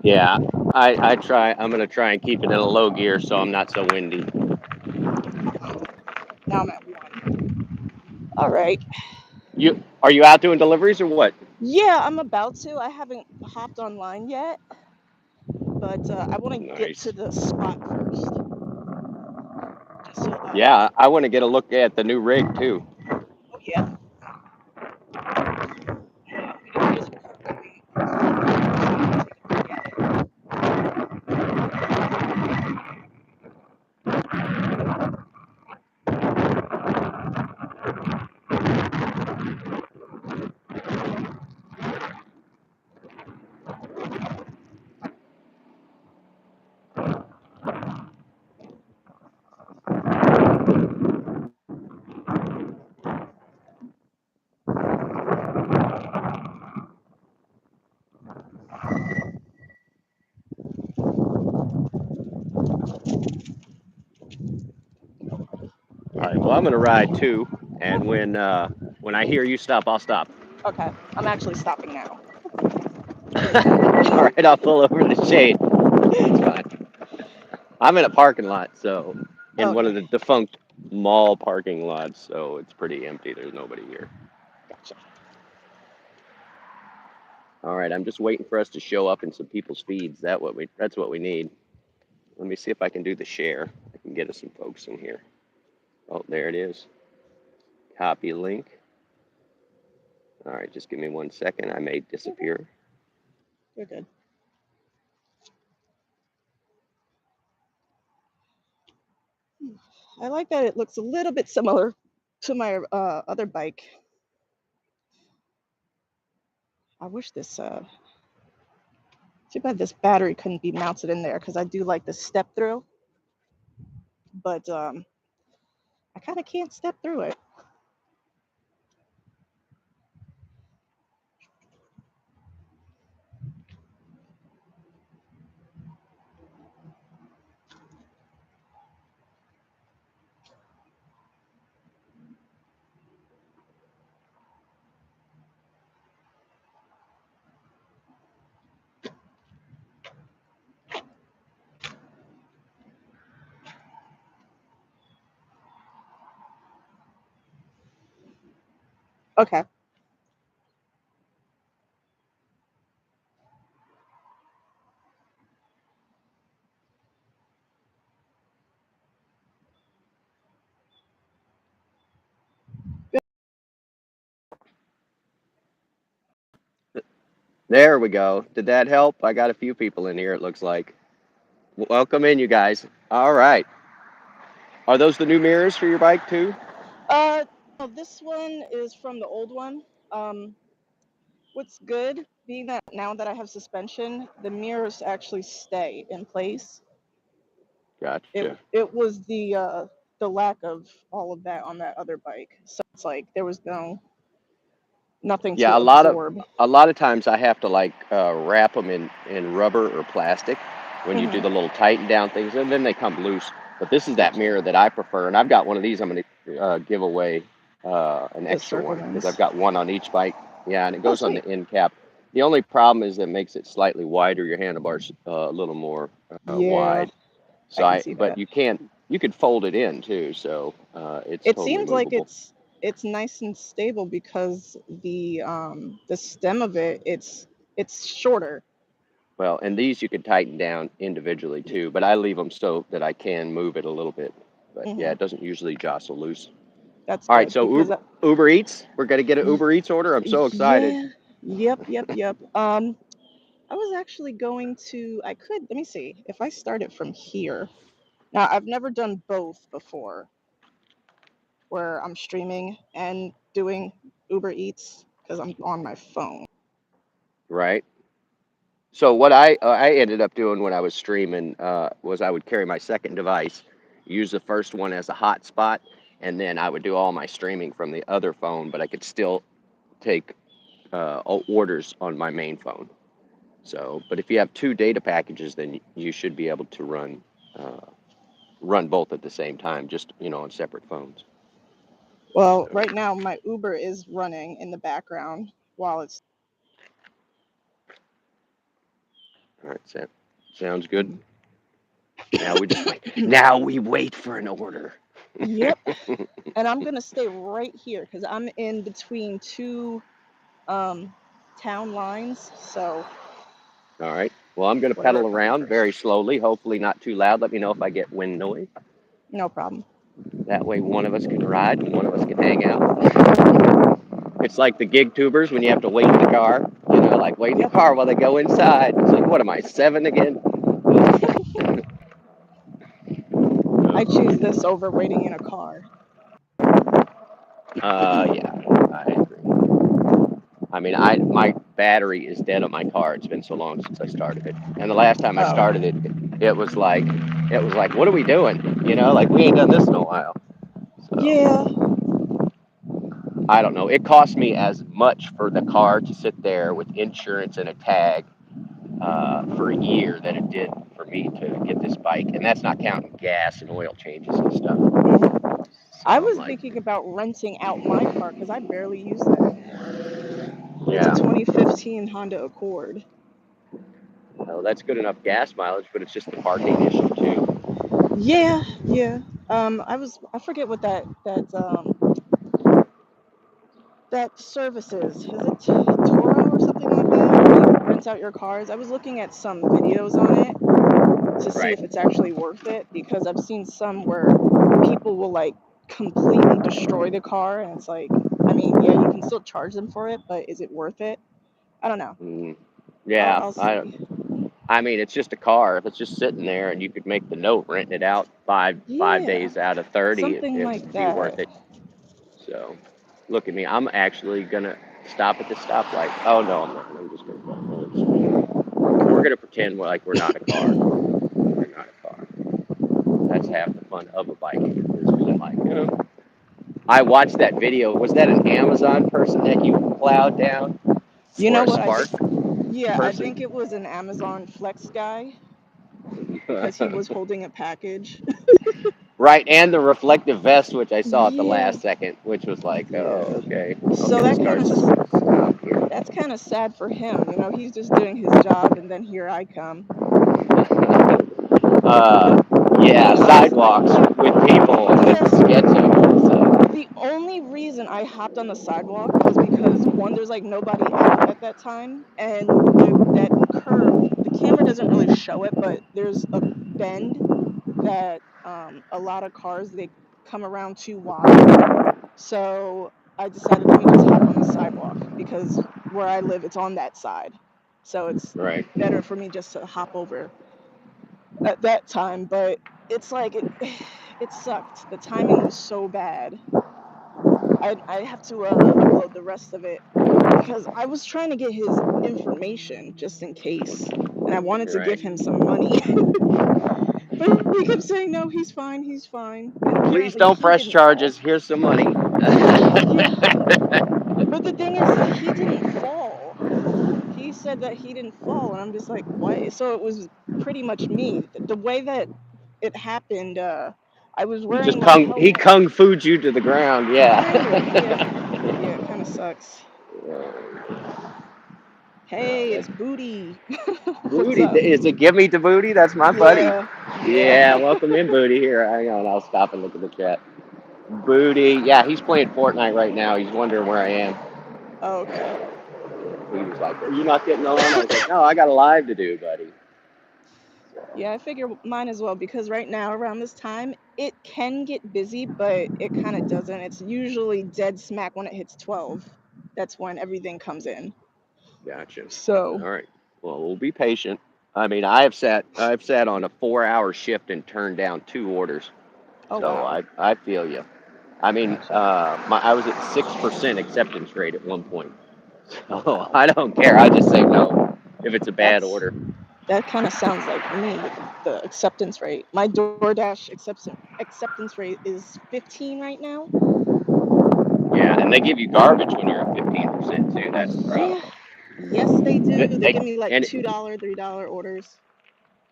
Yeah, I try. I'm gonna try and keep it in a low gear so I'm not so windy. Now I'm at one. All right. You are you out doing deliveries or what? Yeah, I'm about to. I haven't hopped online yet, but I want to get to Nice. the spot first. Just so Yeah, I want to get a look at the new rig too. oh yeah. Just All right. Well, I'm gonna ride too, and when I hear you stop, I'll stop. okay. I'm actually stopping now. All right, I'll pull over the shade. It's fine. I'm in a parking lot, so in one of Okay, the defunct mall parking lots, so it's pretty empty. There's nobody here. gotcha. All right, I'm just waiting for us to show up in some people's feeds. That's what we need. Let me see if I can do the share. I can get us some folks in here. Oh, there it is. Copy link. All right, just give me 1 second. I may You're good. disappear. You're good. I like that it looks a little bit similar to my other bike. I wish this too bad this battery couldn't be mounted in there because I do like the step through, but I kind of can't step through it. Okay. There we go. Did that help? I got a few people in here, it looks like. Welcome in, you guys. All right. Are those the new mirrors for your bike, too? No, this one is from the old one. Um, what's good, being that now that I have suspension, the mirrors actually stay in place. It Gotcha. it was the lack of all of that on that other bike. So it's like there was nothing to Yeah, absorb. a lot of times I have to like wrap them in rubber or plastic when you do Hmm. the little tighten down things, and then they come loose. But this is that Gotcha. mirror that I prefer, and I've got one of these. I'm going to give away an The extra circle one because I've ones. got one on each bike. Yeah, and it Oh, goes on sweet. the end cap. The only problem is it makes it slightly wider. Your handlebars a little more Yeah, wide. I can see But that. you can't. You could fold it in too, so it's It totally seems like movable. it's nice and stable because the stem of it's shorter. Well, and these you could tighten down individually too, but I leave them so that I can move it a little bit. But yeah, Hmm. it doesn't usually jostle loose. That's All right, good so because Uber Eats, we're gonna get an y- Uber Eats order. I'm so excited. yeah, yep. I was actually going to. I could. Let me see if I start it from here. Now I've never done both before, where I'm streaming and doing Uber Eats because I'm on my phone. Right. So what I ended up doing when I was streaming was I would carry my second device, use the first one as a hotspot, and then I would do all my streaming from the other phone, but I could still take orders on my main phone. So, but if you have two data packages, then you should be able to uh, run both at the same time, just on separate phones. Well, So, right now my Uber is running in the background while it's All right, sounds good. Now we just wait. Now we wait for an order. Yep. And I'm gonna stay right here because I'm in between two um town lines. So All right. Well, I'm going to whatever pedal comes around first. very slowly, hopefully not too loud. Let me know if I get wind noise. No problem. That way, one of us can ride and one of us can hang out. It's like the gig tubers when you have to wait in the car. Like wait in the Yep. car while they go inside. It's like, what am I, 7 again? I choose this over waiting in a car. Yeah, I agree. I mean, my battery is dead on my car. It's been so long since I started it, and the last time I Oh. started it, it was like, what are we doing? Like we ain't done this in a while. So Yeah. I don't know. It cost me as much for the car to sit there with insurance and a tag for a year than it did for me to get this bike, and that's not counting gas and oil changes and stuff. Hmm. I So I'm was like, thinking about renting out my car because I barely use that. It's a yeah, 2015 Honda Accord. well, that's good enough gas mileage, but it's just the parking issue too. Yeah, yeah. I forget what that service is. Is it Toro or something like that, where you rent out your cars? I was looking at some videos on it to see Right. if it's actually worth it because I've seen some where people will like completely destroy the car, and it's like, I mean, yeah, you can still charge them for it, but is it worth it? I don't know. Mm, I'll yeah, I'll I see. I mean, it's just a car. If it's just sitting there and you could make the note, renting it out five Yeah, days out of 30, something it like would be worth that. it. So, look at me. I'm actually gonna stop at the stoplight. Oh no, I'm not. I'm just gonna go. We're gonna pretend like we're not a car. We're not a car. That's half the fun of a bike. Is being like, I watched that video. Was that an Amazon person that you plowed down, You or know a what? Spark Yeah, I think person? it was an Amazon Flex guy because he was holding a package. Right, and the reflective vest, which I saw at the Yeah, last second, which was like, yeah. oh, okay, So okay, this car's just gonna stop here. that's kind of sad for him. You know, he's just doing his job, and then here I come. But Yeah, honestly, sidewalks with people, yeah, it's sketchy. So, the only reason I hopped on the sidewalk was because one, there's like nobody out at that time, and that curve, the camera doesn't really show it, but there's a bend that a lot of cars they come around too wide. So I decided let me just hop on the sidewalk because where I live it's on that side. So it's right, better for me just to hop over at that time, but it's like it sucked. The timing was so bad. I have to upload the rest of it because I was trying to get his information just in case, and I wanted to give right. him some money, but he kept saying no, he's fine, and Please apparently don't he press didn't fall. charges. Here's some money. Yeah, but the thing is, he didn't fall. He said that he didn't fall, and I'm just like, what? So it was pretty much me. The way that it happened, I was wearing Just my he helmet. kung fu'd you to the ground. Kind of, Yeah. yeah, yeah. It kind of sucks. Hey, That's it's Booty. What's Booty. up? Is it Give Me the Booty? That's my buddy. Yeah, yeah. Yeah, welcome in, Booty. Here, hang on. I'll stop and look at the chat. Booty. Yeah, he's playing Fortnite right now. He's wondering where I am. Oh, okay. He was like, "Are you not getting on?" I was like, "No, I got a live to do, buddy." So, Yeah, I figure mine as well because right now around this time it can get busy, but it kind of doesn't. It's usually dead smack when it hits 12. That's when everything comes in. gotcha. So, All right. Well, we'll be patient. I mean, I've sat on a 4 hour shift and turned down 2 orders. oh So wow. I feel you. I mean, Gotcha. I was at 6% acceptance rate at one point. So I don't care. I just say no if it's a bad That's order. that kind of sounds like me with the acceptance rate. My DoorDash acceptance rate is 15 right now. Yeah, and they give you garbage when you're at 15% too. That's the Yeah. problem. Yes, they do. They give me like And $2, $3 orders.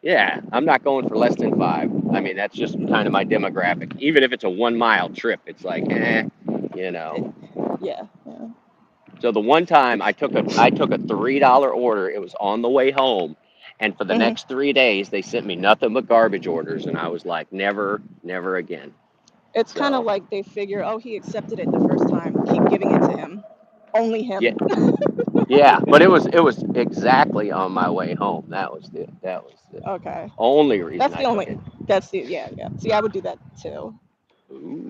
yeah, I'm not going for less than 5. I mean, that's just kind of my demographic. Even if it's a 1 mile trip, it's like, you It, know. yeah, yeah. So the one time I took a $3 order, it was on the way home, And for the Hmm. next 3 days, they sent me nothing but garbage orders, and I was like, never, never again. It's kind of So like they figure, oh, he accepted it the first time. Keep giving it to him. Only yeah, him. yeah, but it was exactly on my way home. That was the Okay. only reason That's I the took only. it. That's the yeah yeah. See, I would do that too.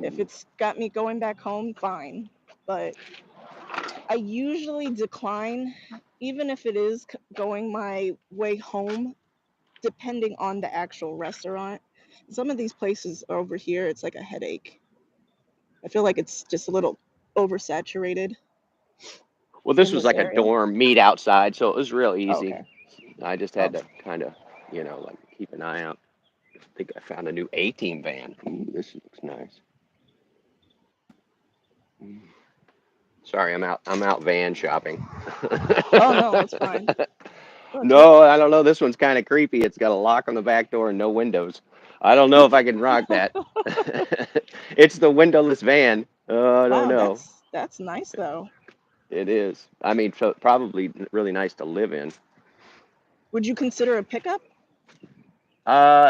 If Ooh. it's got me going back home, fine. But I usually decline, even if it is going my way home, depending on the actual restaurant. Some of these places over here, it's like a headache. I feel like it's just a little oversaturated Well, this in was this like a area. dorm meet outside, so it was real Oh, easy. okay. I just Oh, had to kind of, like keep an eye out. I think I found a new A-Team van. Ooh, this looks nice. Mm. Sorry, I'm out van shopping. oh no, it's fine. Oh, it's No, I don't know. This one's kind of creepy. It's got a lock on the back door and no windows. I don't know if I can rock that. It's the windowless van. I don't wow, know. that's nice though. It is. I mean, so probably really nice to live in. Would you consider a pickup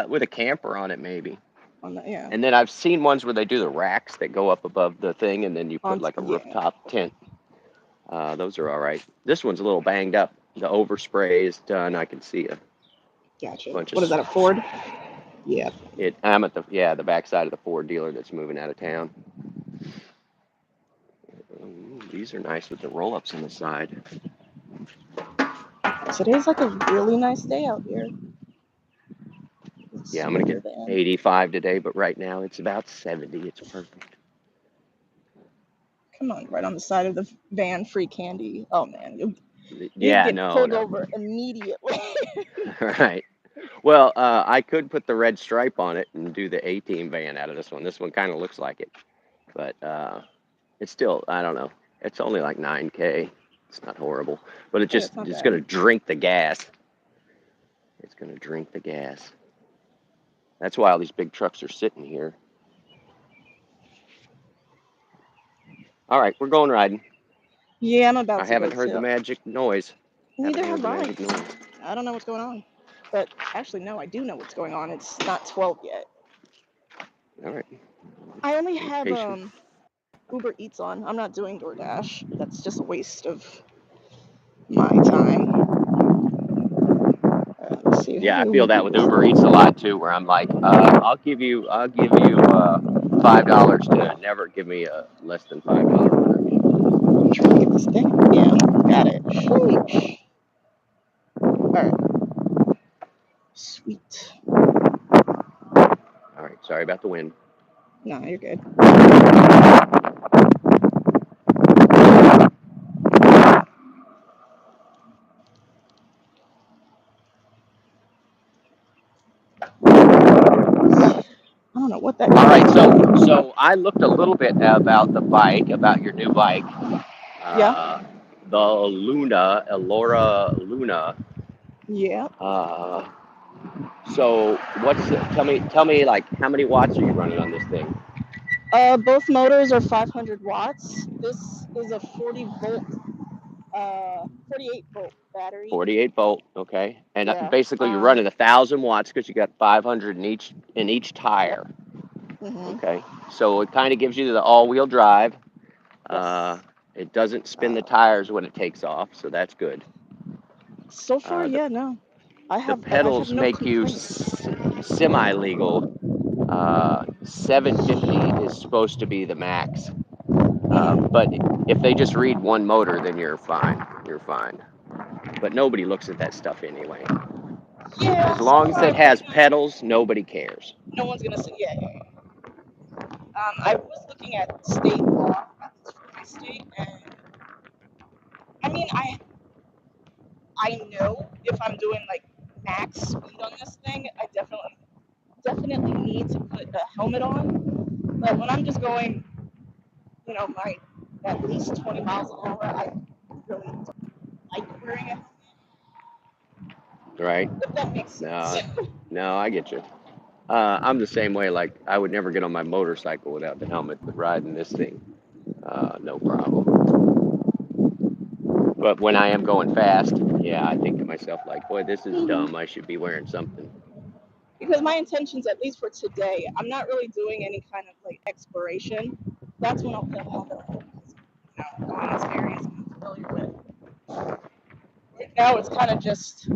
With a camper on it, maybe. on the yeah And then I've seen ones where they do the racks that go up above the thing, and then you put on like a yeah? rooftop tent. Those are all right. This one's a little banged up. The overspray is done. I can see a Gotcha. bunch of What is that? A Ford? Yeah. it. I'm at the backside of the Ford dealer that's moving out of town. Ooh, these are nice with the roll-ups on the side. Today's like a really nice day out here. Yeah, I'm gonna Smoother get than. 85 today, but right now it's about 70. It's perfect. Come on, right on the side of the van, free candy. Oh man, you'd Yeah, get no, pulled no. over immediately. Right. Well, I could put the red stripe on it and do the A-Team van out of this one. This one kind of looks like it, but it's still, I don't know. It's only like 9K. It's not horrible, but Yeah, it's not it's gonna bad. drink the gas. It's gonna drink the gas. That's why all these big trucks are sitting here. All right, we're going riding. Yeah, I'm I about to go haven't heard the too. magic noise. Haven't Neither heard have the I. magic noise. I don't know what's going on. But actually, no, I do know what's going on. It's not 12 yet. All right, I only be have patient. Uber Eats on. I'm not doing DoorDash. That's just a waste of my time. Let's see. How Yeah, I do feel we that do with this? Uber Eats a lot too, where I'm like, I'll give you $5 to never give me a less than $5 order. I'm trying to get this thing. Yeah, got it. Sheesh. All right. Sweet. All right, sorry about the wind. No, you're good. I don't know what that All right, is. so I looked a little bit about the bike, about your new bike, Yeah. uh, the Luna, Elora Luna. Yeah. Uh, so tell me like how many watts are you running on this thing? Both motors are 500 watts. This is a 48 volt battery. 48 volt, okay. And Yeah. basically you're running 1,000 watts because you got 500 in each Yep. tire. Mhm. Okay, so it kind of gives you the all-wheel drive. Uh, Yes. it doesn't spin the Uh, tires when it takes off, so that's good. so far, The yeah, no. the I have pedals no make you complaints. semi-legal. 750 is supposed to be the max, Mhm. but if they just read one motor, then you're fine. You're fine. But nobody looks at that stuff anyway. Yeah. As So long as far, it has pedals, nobody cares. no one's gonna say yeah. I was looking at state law methods for my state, and I mean, I know if I'm doing like max speed on this thing, I definitely need to put a helmet on. But when I'm just going, my at least 20 miles an hour, I really don't like wearing it. Right? If that makes sense. No, no, I get you. I'm the same way. Like I would never get on my motorcycle without the helmet, but riding this thing, no problem. But when I am going fast, yeah, I think to myself like, boy, this is Mhm. dumb. I should be wearing something. Because my intentions, at least for today, I'm not really doing any kind of like exploration. That's when I'll put helmet on because going into areas I'm not familiar with. Right now, it's kind of just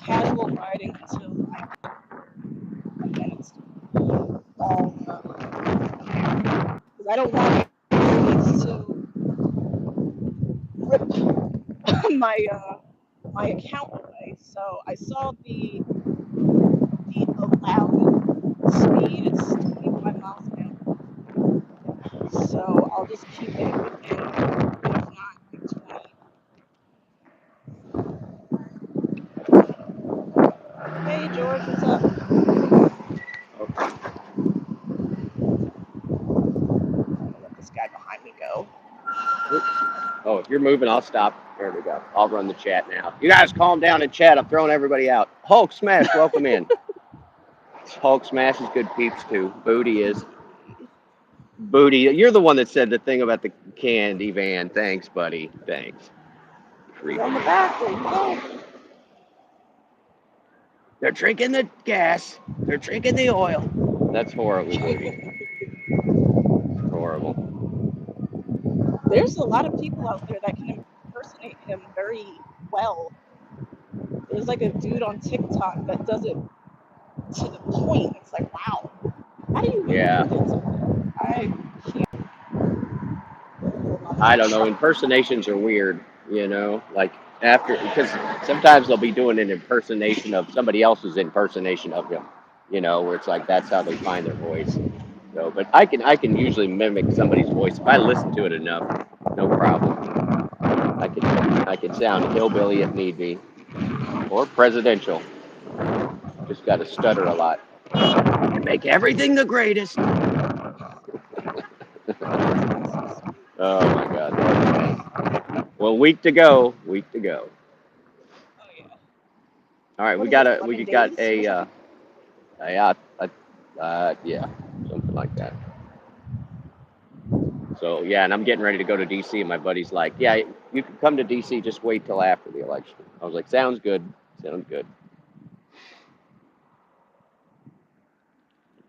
casual riding until like and then it's all because I don't want police to rip my account away. So I saw the allowed speed is 25 miles an hour. So I'll just keep it within, if not like 20. Hey George, what's up? Let this guy behind me go. Oh, if you're moving, I'll stop. There we go. I'll run the chat now. You guys calm down and chat. I'm throwing everybody out. Hulk Smash, welcome in. Hulk Smash is good peeps too. Booty is. Booty, you're the one that said the thing about the candy van. Thanks, buddy. Thanks. He's on the back. There you go. They're drinking the gas. They're drinking the oil. That's horrible, Booty. Horrible. There's a lot of people out there that can impersonate him very well. There's like a dude on TikTok that does it to the point. It's like, wow, how do you Yeah. do this? I I don't know. Impersonations are weird, you know, like after, because sometimes they'll be doing an impersonation of somebody else's impersonation of him, you know, where it's like that's how they find their voice. So, but I can usually mimic somebody's voice if I listen to it enough, no problem. I can sound hillbilly if need be, or presidential. Just got to stutter a lot and make everything the greatest. Oh my God, that was nice. Well, week to go. Week to go. Oh yeah. All right, What we is it? got a 11 we got days or a something? yeah, something like that. So yeah, and I'm getting ready to go to DC, and my buddy's like, yeah, you can come to DC, just wait till after the election. I was like, sounds good, sounds good.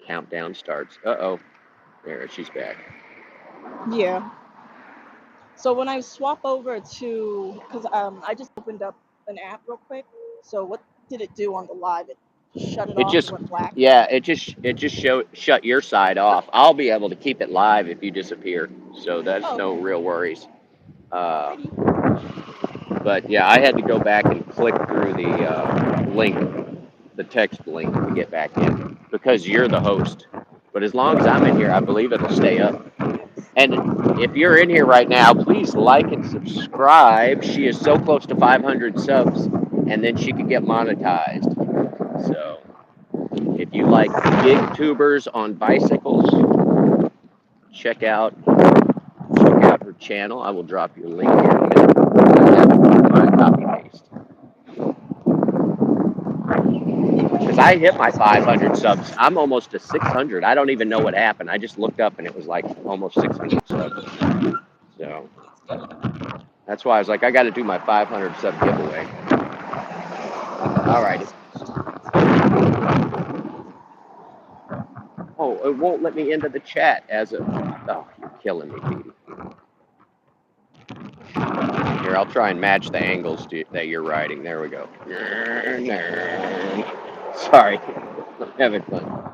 Countdown starts. Uh-oh, there she's back. Yeah. So when I swap over to, because I just opened up an app real quick. So what did it do on the live? It shut it It off. It just went black. yeah, it just shut your side off. I'll be able to keep it live if you disappear, so that's Oh, no okay. real worries. Uh, Alrighty. but yeah, I had to go back and click through the link, the text link to get back in because you're the host. But as long as I'm in here, I believe it'll stay up. And if you're in here right now, please like and subscribe. She is so close to 500 subs, and then she could get monetized. So if you like gig tubers on bicycles, check out her channel. I will drop you a link here in a minute. I have it my copy paste. Because I hit my 500 subs. I'm almost to 600. I don't even know what happened. I just looked up and it was like almost 600 subs. So that's why I was like, I got to do my 500 sub giveaway. All righty. Oh, it won't let me into the chat as of. Oh, you're killing me, Petey. Here, I'll try and match the angles that you're riding. There we go. Sorry. I'm having fun.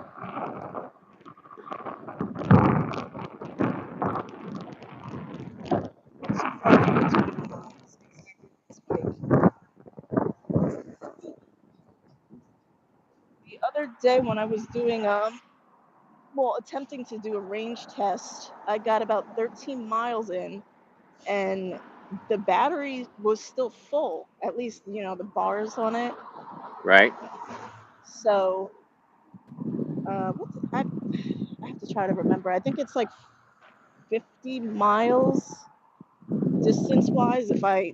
The other day when I was doing attempting to do a range test, I got about 13 miles in, and the battery was still full. At least the bars on it. Right? So I have to try to remember. I think it's like 50 miles distance wise if I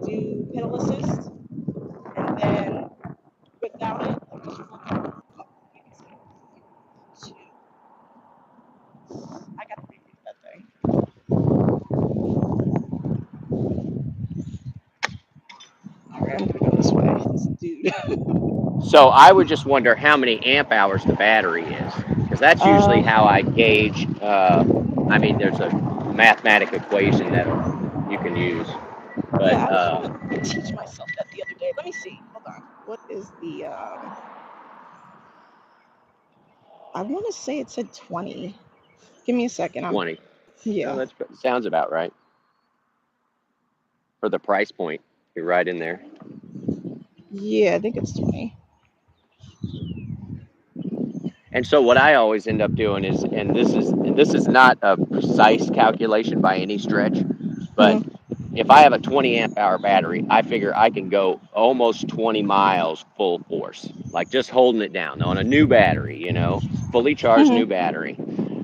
do pedal assist, and then without it, like just two. I got to repeat that thing. dude. So I would just wonder how many amp hours the battery is, because that's usually Uh, how I gauge. I mean, there's a mathematic equation that you can use, but yeah, I was trying to teach myself that the other day. Let me see. Hold on. What is the? I want to say it said 20. Give me a second. 20. No, Yeah. that sounds about right for the price point. You're right in there. Yeah, I think it's 20. And so what I always end up doing is, and this is not a precise calculation by any stretch, but Mm-hmm. if I have a 20 amp hour battery, I figure I can go almost 20 miles full force, like just holding it down on a new battery, fully charged new Mm-hmm. battery.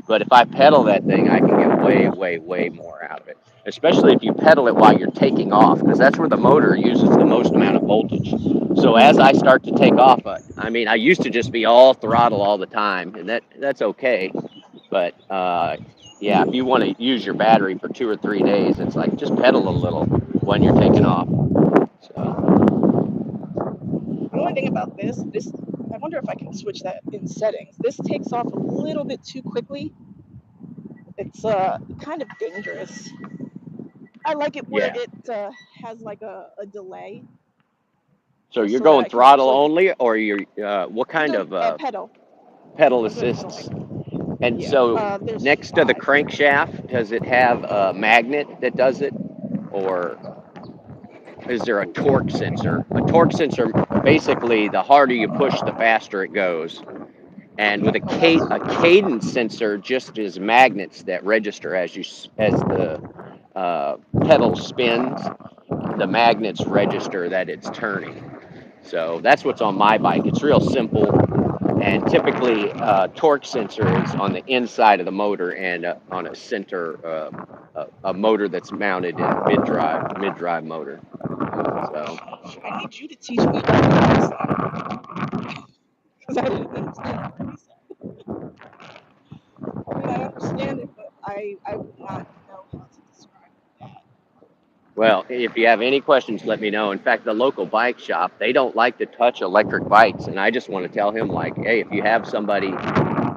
But if I pedal that thing, I can get way, way, way more out of it, especially if you pedal it while you're taking off, because that's where the motor uses the most amount of voltage. So as I Mm-hmm. start to take off, I mean, I used to just be all throttle all the time, and that's okay. But yeah, if you want to use your battery for 2 or 3 days, it's like just pedal a little when you're taking off. So The only thing about this, I wonder if I can switch that in settings. This takes off a little bit too quickly. It's kind of dangerous. I like it where yeah, it has like a delay, so just you're so that going I can throttle actually. only, or you're what I'm kind doing of pedal. pedal I'm doing assists? going. And Yeah. so There's next to the 5. crankshaft, does it have a magnet that does it, or is there a torque sensor? A torque sensor, basically, the harder you push, the faster it goes. And with Oh, that's. a cadence sensor, just is magnets that register as the pedal spins. The magnets register that it's turning. So that's what's on my bike. It's real simple, and typically torque sensor is on the inside of the motor and on a center, a motor that's mounted in mid drive motor. So I need you to teach me how to use that because I didn't understand what you said. I mean, I understand it, but I would not know how to describe that. well, if you have any questions, let me know. In fact, the local bike shop, they don't like to touch electric bikes. And I just want to tell him, like, hey, if you have somebody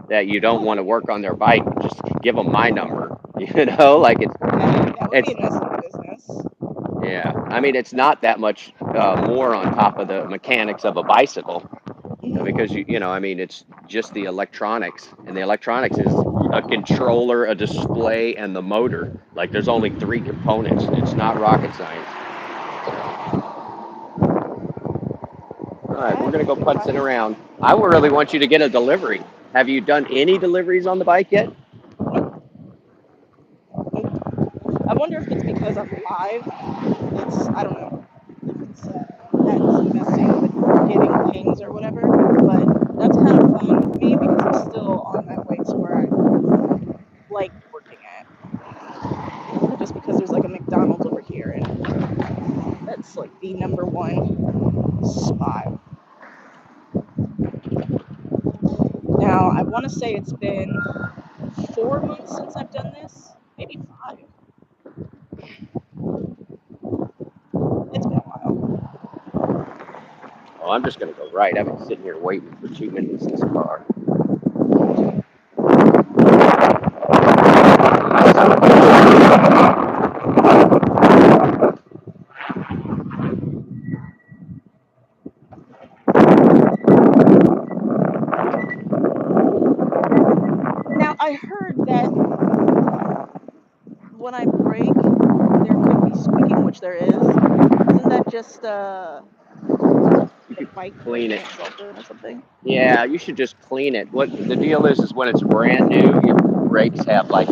that you don't want to work on their bike, just give them my number. Like That would be it's a nice little business. yeah. I mean, it's not that much more on top of the mechanics of a bicycle, Mm-hmm. because I mean, it's just the electronics, and the electronics is a controller, a display, and the motor. Like, there's only three components. It's not rocket science. So, all right, we're gonna go putzing around. I really want you to get a delivery. Have you done any deliveries on the bike yet? I wonder if it's because I'm live. I don't know if it's that's messing with getting pings or whatever. But that's kind of fun with me because I'm still on my way to where I like working at. Just because there's like a McDonald's over here, and that's like the number one spot. Now I want to say it's been 4 months since I've done this, maybe 5. It's been a while. Oh, I'm just gonna go right. I've been sitting here waiting for 2 minutes in this car. Now I heard that when I brake, there could be squeaking, which there is. Isn't that just You the should bike clean breaking it. itself in or something? Yeah, you should just clean it. What the deal is when it's brand new, your brakes have like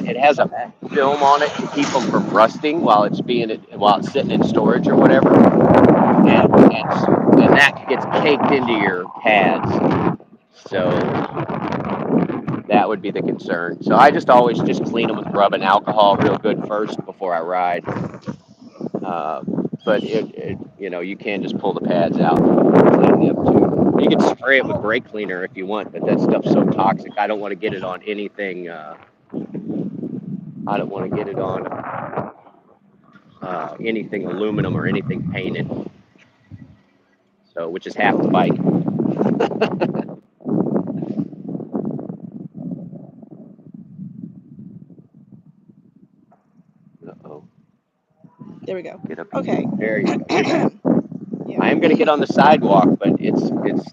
it has a Okay. film on it to keep them from rusting while it's sitting in storage or whatever, and that gets caked into your pads. So that would be the concern. So I just always just clean them with rubbing alcohol real good first before I ride. Uh, but you can just pull the pads out and clean them too. You can spray it with Oh, brake cleaner if you want, but that stuff's so toxic. I don't want to get it on anything. I don't want to get it on anything aluminum or anything painted. So, which is half the bike. Uh-oh. There we go. Get up. Okay. There you go. You're back. Yeah. I am going to get on the sidewalk, but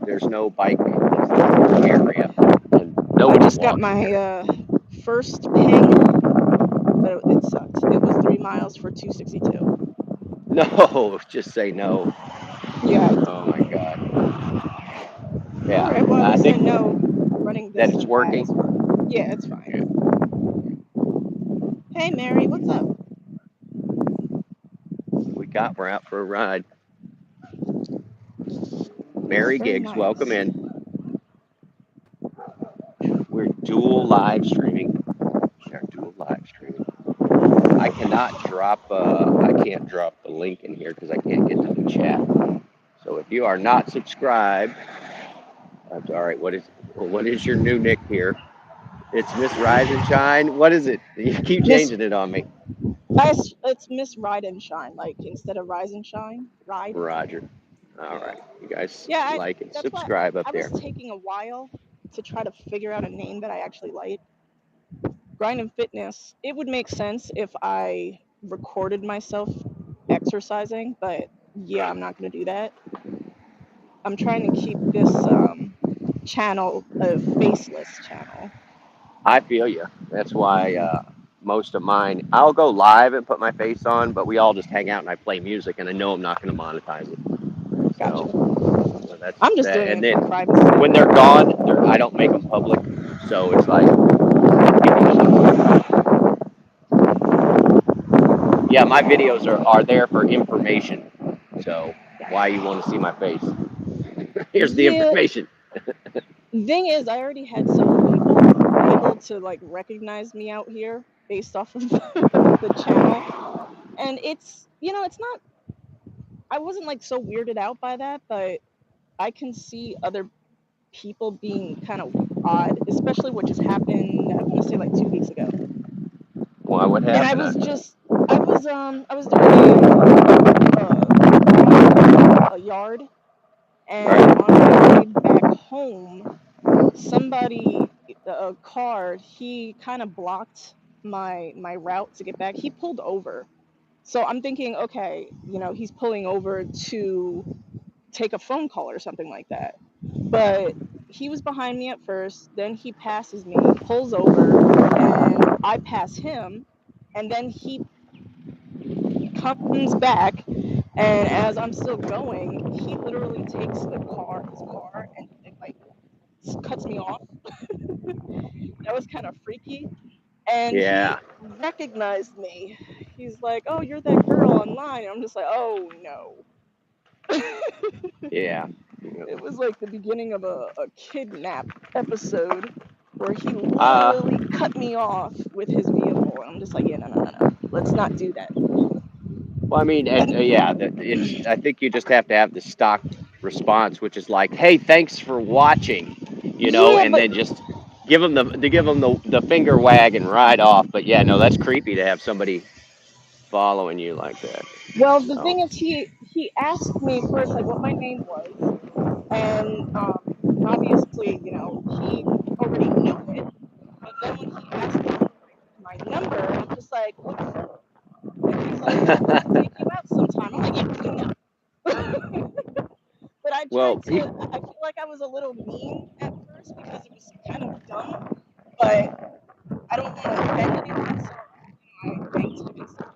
there's no bike area, and I nobody's just got walking here. my first ping, but it sucked. It was 3 miles for 262. No, just say no. Yeah. Oh my God. All Yeah, right. Well, at I least I think know running that this it's and that working. is fine. Yeah, it's fine. Yeah. Hey, Mary, what's up? We're out for a ride. Oh, Mary very Giggs, welcome nice. in. We're dual live streaming. We are dual live streaming. I can't drop the link in here because I can't get to the chat. So if you are not subscribed, that's all right. What is your new nick here? It's Miss Rise and Shine. What is it? You keep Miss, changing it on me. it's Miss Ride and Shine. Like instead of Rise and Shine, Ride. Roger. All Yeah. right. You guys Yeah. like and That's why subscribe up I was there. taking a while to try to figure out a name that I actually like. Grind and Fitness. It would make sense if I recorded myself exercising, but yeah, I'm not going to do that. I'm trying to keep this channel a faceless channel. I feel you. That's why most of mine, I'll go live and put my face on, but we all just hang out and I play music, and I know I'm not going to monetize it. Gotcha. So that's I'm just that. doing And it for then privacy. when they're gone, I don't make them public. So it's like, yeah, my videos are there for information. So why you want to see my face? Here's the Yeah. information. Thing is, I already had several people able to like recognize me out here based off of the channel, and it's not. I wasn't like so weirded out by that, but I can see other people being kind of odd, especially what just happened. I want to say like 2 weeks ago, Why? What and I happened? was doing a yard, and Right. on my way back home, somebody, a car, he kind of blocked my route to get back. He pulled over, so I'm thinking, okay, he's pulling over to take a phone call or something like that. But he was behind me at first, then he passes me, pulls over, and I pass him, and then he comes back, and as I'm still going, he literally takes his car, and it like cuts me off. That was kind of freaky. And he Yeah. recognized me. He's like, "Oh, you're that girl online." And I'm just like, "Oh no." Yeah. It was like the beginning of a kidnap episode where he Uh, literally cut me off with his vehicle. And I'm just like, "Yeah, no. Let's not do that." well, I mean, and yeah, it's. I think you just have to have the stock response, which is like, "Hey, thanks for watching," Yeah, and but then just give them the finger wag and ride off. But yeah, no, that's creepy to have somebody following you like that. well, the So thing is, he asked me first like what my name was, and obviously, he already knew it. But then when he asked me for my number, I'm just like, "What's up?" And he's like, "Yeah, we can take you out sometime." I'm like, "Yeah, no." But I well, tried to. I feel like I was a little mean at first because it was kind of dumb, but I don't want to offend anyone, so I thanked him and stuff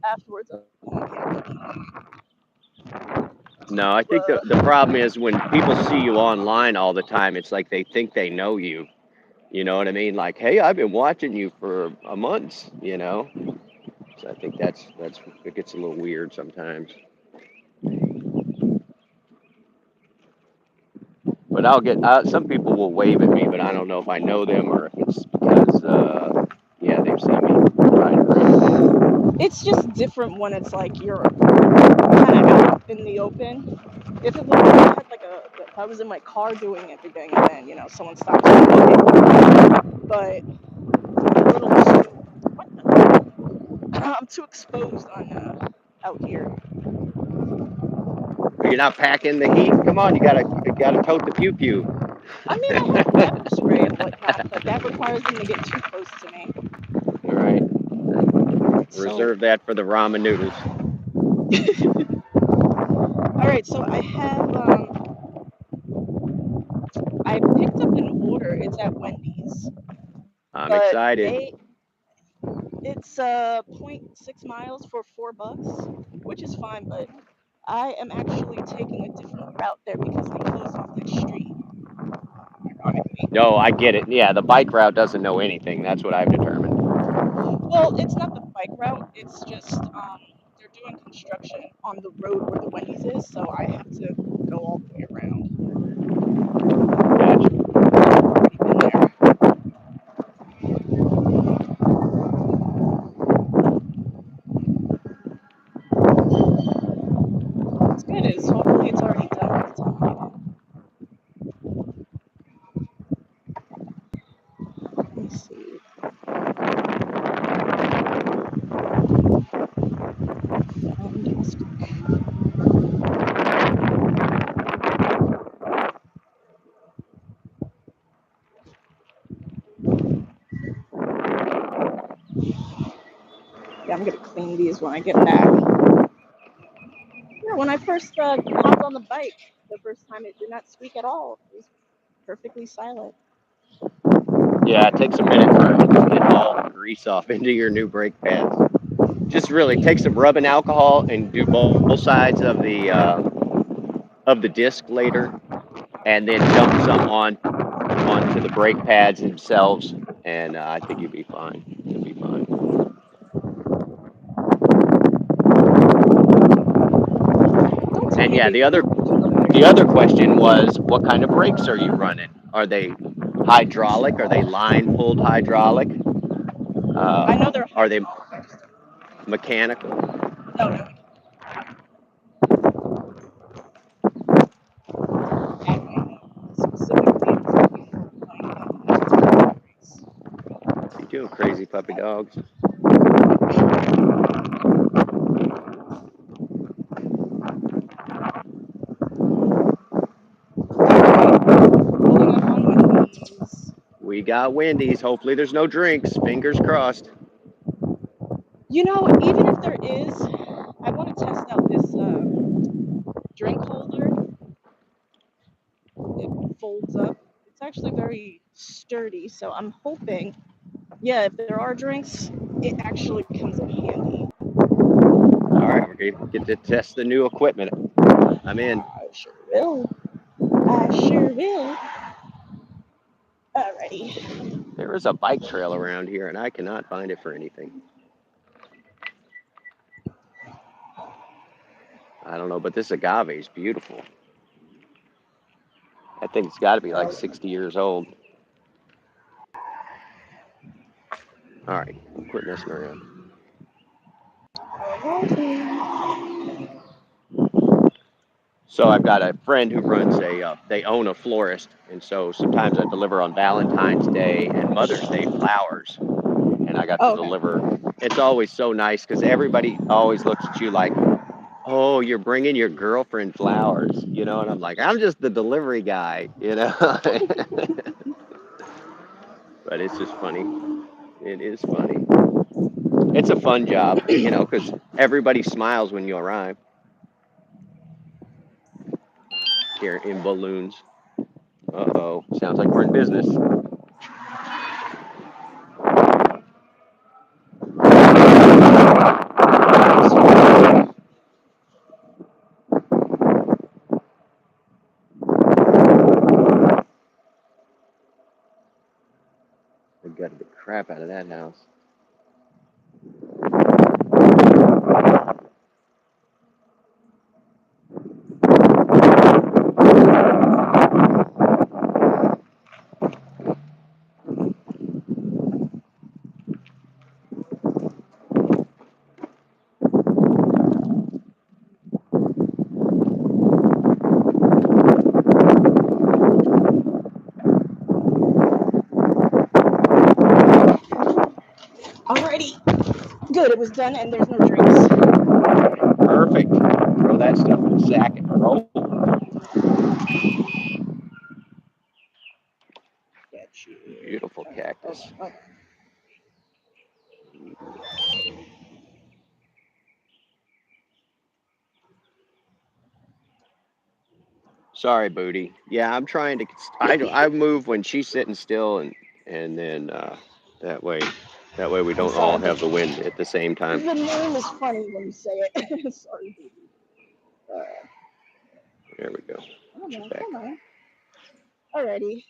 afterwards. I'm like, no, I think the problem is when people see you online all the time, it's like they think they know you. You know what I mean? Like, hey, I've been watching you for a month. So I think that's it gets a little weird sometimes. But I'll get some people will wave at me, but I don't know if I know them or if it's because yeah, they've seen me riding around. it's just different when it's like you're kind of out in the open. If it was, if I had like if I was in my car doing everything, then someone stops me. Okay, but I'm a little too. What the? I'm too exposed on out here. You're not packing the heat. Come on, you gotta tote the pew pew. I mean, I have pepper spray and whatnot, but that requires them to get too close to me. All right, So, reserve that for the ramen noodles. all right. So I picked up an order. It's at Wendy's, I'm but excited. it's 0.6 miles for $4, which is fine. But I am actually taking a different route there because they closed off the street. Ironically. No, I get it. Yeah, the bike route doesn't know anything. That's what I've determined. Well, it's not the bike route. It's just they're doing construction on the road where the Wendy's is, so I have to go all the way around. Gotcha. I've already been there. What's good is hopefully it's already done by the time I get in. Let me see. Yeah, I'm gonna clean these when I get back. Yeah, when I first hopped on the bike the first time, it did not squeak at all. It was perfectly silent. Yeah, it takes a minute for it to get all the grease off into your new brake pads. Just really take some rubbing alcohol and do both sides of the disc later, and then dump some onto the brake pads themselves, and I think you'll be fine. You'll be fine. Don't tell And me yeah, they the other question was, what kind of brakes are you running? Are they hydraulic? Are they line pulled hydraulic? I know they're Are they hydraulic. I just mechanical? don't know. I don't know specifically You doing crazy puppy dogs? We got Wendy's. Hopefully, there's no drinks. Fingers crossed. You know, even if there is, I want to test out this drink holder. It folds up. It's actually very sturdy, so I'm hoping, yeah, if there are drinks, it actually comes in handy. All right, we're gonna get to test the new equipment. I'm in. I sure will. I sure will. Alrighty. There is a bike trail around here, and I cannot find it for anything. I don't know, but this agave is beautiful. I think it's got to be like 60 years old. All right, quit messing around. So I've got a friend who runs they own a florist, and so sometimes I deliver on Valentine's Day and Mother's Day flowers, and I got to deliver. It's always so nice because everybody always looks at you like, oh, you're bringing your girlfriend flowers, you know, and I'm like, I'm just the delivery guy, you know. But it's just funny. It is funny. It's a fun job, you know, because everybody smiles when you arrive. Here in balloons. Uh-oh, sounds like we're in business. They gutted the crap out of that house. Alrighty. Good, it was done and there's no drinks. Perfect. Throw that stuff in the sack and roll. Get you. Beautiful Oh, cactus. oh. Sorry, Booty. Yeah, I'm trying to. I move when she's sitting still, and then that way we I'm don't all sorry, but have the wind at the same time. the name is funny when you say it. Sorry, baby. There we go. Come She's on, back. come on. Alrighty.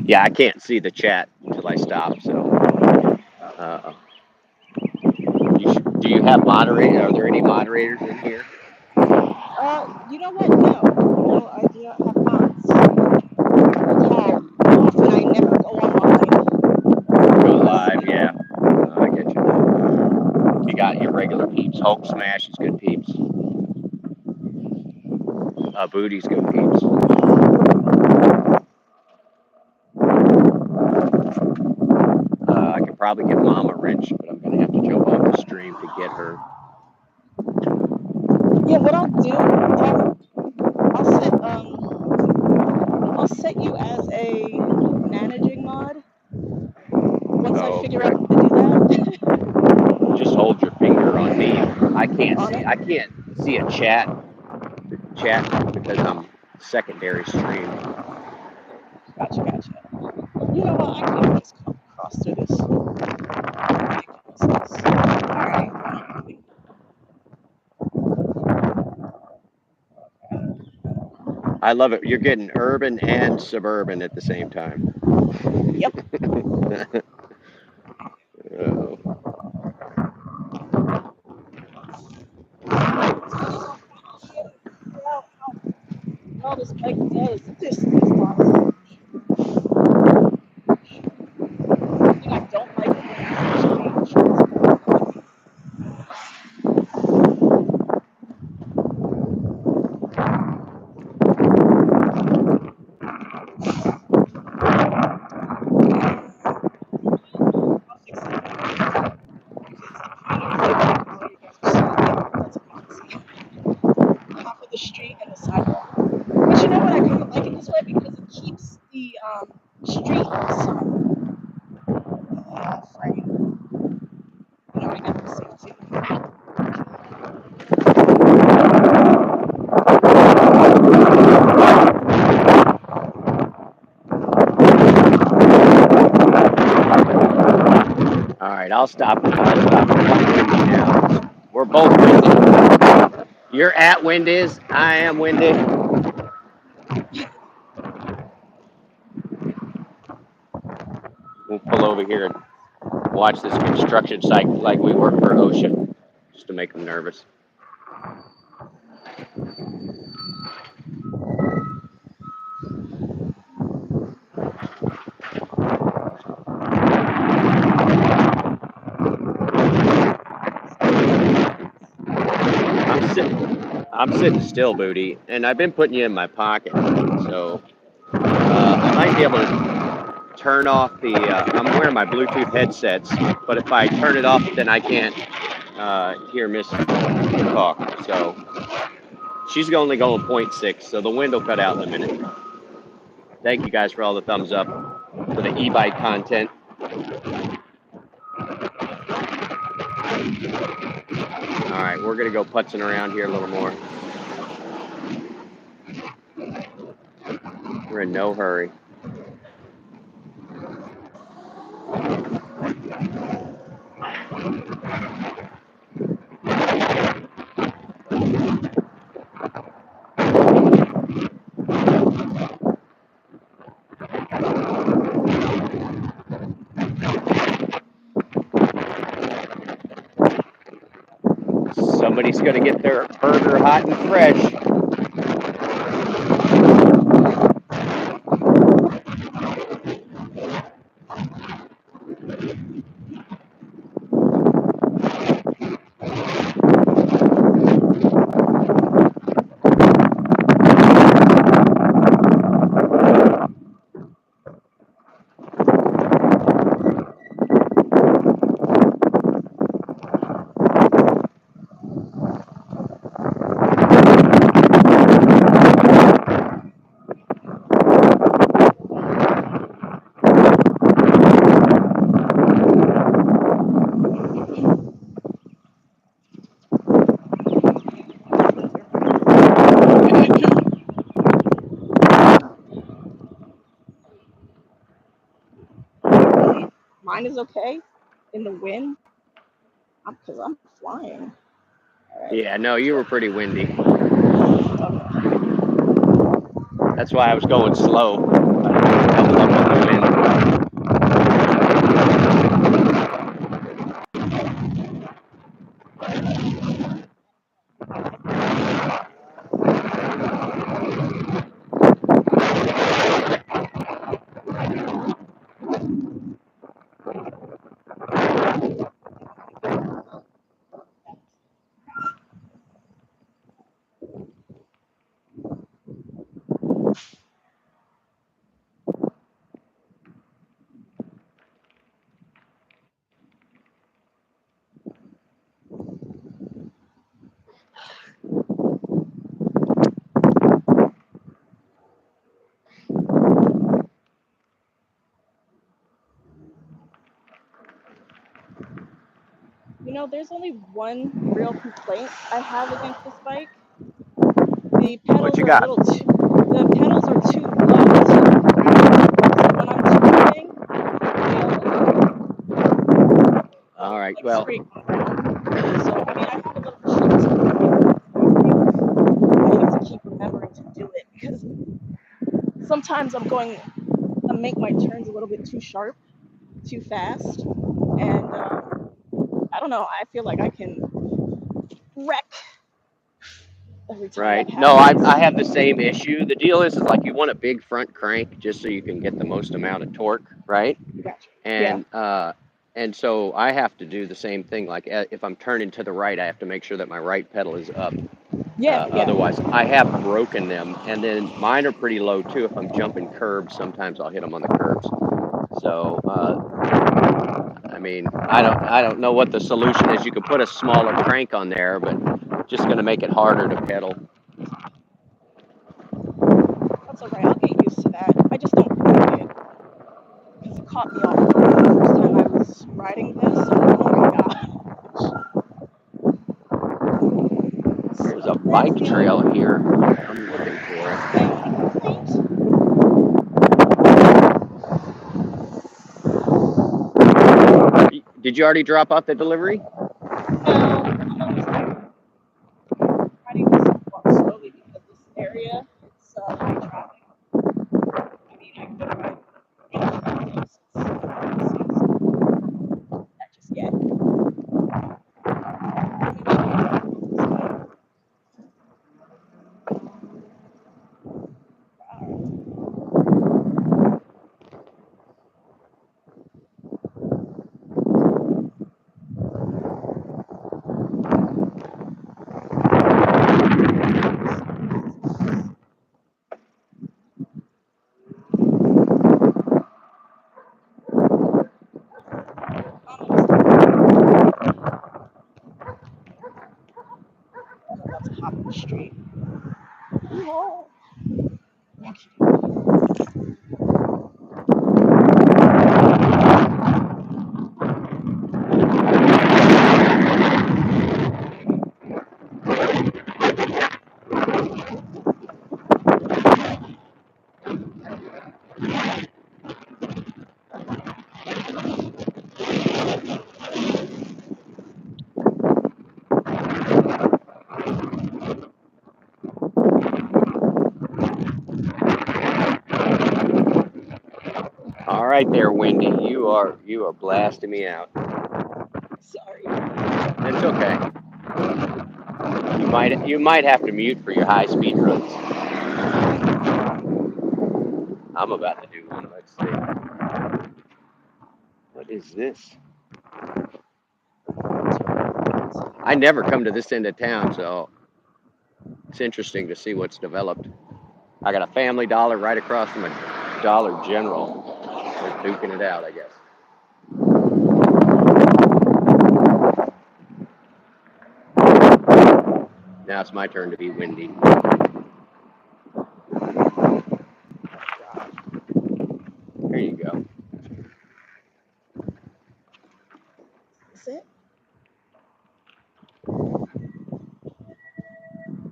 Yeah, I can't see the chat until I stop. So, do you have moderator? Are there any moderators in here? You know what? No, I do not have mods. That's how often I never go online. Go live, yeah. I get you. You got your regular peeps. Hulk Smash is good peeps. Booty's good peeps. I could probably get Mama Wrench, but I'm gonna have to jump off the stream to get her. Yeah, what I'll do, I'll set you as a managing mod once I figure out how to do that. Just hold your finger on me. I can't On see. it? I can't see a chat because I'm secondary stream. Gotcha. You know what? I can just come across through this. Alright. I love it. You're getting urban and suburban at the same time. Yep. Uh-oh. All this bike does. This box. I don't like half of the street and the sidewalk. But you know what? I kind of like it this way because it keeps the street frame. You know, I got the safety. All right, I'll stop. Now. We're both windy. You're at Windies. I am windy. We'll pull over here and watch this construction site like we work for OSHA, just to make them nervous. I'm sitting still, Booty, and I've been putting you in my pocket, so I might be able to turn off the. I'm wearing my Bluetooth headsets, but if I turn it off, then I can't hear Miss talk. So she's only going 0.6, so the wind will cut out in a minute. Thank you guys for all the thumbs up for the e-bike content. All right, we're gonna go putzing around here a little more. We're in no hurry. Somebody's gonna get their burger hot and fresh. mine is okay in the wind? Because I'm flying. All right. Yeah, no, you were pretty windy. Okay. That's why I was going slow. Double up on the wind. You know, there's only one real complaint I have against this bike. The What pedals you are a got? little too. The pedals are too low to the ground. So when I'm turning, All right. like Well, straight around. So I mean, I have a little trick to it. I have to keep remembering to do it because sometimes I make my turns a little bit too sharp, too fast, and I don't know. I feel like I can wreck every time that right. No, happens. I have the same issue. The deal is like you want a big front crank just so you can get the most amount of torque, right? Gotcha. Yeah. And so I have to do the same thing. Like if I'm turning to the right, I have to make sure that my right pedal is up. Yeah. Yeah. Otherwise, I have broken them. And then mine are pretty low too. If I'm jumping curbs, sometimes I'll hit them on the curbs. So I mean, I don't know what the solution is. You could put a smaller crank on there, but just going to make it harder to pedal. That's all right. I'll get used to that. I just don't like it because it caught me off guard the first time I was riding this. Oh my gosh. There's a So that's bike the trail only here. I'm looking for it. complaint. Did you already drop off the delivery? No, I'm almost there. Riding this walk slowly because this area it's high traffic. I mean, I could ride since not just yet. I'm about to hop on the street. Whoa. All right there, Wendy. You are blasting me out. Sorry. It's okay. You might have to mute for your high speed runs. I'm about to do one. Let's see. What is this? I never come to this end of town, so it's interesting to see what's developed. I got a Family Dollar right across from a Dollar General. They're duking it out, I guess. Now it's my turn to be windy. There you go. Is it?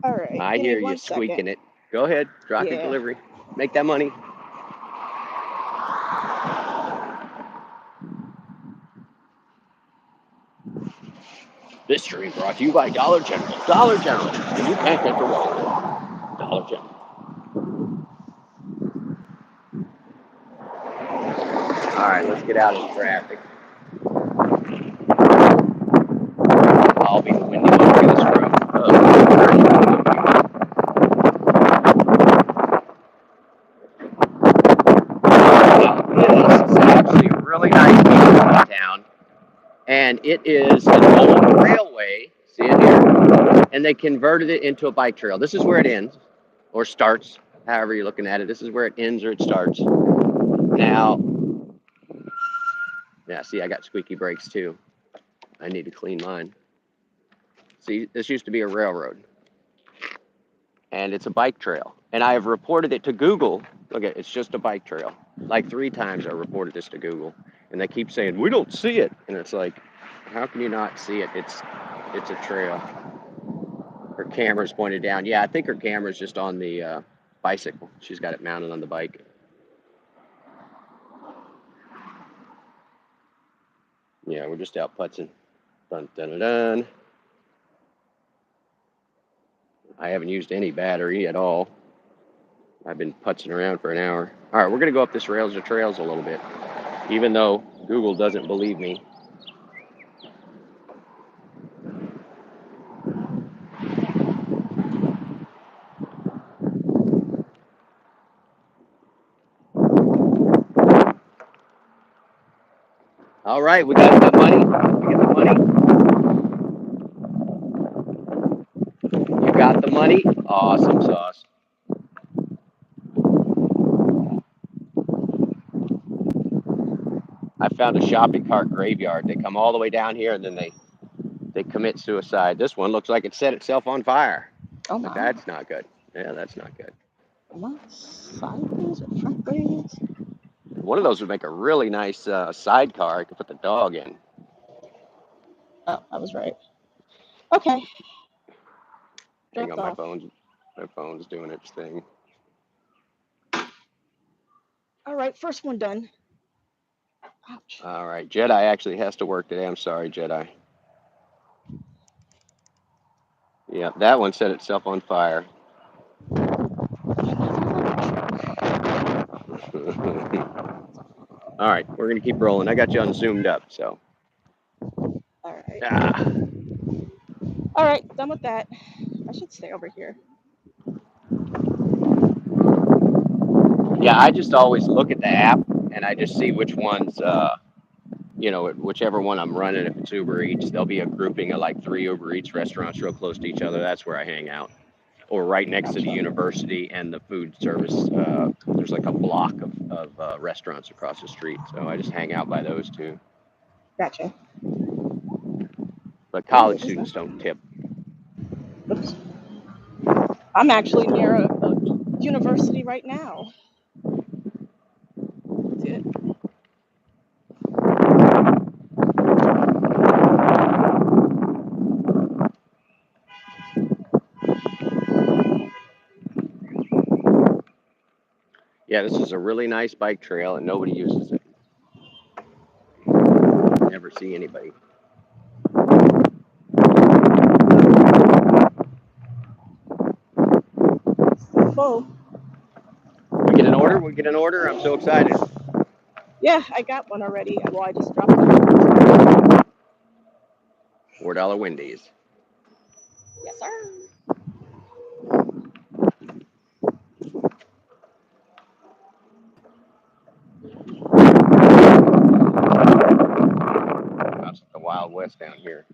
All right. I Give me hear you 1 second. squeaking it. Go ahead, drop your Yeah. delivery. Make that money. This stream brought to you by Dollar General. Dollar General, and you can't get the wrong. Dollar General. All right, let's get out of the traffic. I'll be the windy one. Look at this road. This is actually a really nice town, and it is an old railway. See it here? And they converted it into a bike trail. This is where it ends, or starts, however you're looking at it. This is where it ends or it starts. Now, yeah, see, I got squeaky brakes too. I need to clean mine. See, this used to be a railroad, and it's a bike trail. And I have reported it to Google. Look at it's just a bike trail. Like 3 times I reported this to Google, and they keep saying we don't see it. And it's like, how can you not see it? It's a trail. Her camera's pointed down. Yeah, I think her camera's just on the bicycle. She's got it mounted on the bike. Yeah, we're just out putzing. Dun, dun, dun, dun. I haven't used any battery at all. I've been putzing around for an hour. All right, we're going to go up this rails to trails a little bit, even though Google doesn't believe me. All right, we got the money. We get the money. You got the money. Awesome sauce. I found a shopping cart graveyard. They come all the way down here and then they commit suicide. This one looks like it set itself on fire. Oh But my. that's not good. Yeah, that's not good. Am I sideways or front ways? One of those would make a really nice sidecar. I could put the dog in. Oh, I was right. Okay. Hang Dropped on, off. my phone's doing its thing. All right, first one done. Ouch. All right, Jedi actually has to work today. I'm sorry, Jedi. Yeah, that one set itself on fire. All right, we're gonna keep rolling. I got you on zoomed up, so. All right. Ah. All right, done with that. I should stay over here. Yeah, I just always look at the app and I just see which ones, you know, whichever one I'm running. If it's Uber Eats, there'll be a grouping of like 3 Uber Eats restaurants real close to each other. That's where I hang out. Or right next to the university and the food service. There's like a block of restaurants across the street. So I just hang out by those two. Gotcha. But college students don't tip. Oops. I'm actually near a university right now. That's it. Yeah, this is a really nice bike trail and nobody uses it. Never see anybody. Still full. We get an order? We get an order? I'm so excited. Yeah, I got one already. Well, I just dropped it off. $4 Wendy's. Yes, sir. That's the Wild West down here.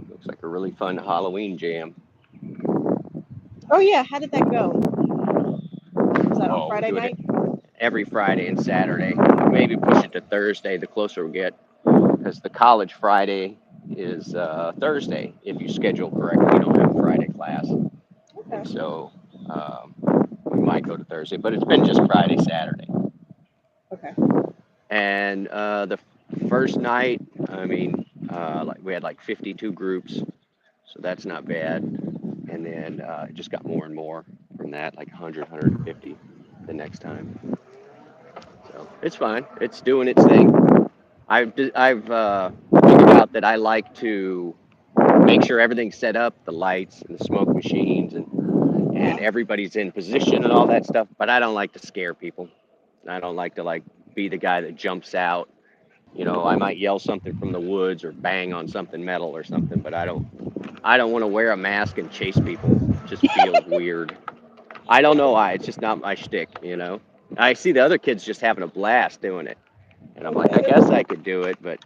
Looks like a really fun Halloween jam. Oh yeah, how did that go? Was that on Friday night? Every Friday and Saturday. Maybe push it to Thursday the closer we get. Because the college Friday is Thursday if you schedule correctly. You don't have a Friday class. Okay. So we might go to Thursday, but it's been just Friday, Saturday. Okay. And the first night, I mean, like we had like 52 groups, so that's not bad. And then it just got more and more from that, like 100, 150 the next time. So So it's fine. It's doing its thing. I've figured out that I like to make sure everything's set up, the lights and the smoke machines, and Mm. everybody's in position and all that stuff. But I don't like to scare people. I don't like to like be the guy that jumps out. I might yell something from the woods or bang on something metal or something, but I don't want to wear a mask and chase people. It just feels weird. I don't know why. It's just not my shtick. I see the other kids just having a blast doing it, and I'm like, I guess I could do it, but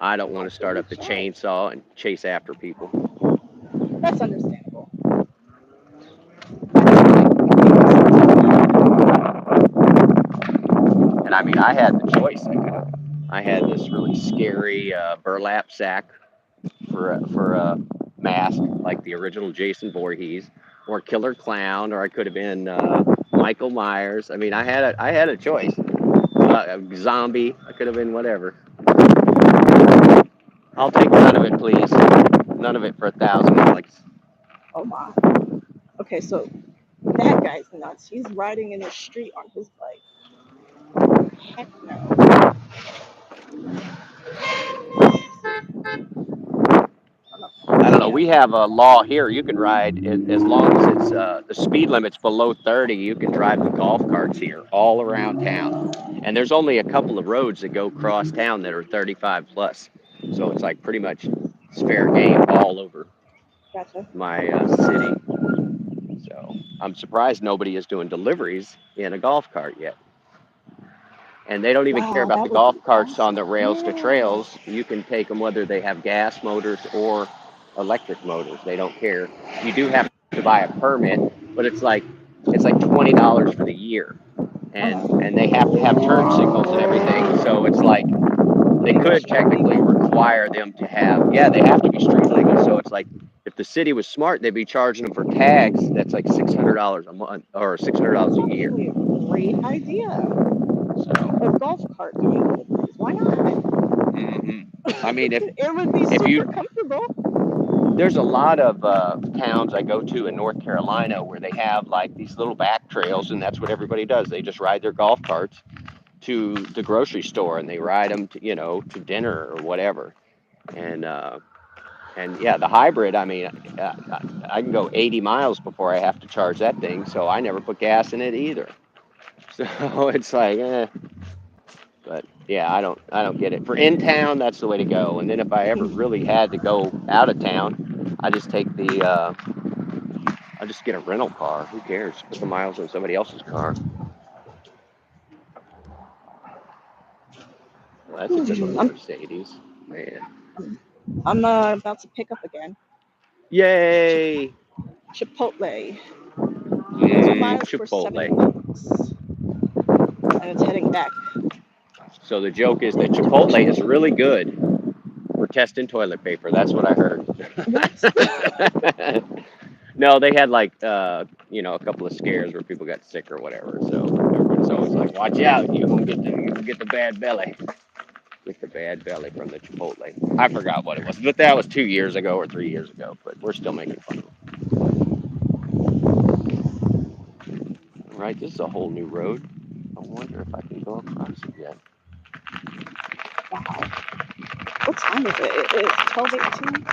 I don't want to Well, give start it a up the try. chainsaw and chase after people. That's understandable. I think I can be And I mean, I had the choice. I had this really scary burlap sack for a mask, like the original Jason Voorhees, or Killer Clown, or I could have been Michael Myers. I mean, I had a choice. A zombie. I could have been whatever. I'll take none of it, please. None of it for 1,000 Alex. Oh my. Okay, so that guy's nuts. He's riding in the street on his bike. Heck no. I don't know. Yeah. We have a law here. You can ride as long as it's the speed limit's below 30. You can drive the golf carts here all around town. And there's only a couple of roads that go across town that are 35 plus. So it's like pretty much it's fair game all over Gotcha. my city. So I'm surprised nobody is doing deliveries in a golf cart yet. And they don't even care Wow, about the that would be golf carts on the awesome. rails to Yeah. trails. You can take them whether they have gas motors or electric motors. They don't care. You do have to buy a permit, but it's like $20 for the year, Uh-huh. and they have to have turn signals and everything. So it's like they They are could street technically legal? require them to have, yeah, they have to be street legal. So it's like if the city was smart, they'd be charging them for tags. That's like $600 a month or $600 That's a year. actually a great idea. So A golf cart doing deliveries. Why not? hmm I mean, if It would be if super you comfortable. there's a lot of towns I go to in North Carolina where they have like these little back trails, and that's what everybody does. They just ride their golf carts to the grocery store, and they ride them to dinner or whatever. And and yeah, the hybrid. I mean, I can go 80 miles before I have to charge that thing, so I never put gas in it either. So it's like, but yeah, I don't get it. For in town, that's the way to go. And then if I ever really had to go out of town, I just take I just get a rental car. Who cares? Put the miles on somebody else's car. Well, that's a good looking I'm, Mercedes, man. I'm about to pick up again. Yay! Chipotle. 2 miles for Chipotle. $7, and it's heading back. So the joke is that Chipotle is really good for testing toilet paper. That's what I heard. What? No, they had like a couple of scares where people got sick or whatever. So everybody's always like, "Watch out! You gonna get the bad belly. Get the bad belly from the Chipotle." I forgot what it was, but that was 2 years ago or 3 years ago. But we're still making fun of it. All right, this is a whole new road. I wonder if I can go across it yet. Wow. What time is it? It is 12:18.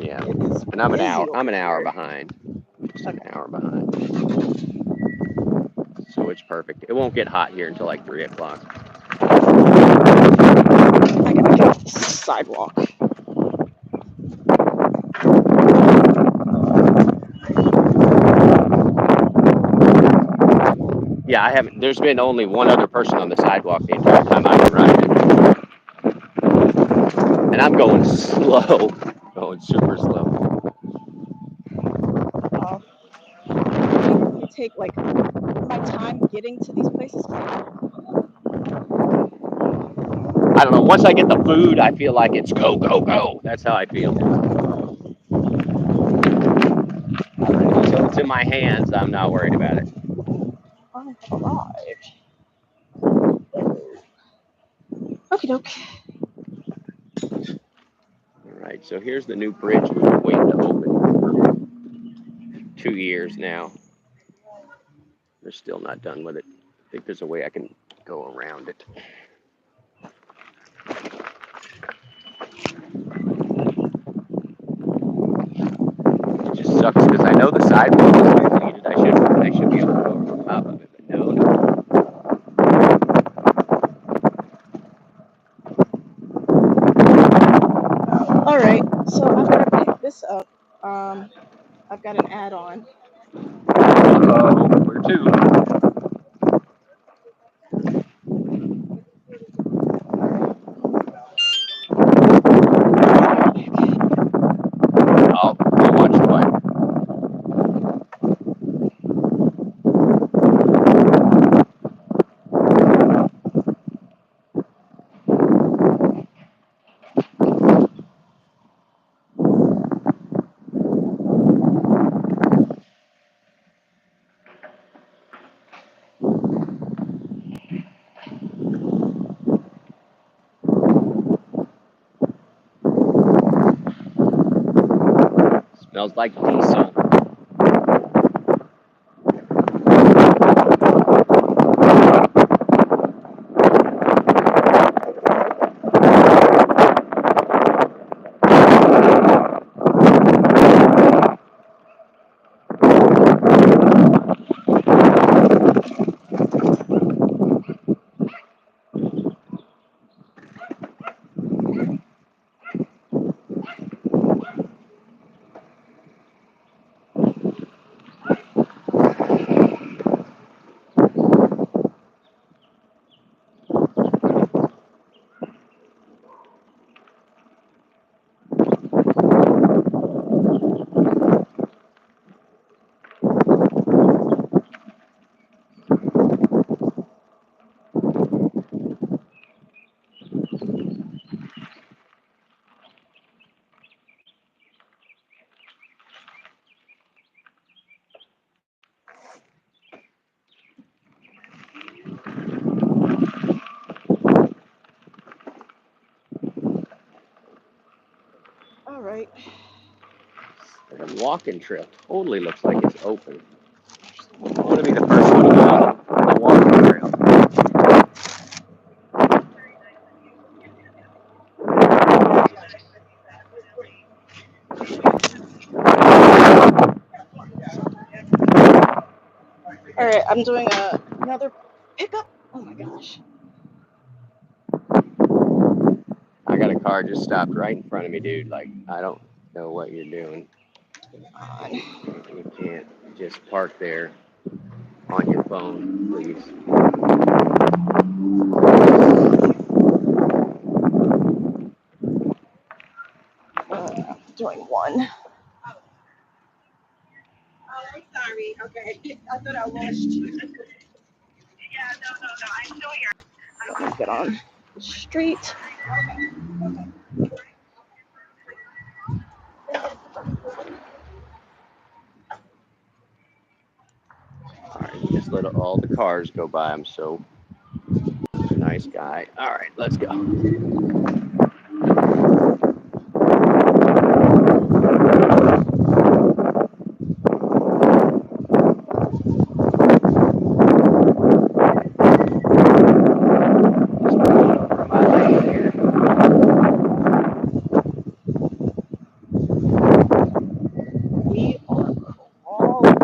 Yeah, It is and I'm an busy hour. over I'm an hour here. behind. Just an Okay. hour behind. So it's perfect. It won't get hot here until like 3 o'clock. I gotta get off the sidewalk. Yeah, I haven't. There's been only one other person on the sidewalk the entire time I've been riding, and I'm going slow, going super slow. Uh, I usually take like my time getting to these places. I don't know. Once I get the food, I feel like it's go, go, go. That's how I feel. So it's in my hands. I'm not worried about it. I have arrived. Okie doke. All right. So here's the new bridge we've been waiting to open for 2 years now. They're still not done with it. think there's a way I can go around it. It just sucks because I know the sidewalk is completed. I should be able to go over the top of it, but no. All right, so I'm gonna pick this up. I've got an add-on. Where to? Oh, go watch the bike. Smells like diesel. All right. The walking trail totally looks like it's open. I want to be the first one to go on the walking trail. All right, I'm doing another pickup. Oh my gosh. I got a car just stopped right in front of me, dude. Like, I don't know what you're doing. On. You can't just park there on your phone, please. Doing one. Oh, I'm sorry. Okay. I thought I lost you. Yeah, no. I'm still here. Let me get on the street. All right, just let all the cars go by. I'm so nice guy. All right, let's go. We are crawling.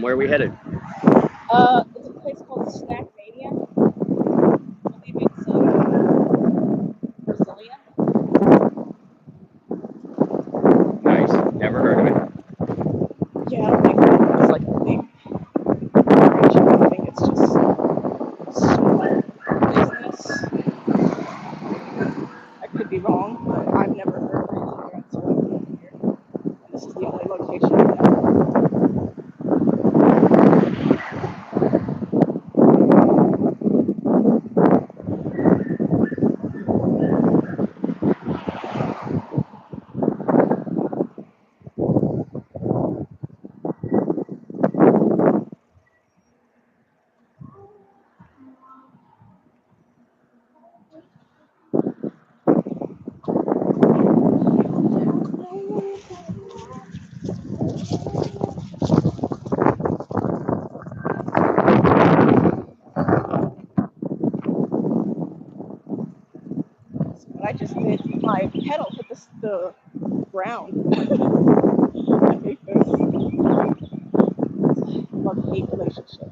Where are we headed? It's a place called Snack Mania. I believe it's Brazilian. Nice. Never heard of it. Yeah, I don't think it's like a big franchise. I think it's just small business. I could be wrong, but I've never heard of it either until I moved here. And this is the only location I've ever. But I just did my pedal hit the ground. I hate this. Love-hate relationship.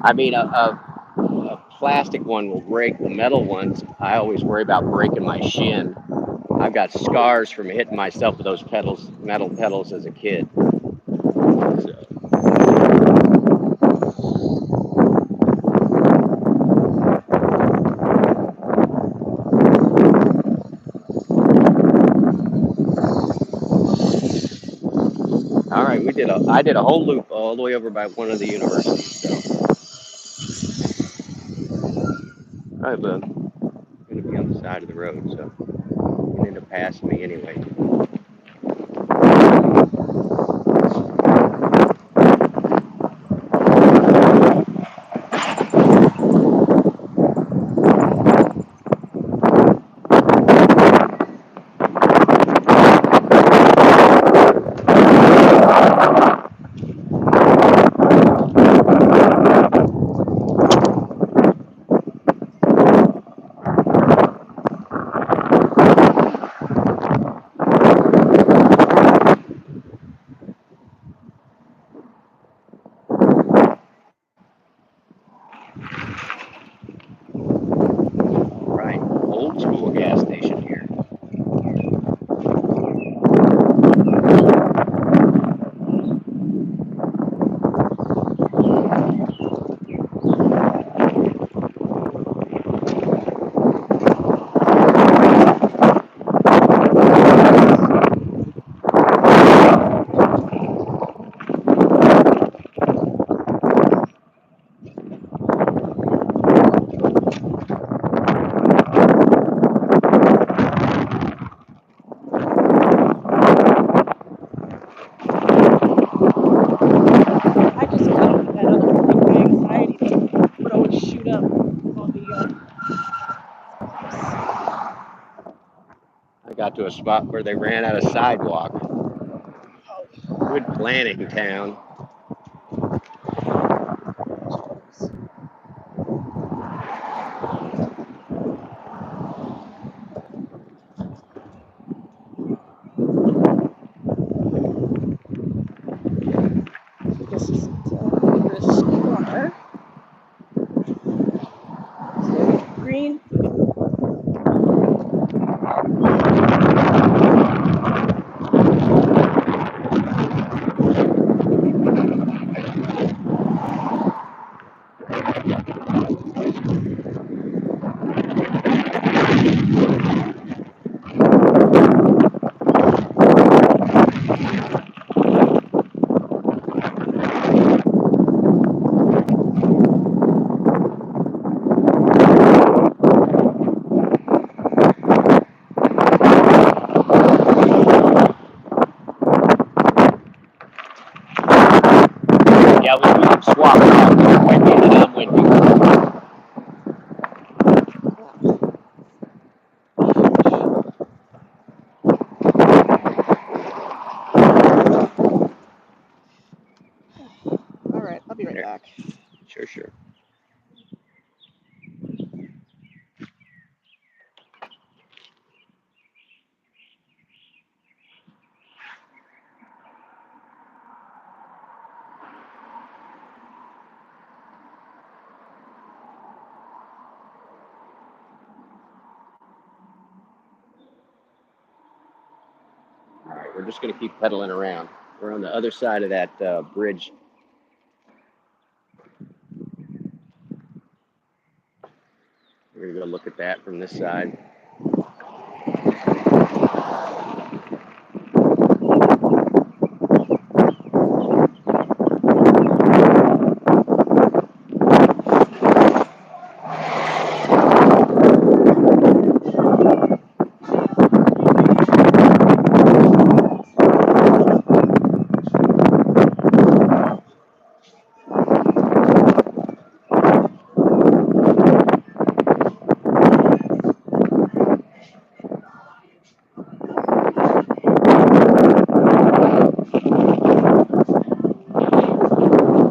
I mean, a plastic one will break. The metal ones, I always worry about breaking my shin. I've got scars from hitting myself with those pedals, metal pedals, as a kid. So, all right, I did a whole loop all the way over by one of the universities. So, all right, but I'm going to be on the side of the road, so you can end up passing me anyway. Right, old school gas station here. I just couldn't with that other one. Like my anxiety would always shoot up on the cliffs. I got to a spot where they ran out of sidewalk. Oh, Good planning, town. jeez. This is this corner. Green. We're just going to keep pedaling around. We're on the other side of that bridge. We're going to go look at that from this side.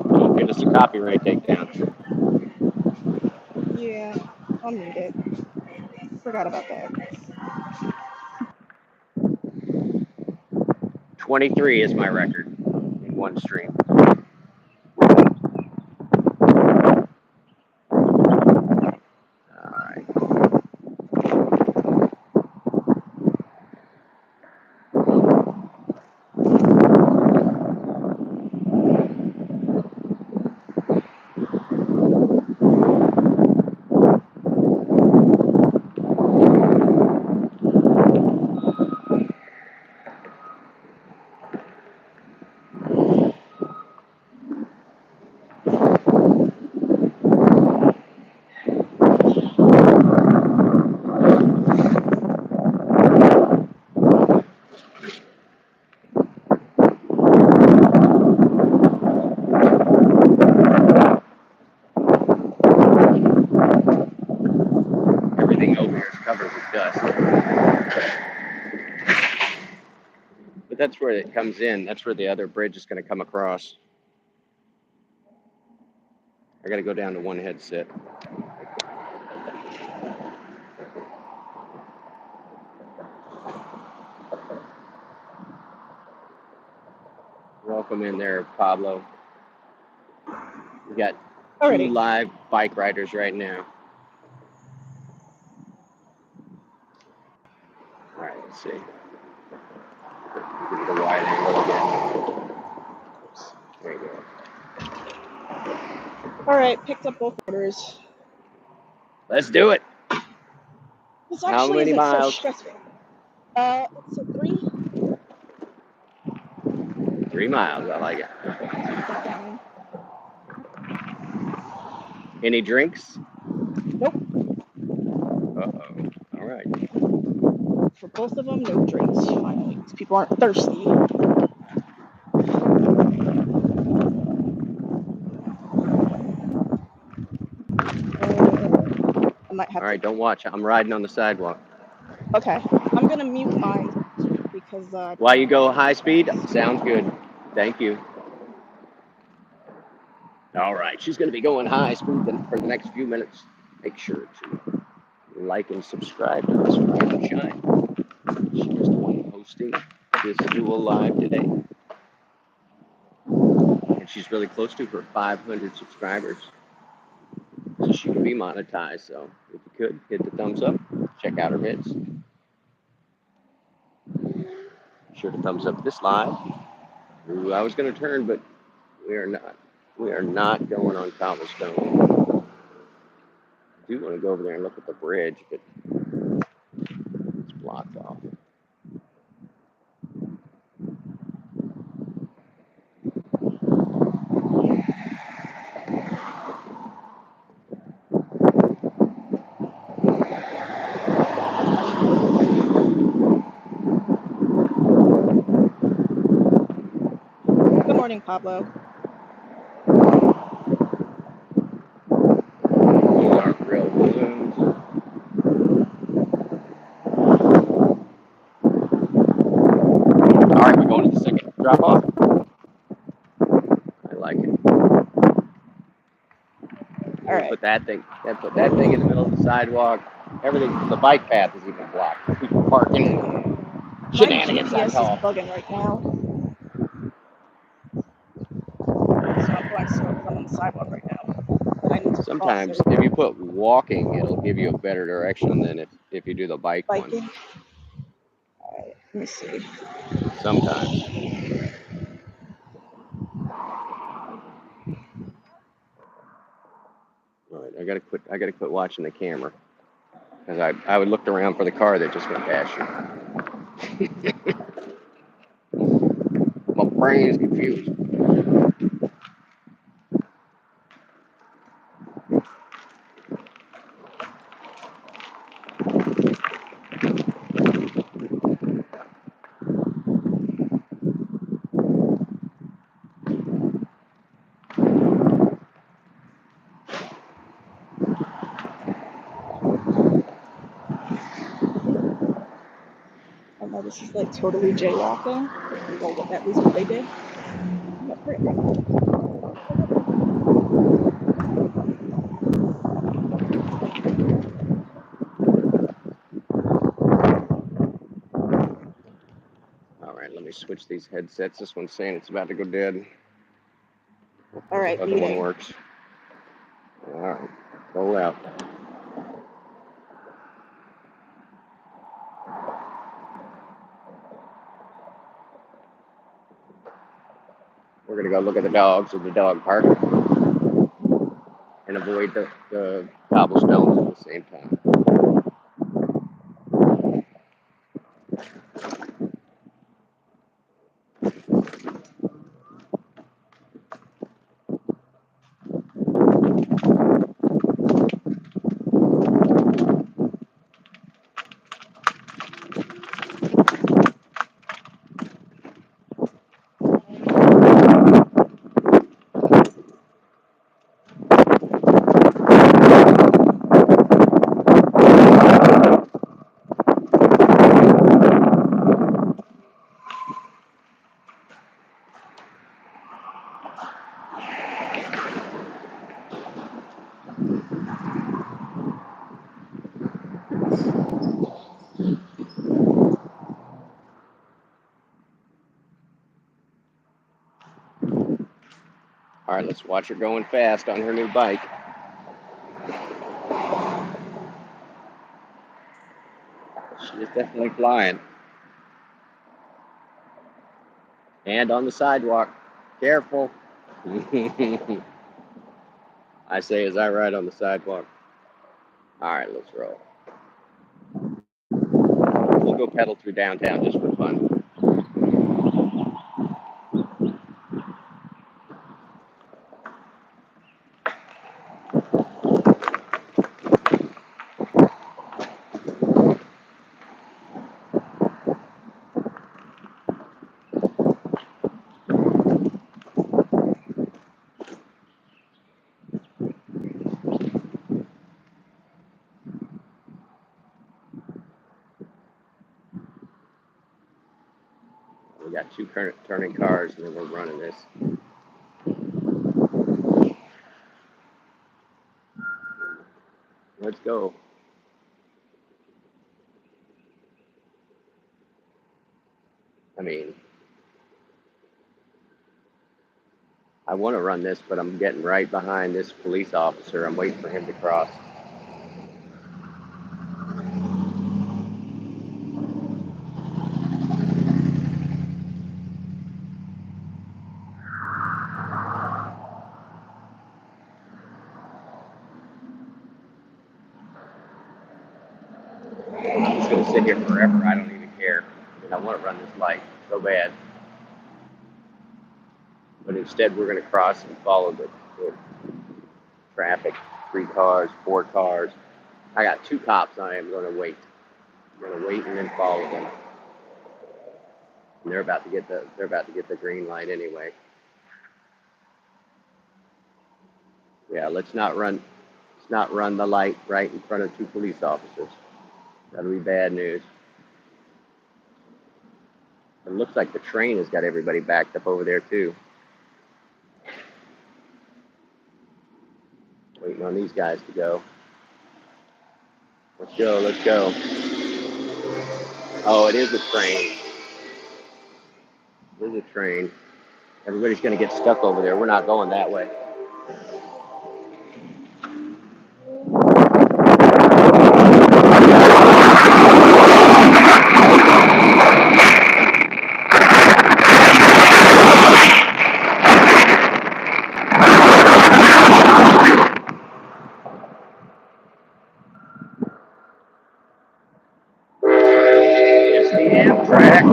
Don't get us a copyright takedown. Yeah, I'll need it. Forgot about that. 23 is my record in one stream. All right. Everything over here is covered with dust. But that's where it comes in. That's where the other bridge is going to come across. I got to go down to one headset. Welcome in there, Pablo. We got 2 Alrighty. live bike riders right now. All right, let's see. Give it a wide angle again. There you go. Alright, picked up both orders. Let's do it. This How actually many isn't so miles? stressful. So 3. 3 miles. I like it. Fine. Any drinks? Nope. Uh-oh. All right. For both of them, no drinks. Finally, these people aren't thirsty. I might have All right, don't watch. I'm riding on the sidewalk. to. Okay, I'm gonna mute mine because. While you go high speed, sounds good. Thank you. All right, she's going to be going high speed for the next few minutes. Make sure to like and subscribe to this Ride and Shine. She is the one hosting this dual live today. And she's really close to her 500 subscribers. So she can be monetized. So if you could, hit the thumbs up. Check out her vids. Be sure to thumbs up this live. Ooh, I was going to turn, but we are not. We are not going on cobblestone. I do want to go over there and look at the bridge, but it's blocked off. Good morning, Pablo. These aren't real balloons. All right, we're going to the second drop off. I like it. All right. Put that thing in the middle of the sidewalk. Everything, the bike path is even blocked. People parking. My Shenanigans, I GPS call. is bugging right now. So I'm going slow because I'm on the sidewalk right now. I need to Sometimes cross if you put walking, it'll give you a better direction than if you do the bike one. biking. All right. Let me see. Sometimes. All right, I gotta quit watching the camera because I would looked around for the car that just went past you. My brain's confused. I know this is like totally jaywalking. Well, at least what they did. But hurry up. All right, let me switch these headsets. This one's saying it's about to go dead. All right, The other one eating. works. All right, roll out. We're gonna go look at the dogs at the dog park and avoid the cobblestones at the same time. All right, let's watch her going fast on her new bike. She is definitely flying. And on the sidewalk. Careful. I say as I ride on the sidewalk. All right, let's roll. We'll go pedal through downtown just for fun. We got two current turning cars, and then we're running this. Let's go. I mean, I want to run this, but I'm getting right behind this police officer. I'm waiting for him to cross. I'm just going to sit here forever. I don't even care. And I want to run this light so bad. But instead, we're going to cross and follow the traffic. 3 cars, 4 cars. I got 2 cops. I am going to wait. I'm going to wait and then follow them. And they're about to get the green light anyway. Yeah, let's not run the light right in front of 2 police officers. That'll be bad news. It looks like the train has got everybody backed up over there too. Waiting on these guys to go. Let's go, let's go. Oh, it is a train. It is a train. Everybody's going to get stuck over there. We're not going that way. track.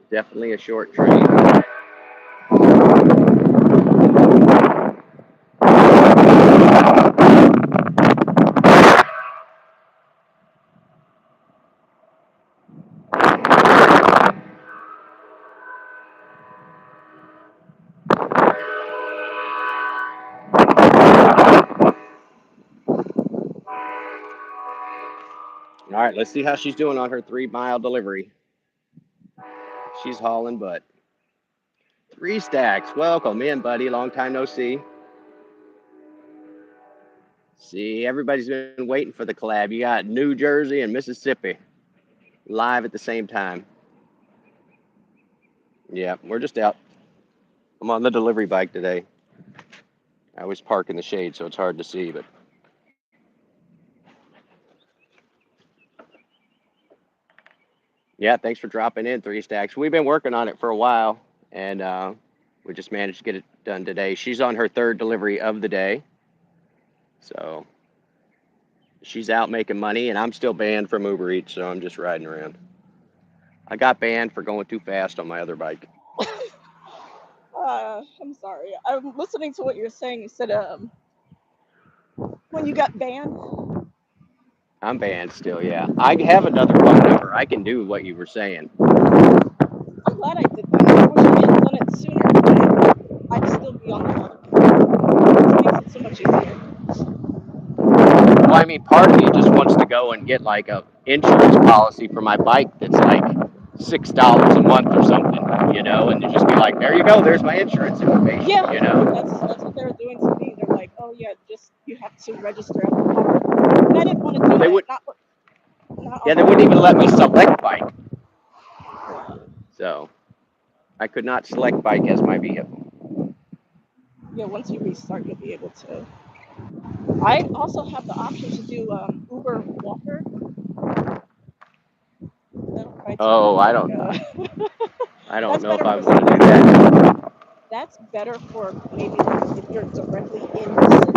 Definitely a short tree. All right, let's see how she's doing on her 3 mile delivery. She's hauling butt. 3 Stacks, welcome in, buddy. Long time no see. See, everybody's been waiting for the collab. You got New Jersey and Mississippi live at the same time. Yeah, we're just out. I'm on the delivery bike today. I always park in the shade, so it's hard to see, but yeah, thanks for dropping in, 3 Stacks. We've been working on it for a while, and we just managed to get it done today. She's on her 3rd delivery of the day, so she's out making money, and I'm still banned from Uber Eats, so I'm just riding around. I got banned for going too fast on my other bike. I'm sorry. I'm listening to what you're saying. You said when you got banned. I'm banned still, yeah. I have another phone number. I can do what you were saying. I'm glad I did that. I wish I had done it sooner, but I'd still be on the other phone. This makes it so much easier. Well, I mean, part of me just wants to go and get like a insurance policy for my bike that's like $6 a month or something, you know, and to just be like, there you go, there's my insurance information, Yeah, you know. that's what they're doing to me. They're like, oh yeah, just you have to register at the car. And I didn't want to do Well, they it. would, Not yeah, on they wouldn't even let me select bike, so I could not select bike as my vehicle. Yeah, once you restart, you'll be able to. I also have the option to do Uber Walker. That'll probably take Oh, I like, don't, that's know if better I for want to some do that. that's better for maybe like if you're directly in the city.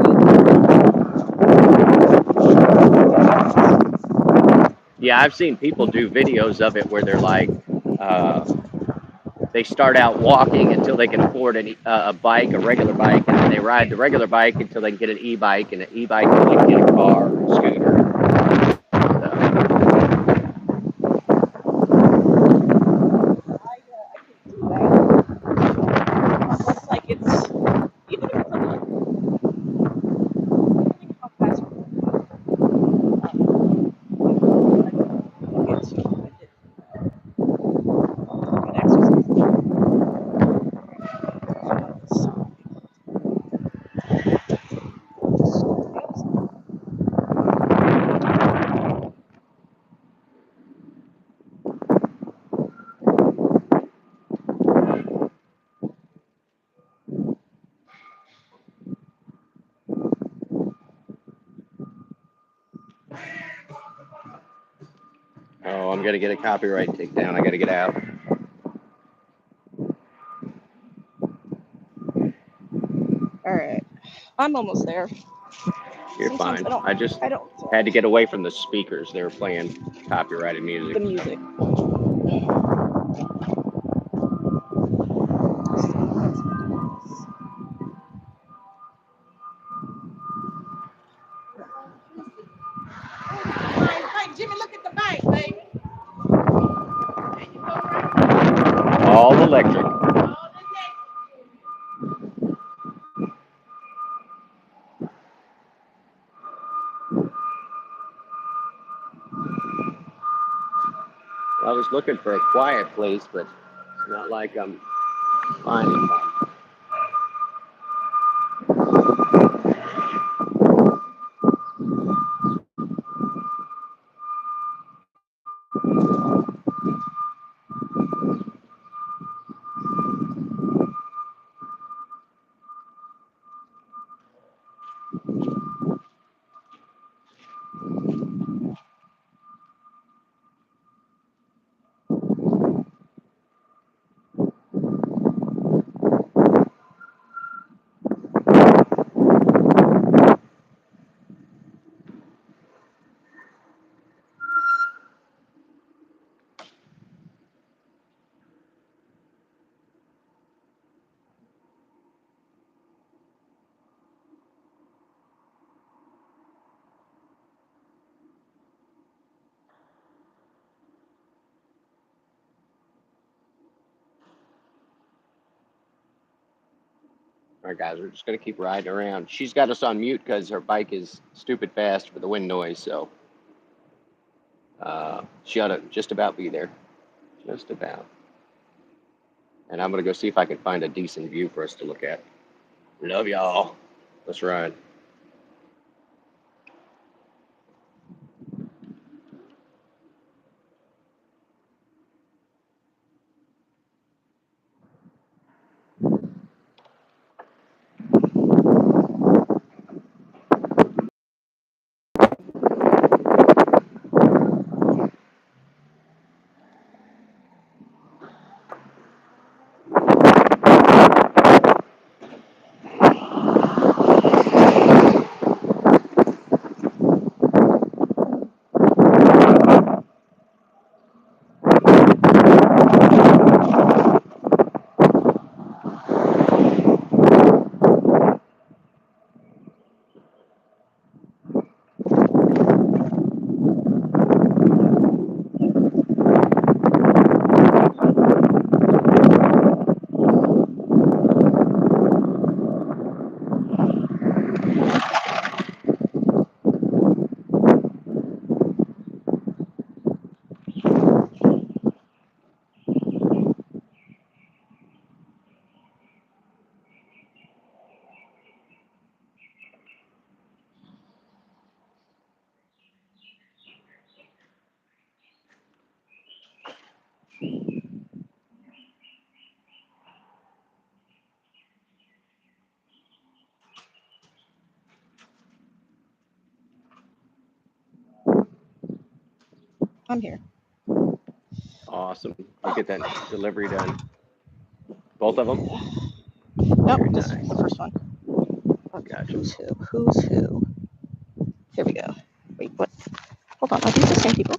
Yeah, I've seen people do videos of it where they're like, they start out walking until they can afford a bike, a regular bike, and then they ride the regular bike until they can get an e-bike, and an e-bike until they can get a car or a scooter. I can do that. It's like it's even if it's like depending how fast you get to I did good exercise. Oh, I'm gonna get a copyright takedown. I gotta get out. All right, I'm almost there. You're Sometimes fine. I just I don't had to get away from the speakers. They were playing copyrighted music. the music. Hey, Jimmy, look at the bike, baby. All electric. I was looking for a quiet place, but it's not like I'm finding one. All right, guys, we're just gonna keep riding around. She's got us on mute because her bike is stupid fast for the wind noise, so she ought to just about be there, just about. And I'm gonna go see if I can find a decent view for us to look at. Love y'all. Let's ride. I'm here. Awesome. You get that delivery done. Both of them? Nope, Very just nice. the first one. Okay, Gotcha. who's who? Who's who? Here we go. Wait, what? Hold on, are these the same people?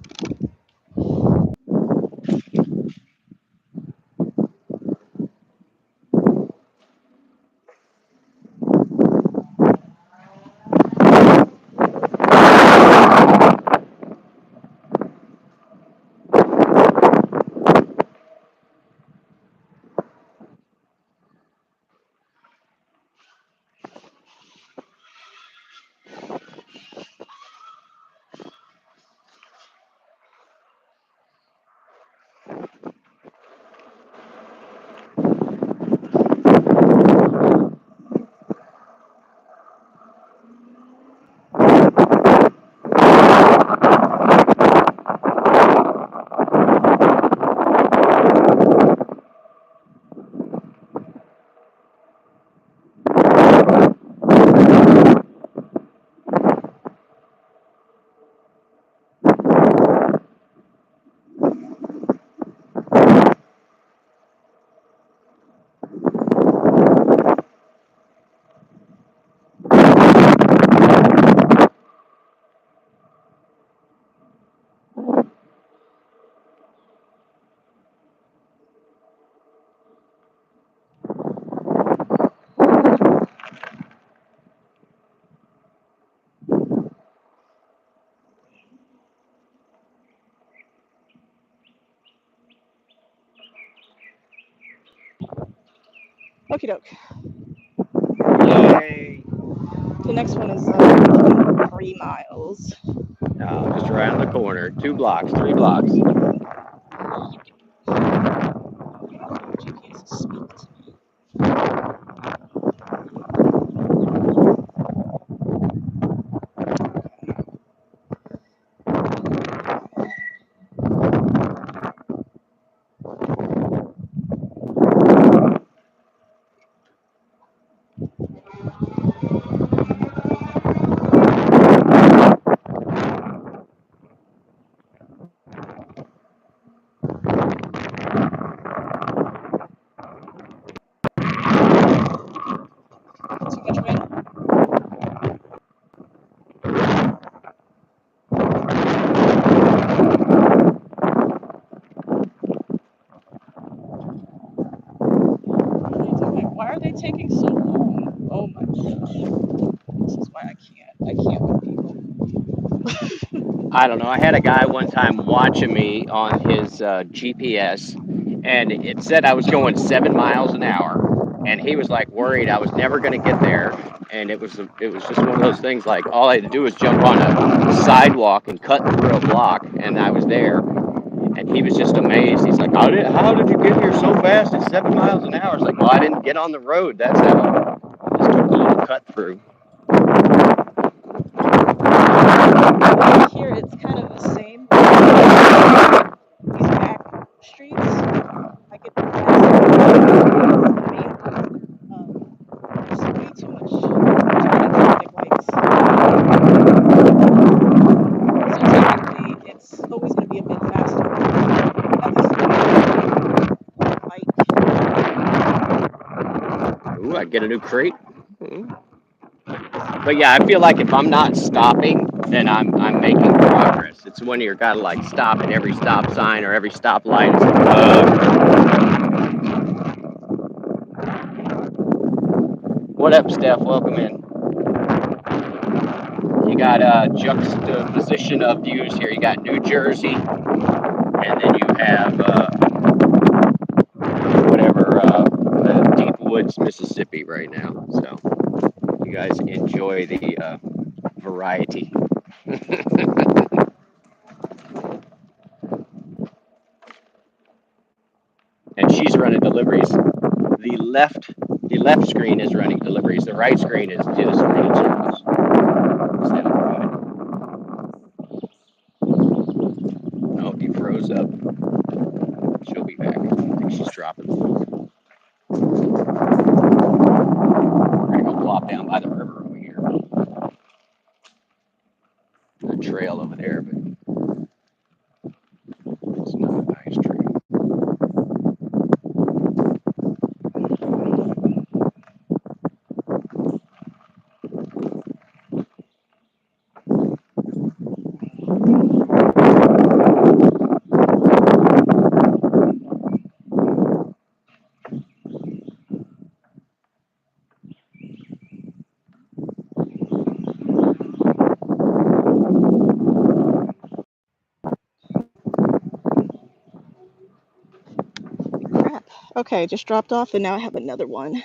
Okie doke. Yay. The next one is 3 miles. Oh, just around the corner. 2 blocks, 3 blocks. GPS is speak to me. Too much wind? What are they doing? Why are they taking so long? Oh my gosh. This is why I can't with people. I don't know. I had a guy one time watching me on his GPS, and it said I was going 7 miles an hour. and he was like worried I was never going to get there. And it was just one of those things like all I had to do was jump on a sidewalk and cut through a block, and I was there. And he was just amazed. He's like, how did you get here so fast at 7 miles an hour? It's like, well, I didn't get on the road. That's how. Just took a little cut through. Here it's kind of the same. These back streets, I get the fast there's way too much traffic lights. So technically, it's always going to be a bit faster. At least bike. Ooh, I get a new crate. But yeah, I feel like if I'm not stopping, then I'm making progress. It's when you're gotta like stop at every stop sign or every stop light. It's like, what up, Steph? Welcome in. You got a juxtaposition of views here. You got New Jersey, and then you have Deep Woods, Mississippi right now. So you guys enjoy the variety. And she's running deliveries. The left screen is running deliveries. The right screen is just running circles. Oh, he froze up. She'll be back. I think she's dropping. We're gonna go plop down by the river over here. The trail over there, but it's not a nice trail. Crap. Okay, just dropped off, and now I have another one.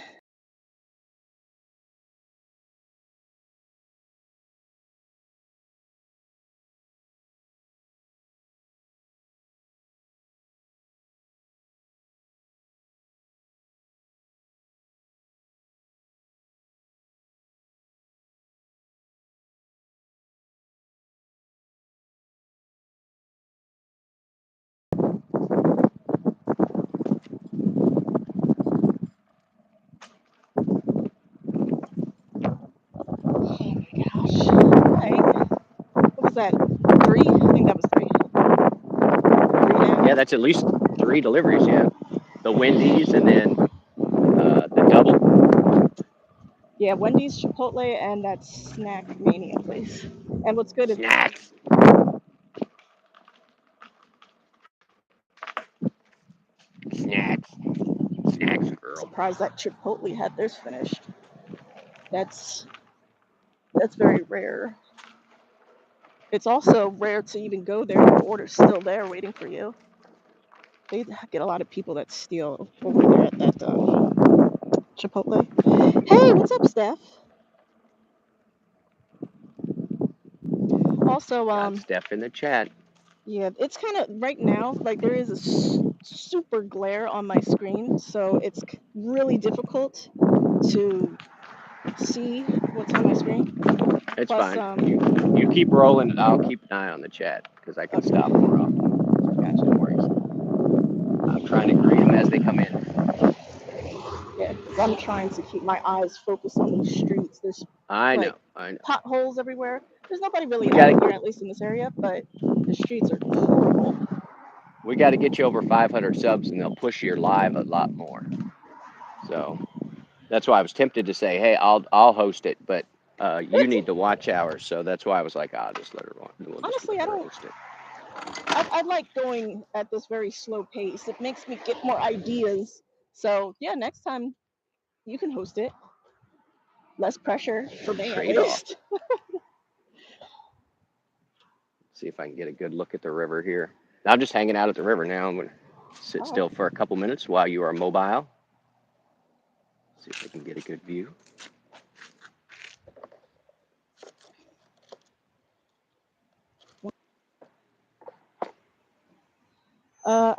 Oh my gosh. Alright. What was that? 3? I think that was 3. 3 down. Yeah, that's at least 3 deliveries. Yeah, the Wendy's and then the double. Yeah, Wendy's, Chipotle, and that Snack Mania place. And what's good is Snacks. Snacks. Snacks, girl. Surprised that Chipotle had theirs finished. That's very rare. It's also rare to even go there and the order's still there waiting for you. They get a lot of people that steal over there at that Chipotle. Hey, what's up, Steph? Also, Got Steph in the chat. yeah, it's kind of right now, like there is a super glare on my screen, so it's really difficult to see what's on my screen. It's Plus, fine. You keep rolling, and I'll keep an eye on the chat because I can Okay. stop more often. Gotcha. No worries. I'm trying to greet them as they come in. Yeah, 'cause I'm trying to keep my eyes focused on these streets. There's I know. potholes everywhere. There's nobody really We gotta- out here, at least in this area, but the streets are horrible. We got to get you over 500 subs, and they'll push your live a lot more. So that's why I was tempted to say, hey, I'll host it, but you need the watch hours, so that's why I was like, I'll just let her on. Honestly, I don't. Host it. I like going at this very slow pace. It makes me get more ideas. So yeah, next time you can host it. Less pressure for me, at least. See if I can get a good look at the river here. I'm just hanging out at the river now. I'm going to sit still for a couple minutes while you are mobile. See if I can get a good view.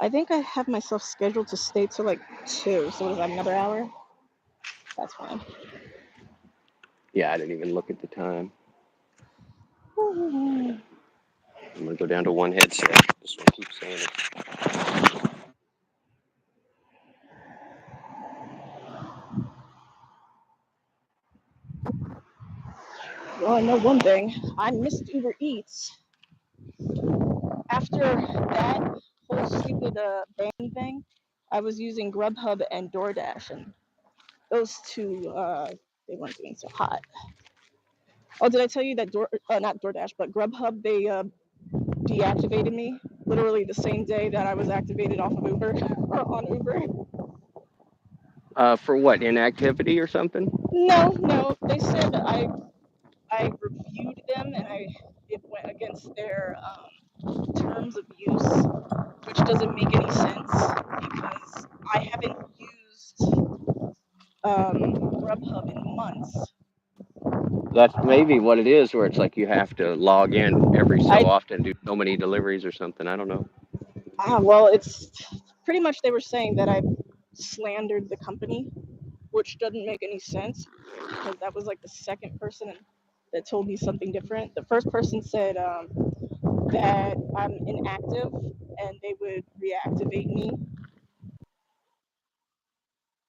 I think I have myself scheduled to stay till like 2. So what is that, another hour? That's fine. Yeah, I didn't even look at the time. Mm. I'm gonna go down to one headset. This one keeps saying it. Well, I know one thing. I missed Uber Eats. After that whole stupid ban thing, I was using Grubhub and DoorDash, and those two, they weren't doing so hot. Oh, did I tell you that not DoorDash, but Grubhub, they deactivated me literally the same day that I was activated off of Uber or on Uber. For what, inactivity or something? No, they said I reviewed them and it went against their terms of use, which doesn't make any sense because I haven't used Grubhub in months. That's maybe what it is, where it's like you have to log in every so I often, do so many deliveries or something. I don't know. well, it's pretty much they were saying that I slandered the company, which doesn't make any sense because that was like the second person that told me something different. The first person said that I'm inactive and they would reactivate me.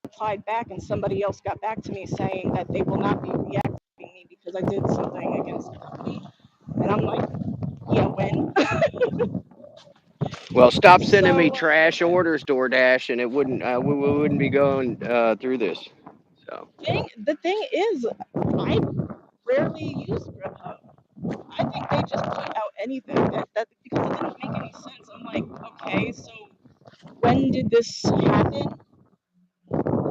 Replied back, and somebody else got back to me saying that they will not be reactivating me because I did something against the company. And I'm like, yeah, when? Well, stop sending me So trash orders, DoorDash, and it wouldn't we wouldn't be going through this. So the thing is, I rarely use Grubhub. I think they just put out anything that because it didn't make any sense. I'm like, okay, so when did this happen?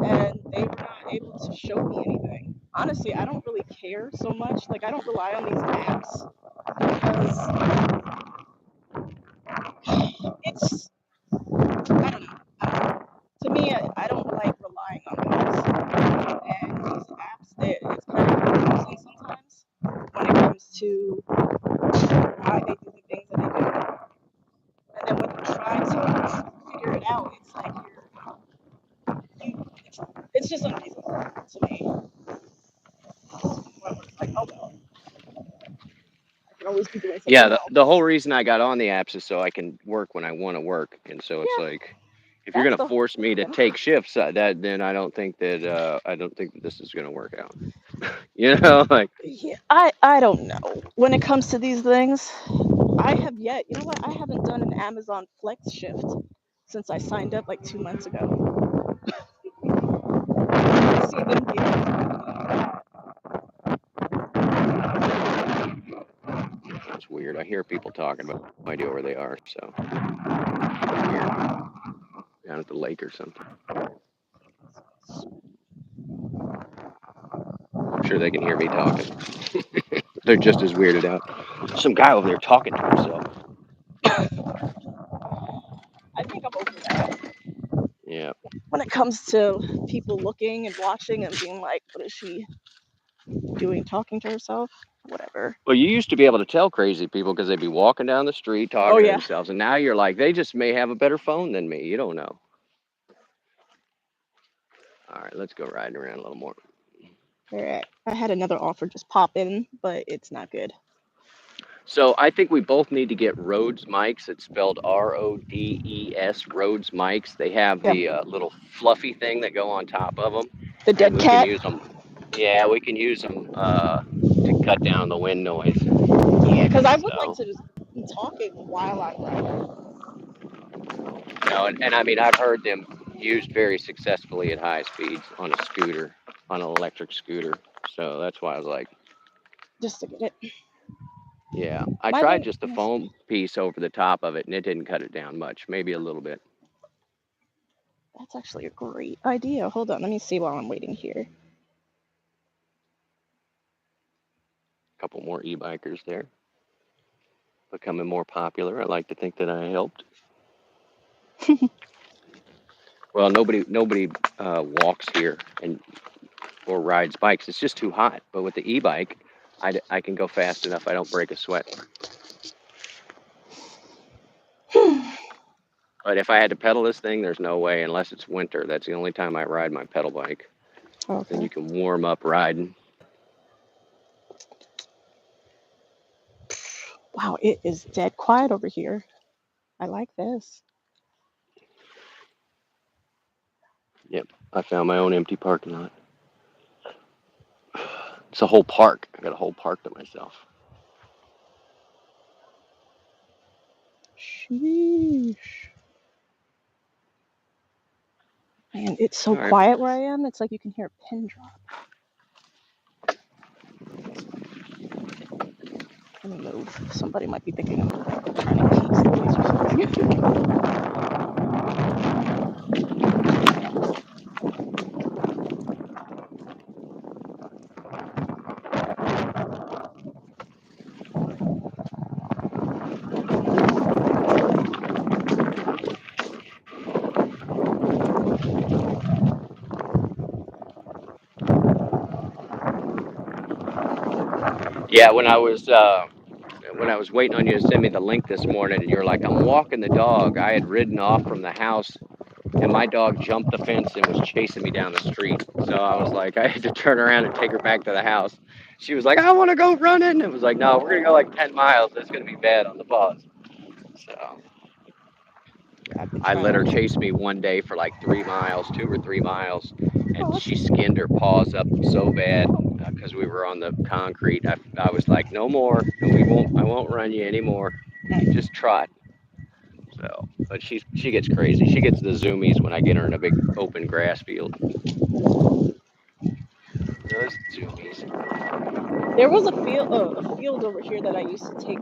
And they were not able to show me anything. Honestly, I don't really care so much. Like, I don't rely on these apps because it's, I don't know. To me, I don't like relying on these. And these apps, it's kind of confusing sometimes when it comes to why they do the things that they do. And then when you try to figure it out, it's like it's just unreasonable to me. It's like, oh well, I can always be doing yeah, something the else. whole reason I got on the apps is so I can work when I want to work, and so it's Yeah, like, if you're that's gonna the force me to yeah. take shifts, then I don't think that this is gonna work out. You know, like Yeah, I don't know. When it comes to these things, I have yet, you know what? I haven't done an Amazon Flex shift since I signed up like 2 months ago. I see them it's weird. I hear people talking about no idea where they are, so weird. Down at the lake or something. I'm sure they can hear me talking. They're just as weirded out. There's some guy over there talking to himself. I think I'm over that. Yeah. When it comes to people looking and watching and being like, what is she doing, talking to herself? Whatever. Well, you used to be able to tell crazy people because they'd be walking down the street Oh, talking to yeah. themselves, and now you're like, they just may have a better phone than me. You don't know. All right, let's go riding around a little more. All right. I had another offer just pop in, but it's not good. So I think we both need to get Rhodes mics. It's spelled Rhodes, Rhodes mics. They have Yeah. the little fluffy thing that go on top of them, The and dead we can cat. use them. Yeah, we can use them to cut down the wind noise. Yeah, because I would like So, to just be talking while I'm riding. you know, and I mean, I've heard them used very successfully at high speeds on a scooter, on an electric scooter. So that's why I was like, Just to get it. yeah. I My tried thing, just the let me see. foam piece over the top of it, and it didn't cut it down much, maybe a little bit. That's actually a great idea. Hold on, let me see while I'm waiting here. A couple more e-bikers there, becoming more popular. I like to think that I helped. Well, nobody walks here, and or rides bikes. It's just too hot. But with the e-bike, I can go fast enough. I don't break a sweat. But if I had to pedal this thing, there's no way unless it's winter. That's the only time I ride my pedal bike. Then you Okay. can warm up riding. Wow, it is dead quiet over here. I like this. Yep, I found my own empty parking lot. It's a whole park. I got a whole park to myself. Sheesh. Man, it's so All right. quiet where I am. It's like you can hear a pin drop. Let me move. Somebody might be thinking I'm trying to keep space or something. Yeah, when I was waiting on you to send me the link this morning, and you were like, "I'm walking the dog." I had ridden off from the house, and my dog jumped the fence and was chasing me down the street. So I was like, I had to turn around and take her back to the house. She was like, "I want to go running." It was like, "No, we're gonna go like 10 miles. It's gonna be bad on the pause." So Yeah, I've been I let trying her to. chase me one day for like 3 miles, 2 or 3 miles, Oh, and that's she skinned her paws up so bad because we were on the concrete. I was like, "No more. I won't run you anymore. You just trot." So, but she gets crazy. She gets the zoomies when I get her in a big open grass field. Those zoomies. There was a field over here that I used to take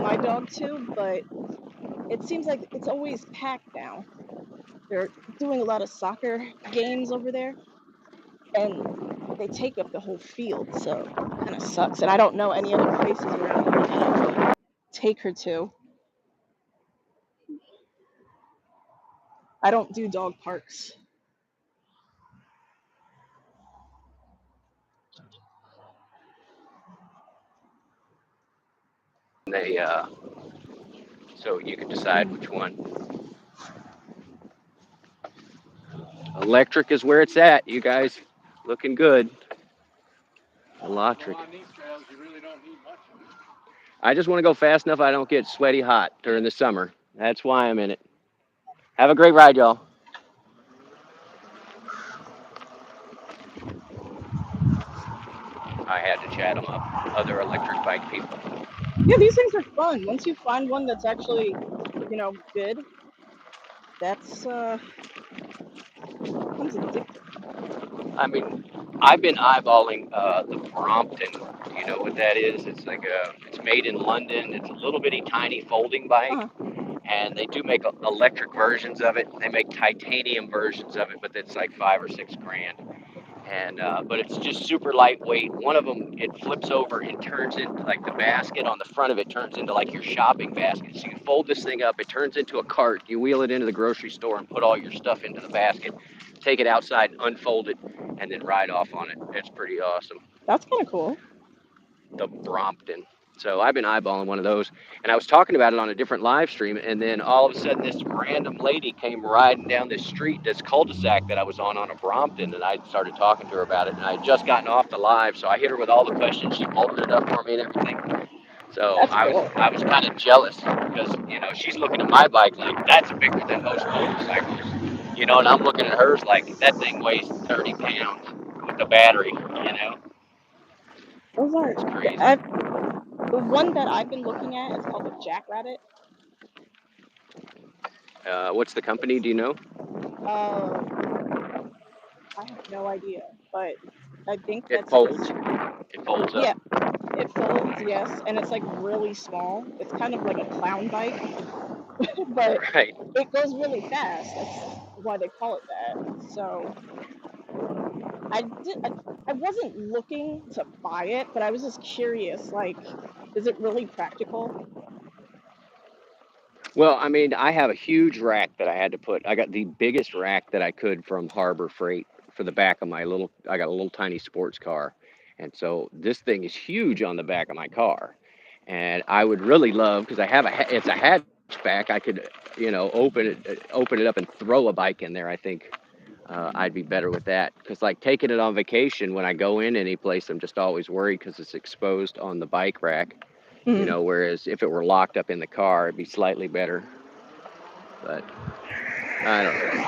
my dog to, but it seems like it's always packed now. They're doing a lot of soccer games over there, and they take up the whole field, so it kind of sucks. And I don't know any other places around here that I could take her to. I don't do dog parks. They so you can decide which one. Electric is where it's at. You guys looking good. Electric. I just want to go fast enough I don't get sweaty hot during the summer. That's why I'm in it. Have a great ride, y'all. I had to chat them up. Other electric bike people. Yeah, these things are fun. Once you find one that's actually, good, that's becomes addictive. I mean, I've been eyeballing the Brompton. You know what that is? It's made in London. It's a little bitty tiny folding bike, Uh-huh. and they do make electric versions of it. They make titanium versions of it, but it's like 5 or 6 grand. And but it's just super lightweight. One of them, it flips over and turns into like the basket on the front of it turns into like your shopping basket. So you fold this thing up, it turns into a cart. You wheel it into the grocery store and put all your stuff into the basket. Take it outside, unfold it, and then ride off on it. It's pretty awesome. That's kind of cool. The Brompton. So I've been eyeballing one of those, and I was talking about it on a different live stream, and then all of a sudden this random lady came riding down this street, this cul-de-sac that I was on a Brompton, and I started talking to her about it, and I had just gotten off the live, so I hit her with all the questions. She bolted it up for me and everything. So That's I was cool. I was kind of jealous because she's looking at my bike like that's bigger than most motorcycles, and I'm looking at hers like that thing weighs 30 pounds with the battery. Those are It's crazy. the one that I've been looking at is called the Jackrabbit. What's the company? Do you know? Uh, I have no idea, but I think It that's folds. It folds up. yeah, it folds, yes, and it's like really small. It's kind of like a clown bike, but Right. it goes really fast. That's why they call it that. So I wasn't looking to buy it, but I was just curious, like, is it really practical? Well, I mean, I have a huge rack that I had to put. I got the biggest rack that I could from Harbor Freight for the back of my little. I got a little tiny sports car, and so this thing is huge on the back of my car, and I would really love because I have it's a hatchback. I could open it up and throw a bike in there. I think I'd be better with that because like taking it on vacation when I go in any place, I'm just always worried because it's exposed on the bike rack. Mm. Whereas if it were locked up in the car, it'd be slightly better. But I don't know.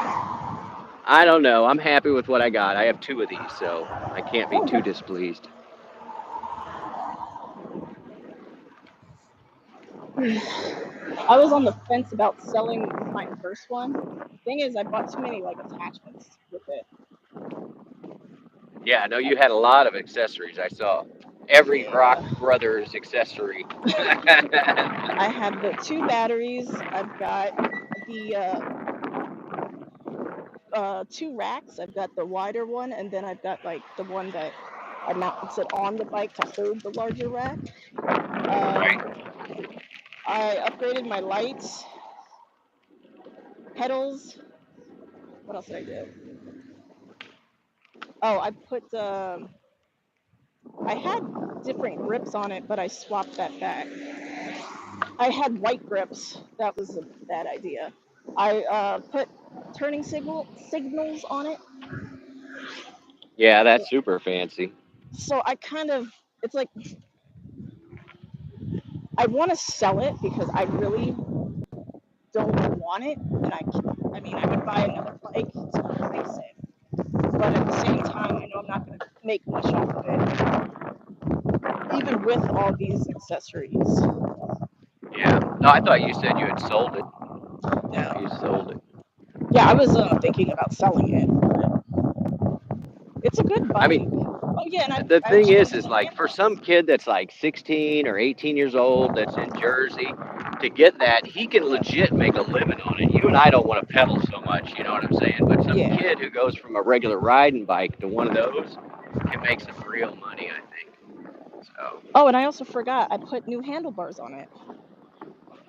I don't know. I'm happy with what I got. I have 2 of these, so I can't be Oh, too okay. displeased. I was on the fence about selling my first one. Thing is, I bought too many like attachments with it. Yeah, no, you had a lot of accessories. I saw every Rock Yeah. Brothers accessory. I have the 2 batteries. I've got the 2 racks. I've got the wider one, and then I've got like the one that I mounts it on the bike to hold the larger rack. Right. I upgraded my lights, pedals. What else did I do? Oh, I put I had different grips on it, but I swapped that back. I had white grips. That was a bad idea. I put turning signals on it. Yeah, that's super fancy. So I kind of, it's like, I want to sell it because I really don't want it. And I mean, I would buy another bike to replace it. But at the same time, I know I'm not going to make much off of it, even with all these accessories. Yeah. No, I thought you said you had sold it. No. You sold it. Yeah, I was thinking about selling it. It's a good I bike. mean, Oh yeah, and the I thing changed is the like for some handles. kid that's like 16 or 18 years old that's in Jersey, to get that, he can legit make a living on it. You and I don't want to pedal so much, you know what I'm saying? But some Yeah. kid who goes from a regular riding bike to one of those can make some real money, I think. So, Oh, and I also forgot I put new handlebars on it.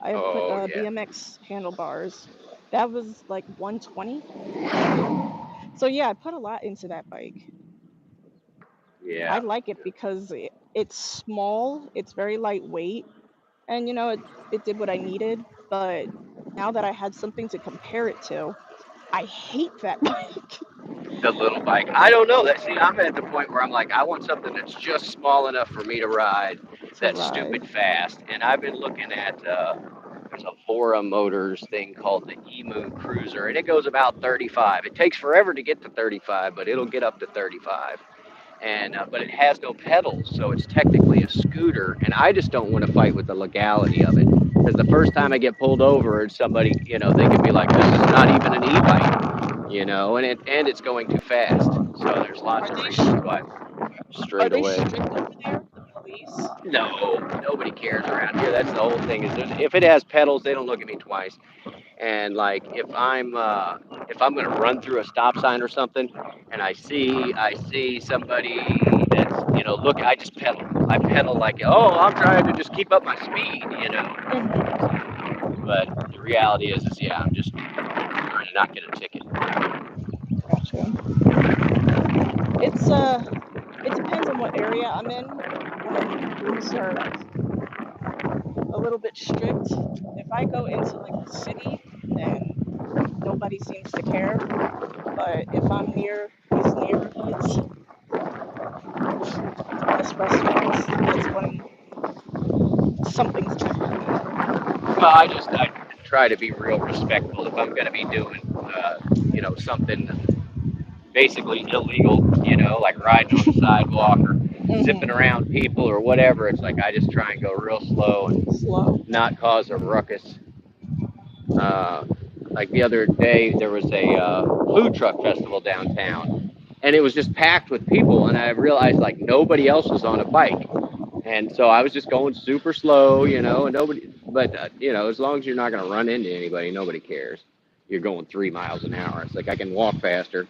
I put oh yeah, BMX handlebars. That was like 120. So yeah, I put a lot into that bike. I yeah, like it because it's small, it's very lightweight, and it did what I needed. But now that I had something to compare it to, I hate that bike the little bike. I don't know that. See, I'm at the point where I'm like, I want something that's just small enough for me to ride, to that's ride. stupid fast. And I've been looking at there's a Vora Motors thing called the Emu Cruiser, and it goes about 35. It takes forever to get to 35, but it'll get up to 35. And but it has no pedals, so it's technically a scooter. And I just don't want to fight with the legality of it, because the first time I get pulled over, and somebody, they could be like, "This is not even an e-bike," and it's going too fast. So there's lots Are of they reasons why. are Straight they away. strict over there? The police? No, nobody cares around here. That's the whole thing. If it has pedals, they don't look at me twice. And like if I'm gonna run through a stop sign or something, and I see somebody that's look, I just pedal. I pedal like, oh, I'm trying to just keep up my speed. Mm-hmm. But the reality is yeah, I'm just trying to not get a ticket. Gotcha. It depends on what area I'm in. Rules are a little bit strict. If I go into like the city, then nobody seems to care. But if I'm near these neighborhoods, this restaurants, that's when something's gonna happen. Well, I try to be real respectful if I'm gonna be doing something basically illegal, like riding on the sidewalk or zipping Mm-hmm. around people or whatever. It's like I just try and go real slow and Slow. not cause a ruckus. Like the other day, there was a food truck festival downtown, and it was just packed with people. And I realized like nobody else was on a bike, and so I was just going super slow, and nobody. But as long as you're not going to run into anybody, nobody cares. You're going 3 miles an hour. It's like I can walk faster.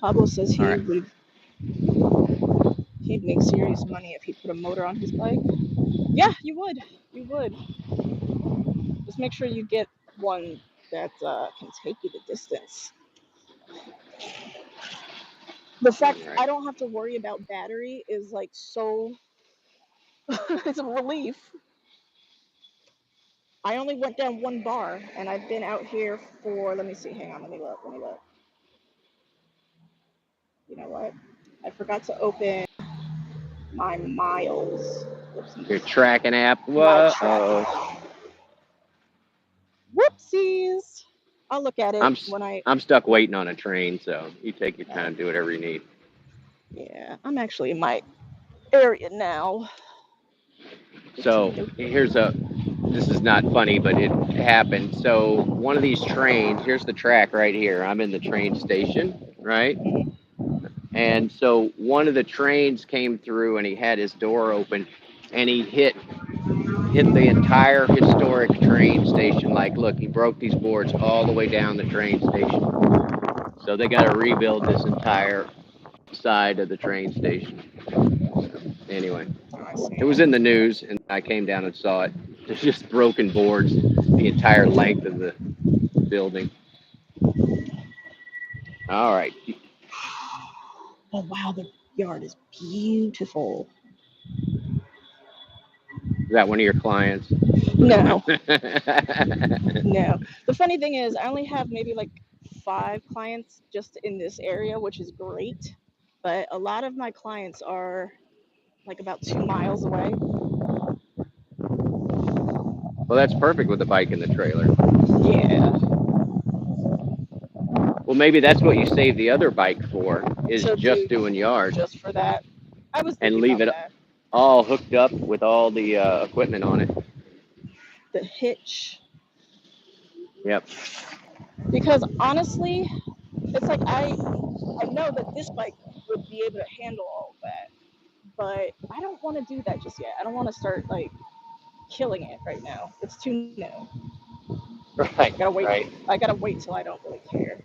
Pablo says All right. he'd make serious money if he put a motor on his bike. Yeah, you would. You would. Just make sure you get one that can take you the distance. The fact Right. I don't have to worry about battery is like so it's a relief. I only went down one bar and I've been out here for, let me see, hang on, let me look. You know what? I forgot to open my miles. Your Whoopsies. tracking app. My What? tracking app. Whoopsies. I'll look at it I'm when I, I'm stuck waiting on a train, so you take your uh, time, do whatever you need. yeah, I'm actually in my area now. So 15 here's a. This is not funny, but it happened. So one of these trains. Here's the track right here. I'm in the train station, right? And so one of the trains came through, and he had his door open, and he hit the entire historic train station. Like, look, he broke these boards all the way down the train station. So they got to rebuild this entire side of the train station. So, anyway, Oh, I see it was it. in the news, and I came down and saw it. There's just broken boards the entire length of the building. All right. Is Oh, wow, the yard is beautiful. that one of your clients? No, no. The funny thing is, I only have maybe like 5 clients just in this area, which is great. But a lot of my clients are like about 2 miles away. Well, that's perfect with the bike and the trailer. Yeah. Well, maybe that's what you save the other bike for, is So, just do doing yard just for that. I was and thinking leave about it that. all hooked up with all the equipment on it. The hitch. Yep. Because honestly, it's like I know that this bike would be able to handle all of that. But I don't want to do that just yet. I don't want to start like killing it right now. It's too new. Right. Gotta wait. Right. I gotta wait till I don't really care.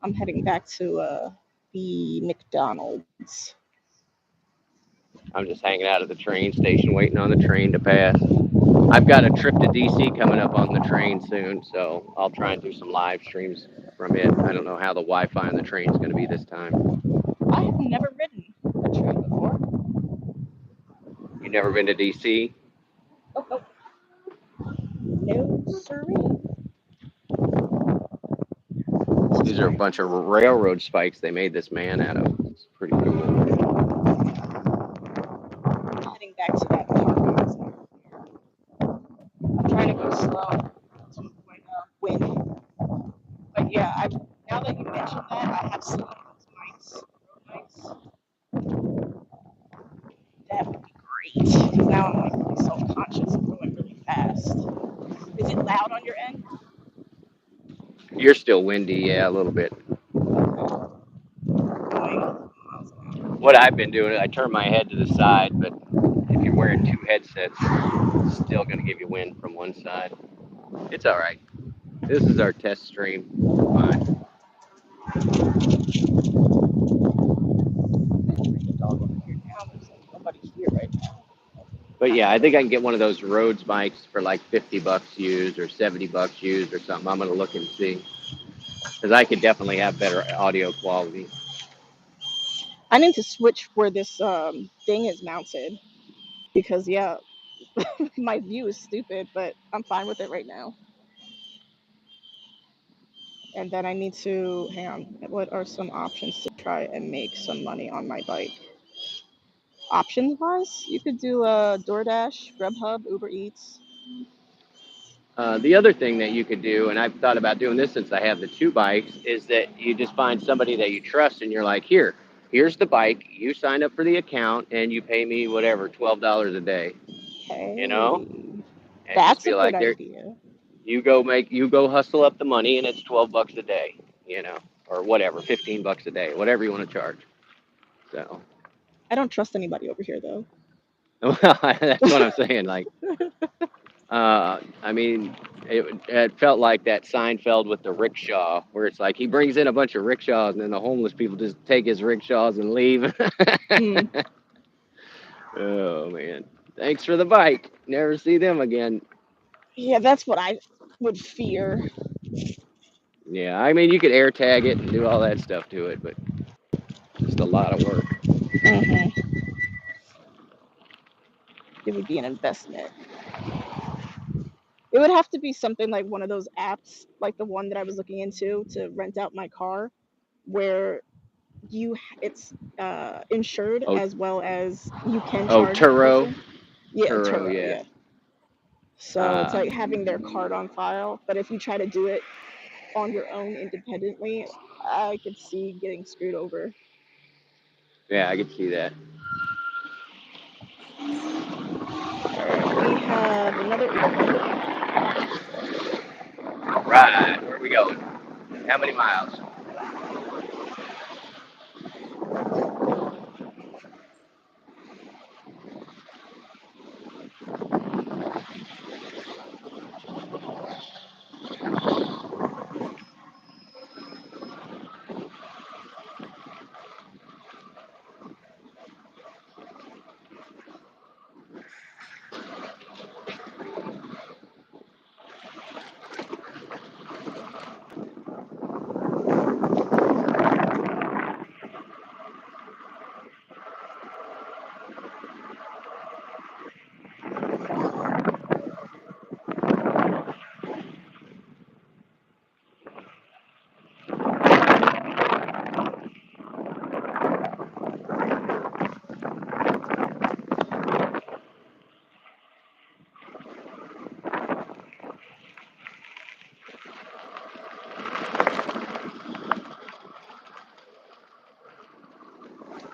I'm heading back to the McDonald's. I'm just hanging out at the train station waiting on the train to pass. I've got a trip to DC coming up on the train soon, so I'll try and do some live streams from it. I don't know how the Wi-Fi on the train's going to be this time. I have never ridden a train before. You never been to DC? Oh, oh. No, sorry. These are a bunch of railroad spikes they made this man out of. It's pretty cool. I'm heading back to that McDonald's. I'm trying to go slow to avoid wind. But yeah, now that you mentioned that, I have seen those mics, road mics. That would be great. Because now I'm like really self-conscious of going really fast. Is it loud on your end? You're still windy, yeah, a little bit. Going. What I've been doing, I turn my head to the side, but if you're wearing 2 headsets, it's still going to give you wind from one side. It's all right. This is our test stream. Fine. Bring the dog over here now. There's like nobody here right now. But yeah, I think I can get one of those Rhodes mics for like $50 used or $70 used or something. I'm going to look and see. Because I could definitely have better audio quality. I need to switch where this thing is mounted because yeah, my view is stupid, but I'm fine with it right now. And then I need to hang on. What are some options to try and make some money on my bike? Options wise, you could do DoorDash, Grubhub, Uber Eats. The other thing that you could do, and I've thought about doing this since I have the 2 bikes, is that you just find somebody that you trust and you're like, here's the bike. You sign up for the account and you pay me whatever, $12 a day, you know? Hey, And just that's be a good like, there, idea. you go hustle up the money and it's $12 a day, or whatever, $15 a day, whatever you want to charge. So, I don't trust anybody over here though. well, that's what I'm saying. Like, I mean, It felt like that Seinfeld with the rickshaw, where it's like he brings in a bunch of rickshaws, and then the homeless people just take his rickshaws and leave. Hmm. Oh man, thanks for the bike. Never see them again. Yeah, that's what I would fear. Yeah, I mean you could air tag it and do all that stuff to it, but just a lot of work. Hmm. It would be an investment. It would have to be something like one of those apps, like the one that I was looking into to rent out my car, where it's insured Oh, as well as you can oh, charge the Turo, person. Yeah, Turo, Turo, yeah. yeah. So it's like Yeah, having their card on file, but if you try to do it on your own independently, I could see getting screwed over. I could see that. All right, we have another Uber. All right, where are we going? How many miles?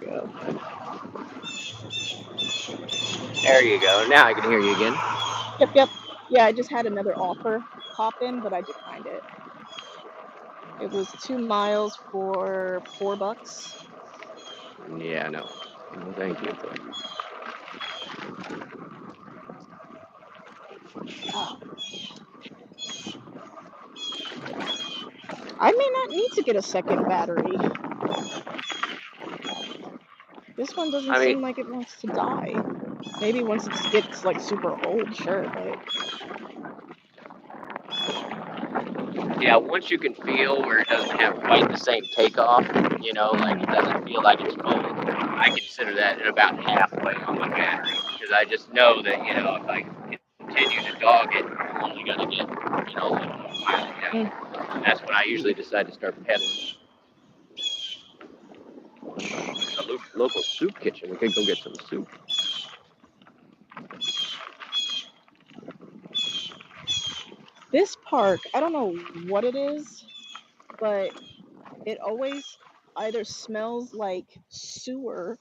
Go. There you go. Now I can hear you again. Yep, yep. Yeah, I just had another offer pop in, but I declined it. It was 2 miles for $4. Yeah, no. No, thank you. Oh, I may not need to get a second battery. This one doesn't I mean, seem like it wants to die. Maybe once it gets like super old, sure, but yeah, once you can feel where it doesn't have quite the same takeoff, like it mhm. doesn't feel like it's full, I consider that at about halfway on my battery because I just know that, if I continue to dog it, I'm only going to get, like 1 mile an Mm, hour. That's when I usually decide to start pedaling. A local soup kitchen. We could go get some soup. this park, I don't know what it is, but it always either smells like sewage,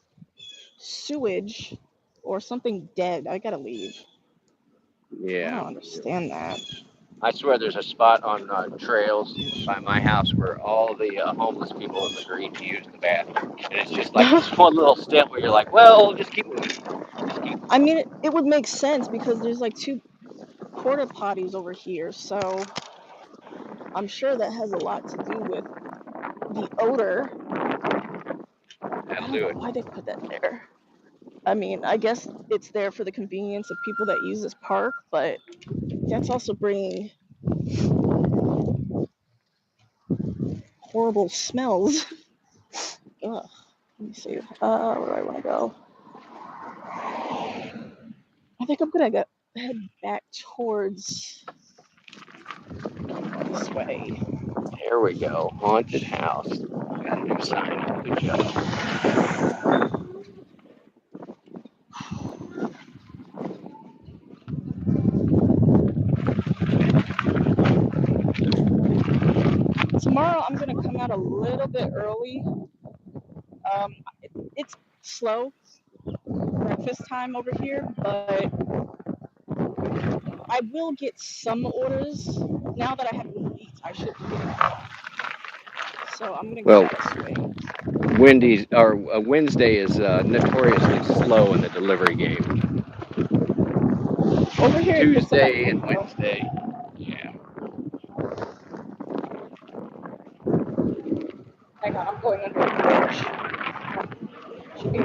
or something dead. I gotta leave. I Yeah. don't understand that. I swear there's a spot on trails by my house where all the homeless people have agreed to use the bathroom. And it's just like this one little step where you're like, well, just keep moving. Just keep I mean, it would make sense because there's like two porta potties over here, so I'm sure that has a lot to do with the odor. I That'll don't do know it. why they put that there. I mean, I guess it's there for the convenience of people that use this park, but that's also bringing horrible smells. Ugh. Let me see. Where do I want to go? I think I'm gonna head back towards this way. There we go. Haunted house. Got a new sign up. Good job. Tomorrow I'm gonna come out a little bit early. It's slow breakfast time over here, but I will get some orders now that I have Uber Eats. I should be getting more. So I'm gonna give Well, that a swing. Wednesday is notoriously slow in the delivery game. Over here it picks up at Tuesday and 10 though. Wednesday. Yeah. going under a bridge. Should be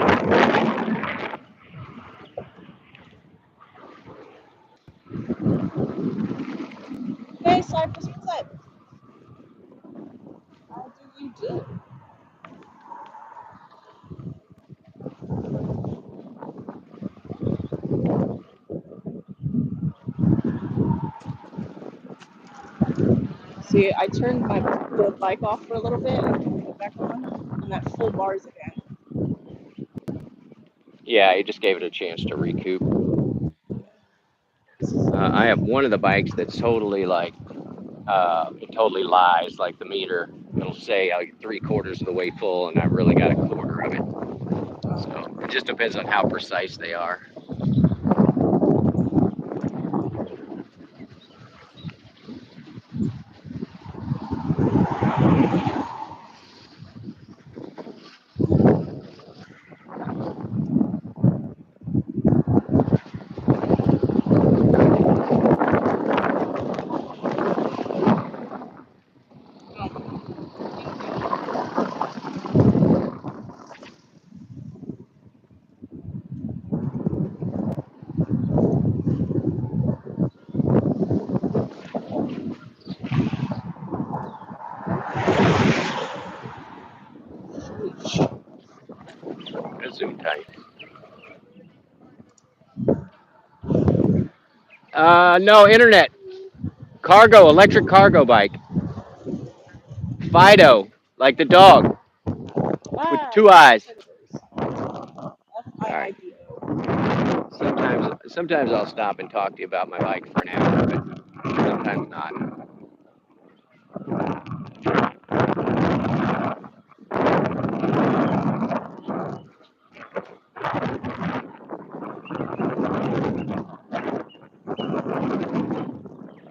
Hey, Cypress, what's up? How do you do? See, I turned the bike off for a little bit and put it back on, and that full bars again. Yeah, he just gave it a chance to recoup. I have one of the bikes that's totally like, it totally lies, like the meter. It'll say like 3/4 of the way full, and I've really got a quarter of it. So it just depends on how precise they are. Zoom tight. No, internet. Cargo, electric cargo bike. Fido, like the dog, with 2 eyes. All right. Sometimes I'll stop and talk to you about my bike for an hour, but sometimes not.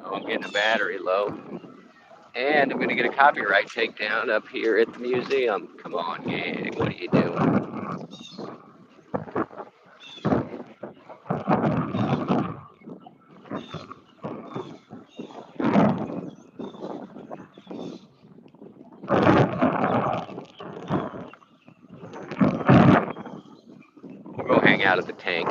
Oh, I'm getting a battery low. And I'm going to get a copyright takedown up here at the museum. Come on, gang, what are you doing? We'll go hang out at the tank.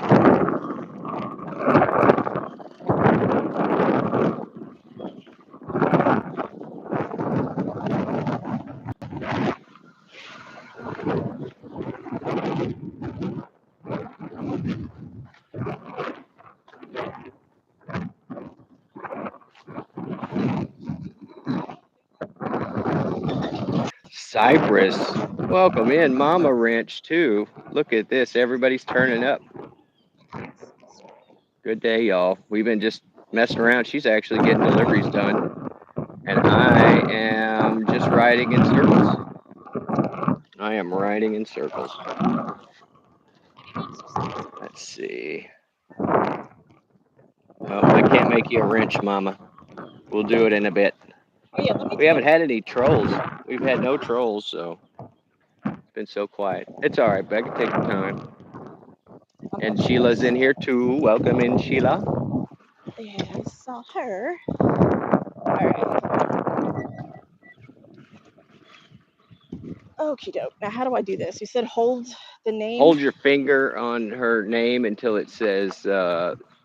Cypress, welcome in. Mama Wrench, too. Look at this. Everybody's turning up. Good day, y'all. We've been just messing around. She's actually getting deliveries done. And I am just riding in circles. I am riding in circles. Let's see. Oh, I can't make you a wrench, Mama. We'll do it in a bit. Oh, yeah, We haven't had any trolls. We've had no trolls, so it's been so quiet. It's all right, but I can take the time. And Sheila's in here too. Welcome in, Sheila. Yeah, I saw her. All right. Okie doke. Now, how do I do this? You said hold the name. Hold your finger on her name until it says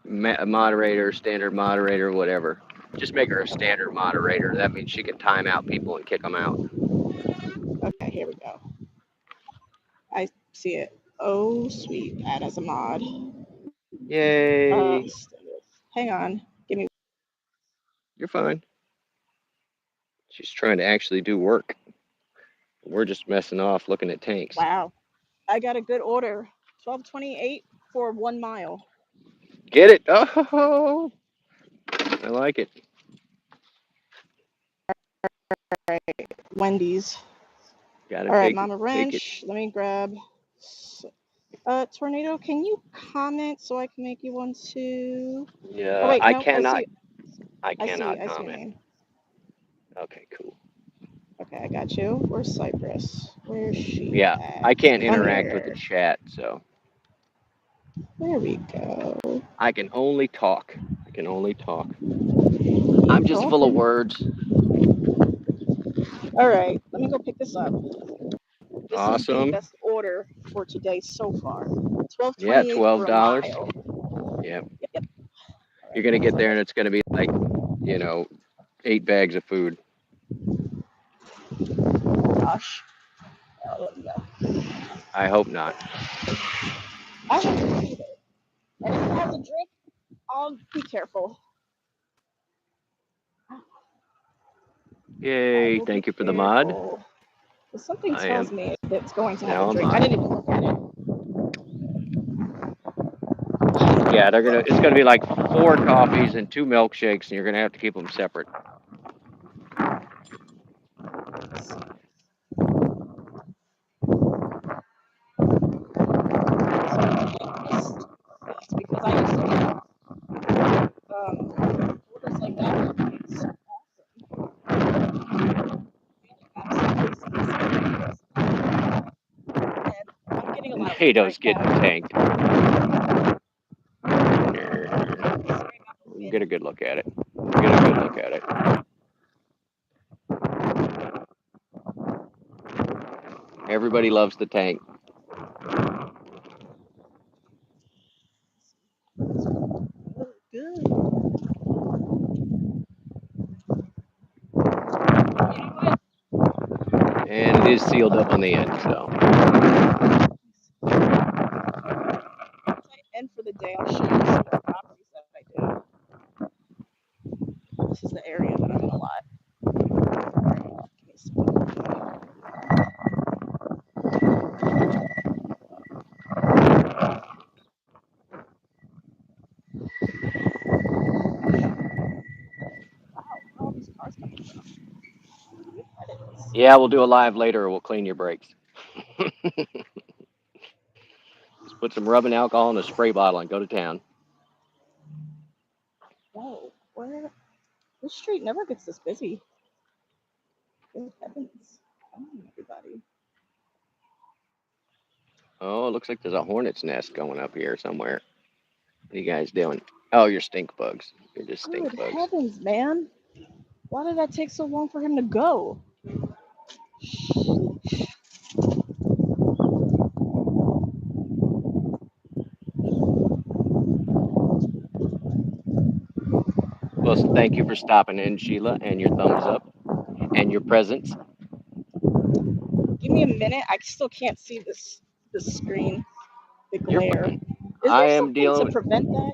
moderator, standard moderator, whatever. Just make her a standard moderator. That means she can time out people and kick them out. Okay, here we go. I see it. Oh, sweet. Add as a mod. Yay. Hang on. Give me. You're fine. She's trying to actually do work. We're just messing off looking at tanks. Wow. I got a good order. 12.28 for 1 mile. Get it? Oh, I like it. All right, Wendy's. Gotta all right, take Mama it, Wrench. Let me grab. Tornado, can you comment so I can make you one too? Yeah, oh, wait, I no, cannot. I cannot see your comment. name. Okay, cool. Okay, I got you. Where's Cypress? Where's she? Yeah, at? I can't Come interact with here. the chat, so There we go. I can only talk. I'm just full of words. All right, let me go pick this up. This is the Awesome. best order for today so far. Yeah, $12.28 for a $12. mile. Yep. Yep. You're gonna get there and it's gonna be like, 8 bags of food. Gosh. Let me go. I hope not. I have to feed it. And if it has a drink, I'll be careful. I Yay! will be Thank you for the mod. careful. But something I tells am me it's going to have now a a drink. I mod. didn't even look at it. Yeah, it's gonna be like 4 coffees and 2 milkshakes, and you're gonna have to keep them separate. It's because I used to have orders like that. It's awesome. And I'm getting a lot of weight NATO's right getting now. tanked. We'll get a good look at it. Get a good look at it. Everybody loves the tank. Good. And it is sealed up on the end, so. And for the day, I'll show you some of the properties that I do. This is the area that I'm in a lot. Give me a second. Wow, where are all these cars coming from? That is. Yeah, we'll do a live later, or we'll clean your brakes. Just put some rubbing alcohol in a spray bottle and go to town. Whoa, where? This street never gets this busy. Good heavens. Come on, everybody. Oh, it looks like there's a hornet's nest going up here somewhere. What are you guys doing? Oh, you're stink bugs. You're just stink Good bugs. heavens, man. Why did that take so long for him to go? Well, thank you for stopping in, Sheila, and your thumbs up and your presence. Give me a minute. I still can't see this screen. The You're glare. fine. Is I there am something to dealing. prevent that?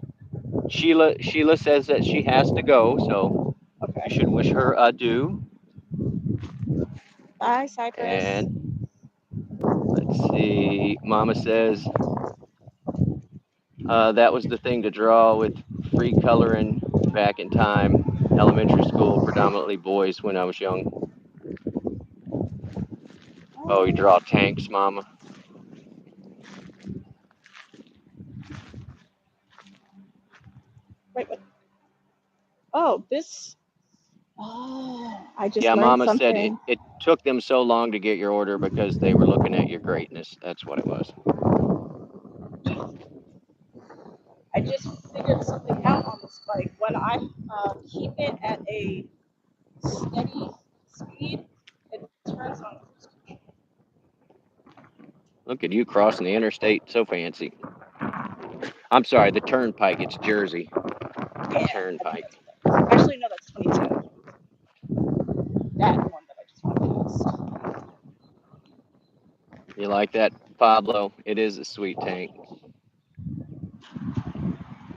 Sheila says that she has to go, so you Okay. should wish her adieu. Bye, Cypress. And let's see. Mama says that was the thing to draw with free coloring back in time. Elementary school, predominantly boys when I was young. Oh, you draw tanks, Mama. Wait. Oh, this. Oh, I just Yeah, learned Mama something. said it took them so long to get your order because they were looking at your greatness. That's what it was. I just figured something out on this bike. When I keep it at a steady speed, it turns on cruise control. Look at you crossing the interstate, so fancy. I'm sorry, the turnpike. It's Jersey. Yeah, Turnpike. actually, no, that's 22. That one that I just went past. You like that, Pablo? It is a sweet tank.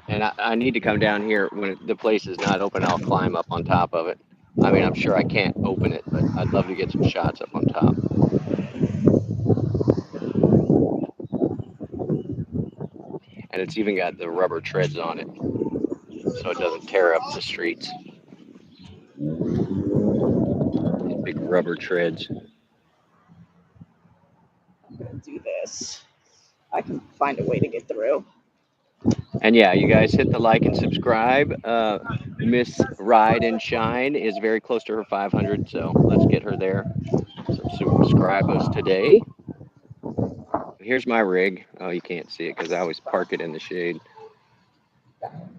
And I need to come down here when the place is not open. I'll climb up on top of it. I mean, I'm sure I can't open it, but I'd love to get some shots up on top. And it's even got the rubber treads on it, so it doesn't tear up the streets. Big rubber treads. I'm gonna do this. I can find a way to get through. And yeah, you guys hit the like and subscribe. Miss Ride and Shine is very close to her 500, so let's get her there. Some subscribers today. Here's my rig. Oh, you can't see it because I always park it in the shade.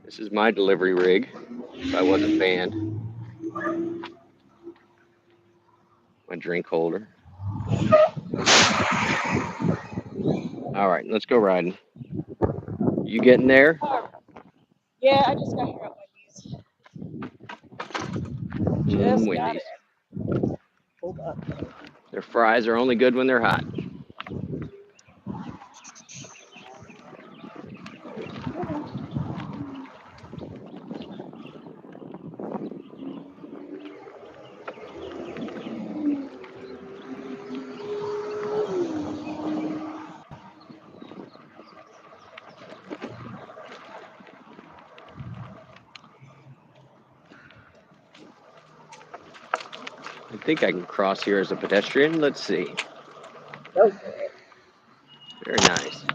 This is my delivery rig, if I wasn't banned. My drink holder. All right, let's go riding. You getting there? Yeah, I just got here at Wendy's. Just got Wendy's. it. Hold up. Their fries are only good when they're hot. I think I can cross here as a pedestrian. Let's see. Go for it. Very nice.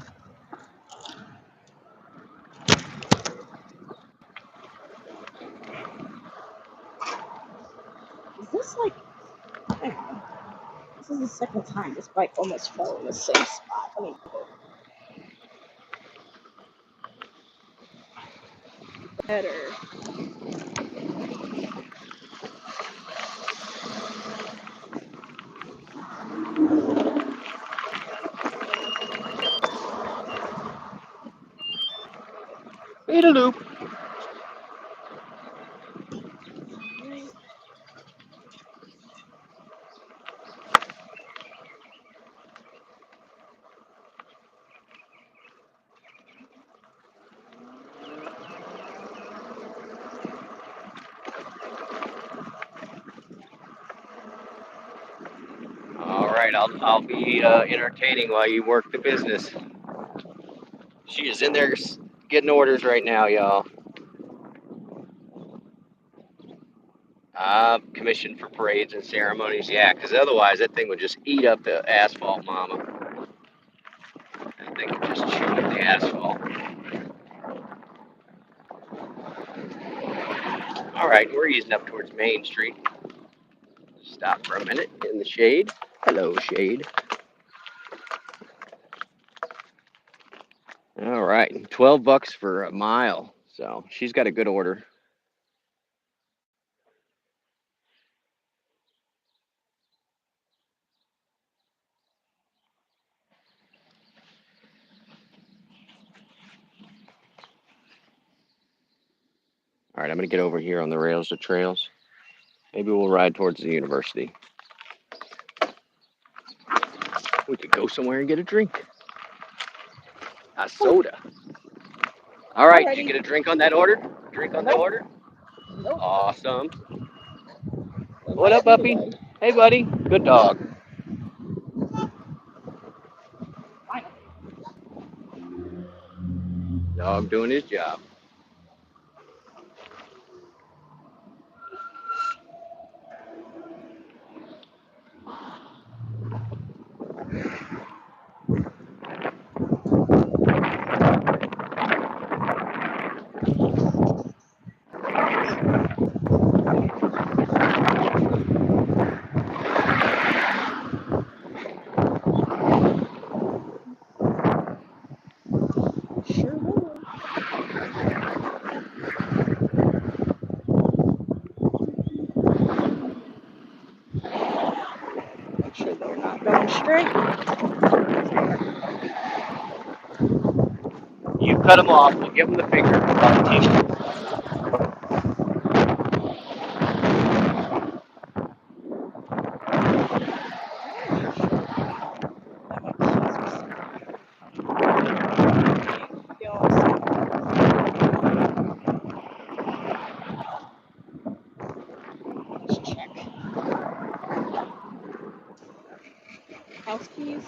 Is this like, hang on. This is the second time this bike almost fell in the same spot. Let me go better. Made a loop. All right, I'll be entertaining while you work the business. She is in there getting orders right now, y'all. Commissioned for parades and ceremonies, yeah, because otherwise that thing would just eat up the asphalt, mama. That thing would just chew up the asphalt. All right, we're easing up towards Main Street. Stop for a minute in the shade. Hello, shade. All right, $12 for a mile. So she's got a good order. All right, I'm gonna get over here on the rails to trails. Maybe we'll ride towards the university. We could go somewhere and get a drink. A soda. All right, did you get a drink on that order? Drink on the order? Nope. Awesome. What up, puppy? Hey, buddy. Good dog. Dog doing his job. Sure will. Make sure they're not going straight. You cut them off. We'll give them the finger. Let's check. House keys?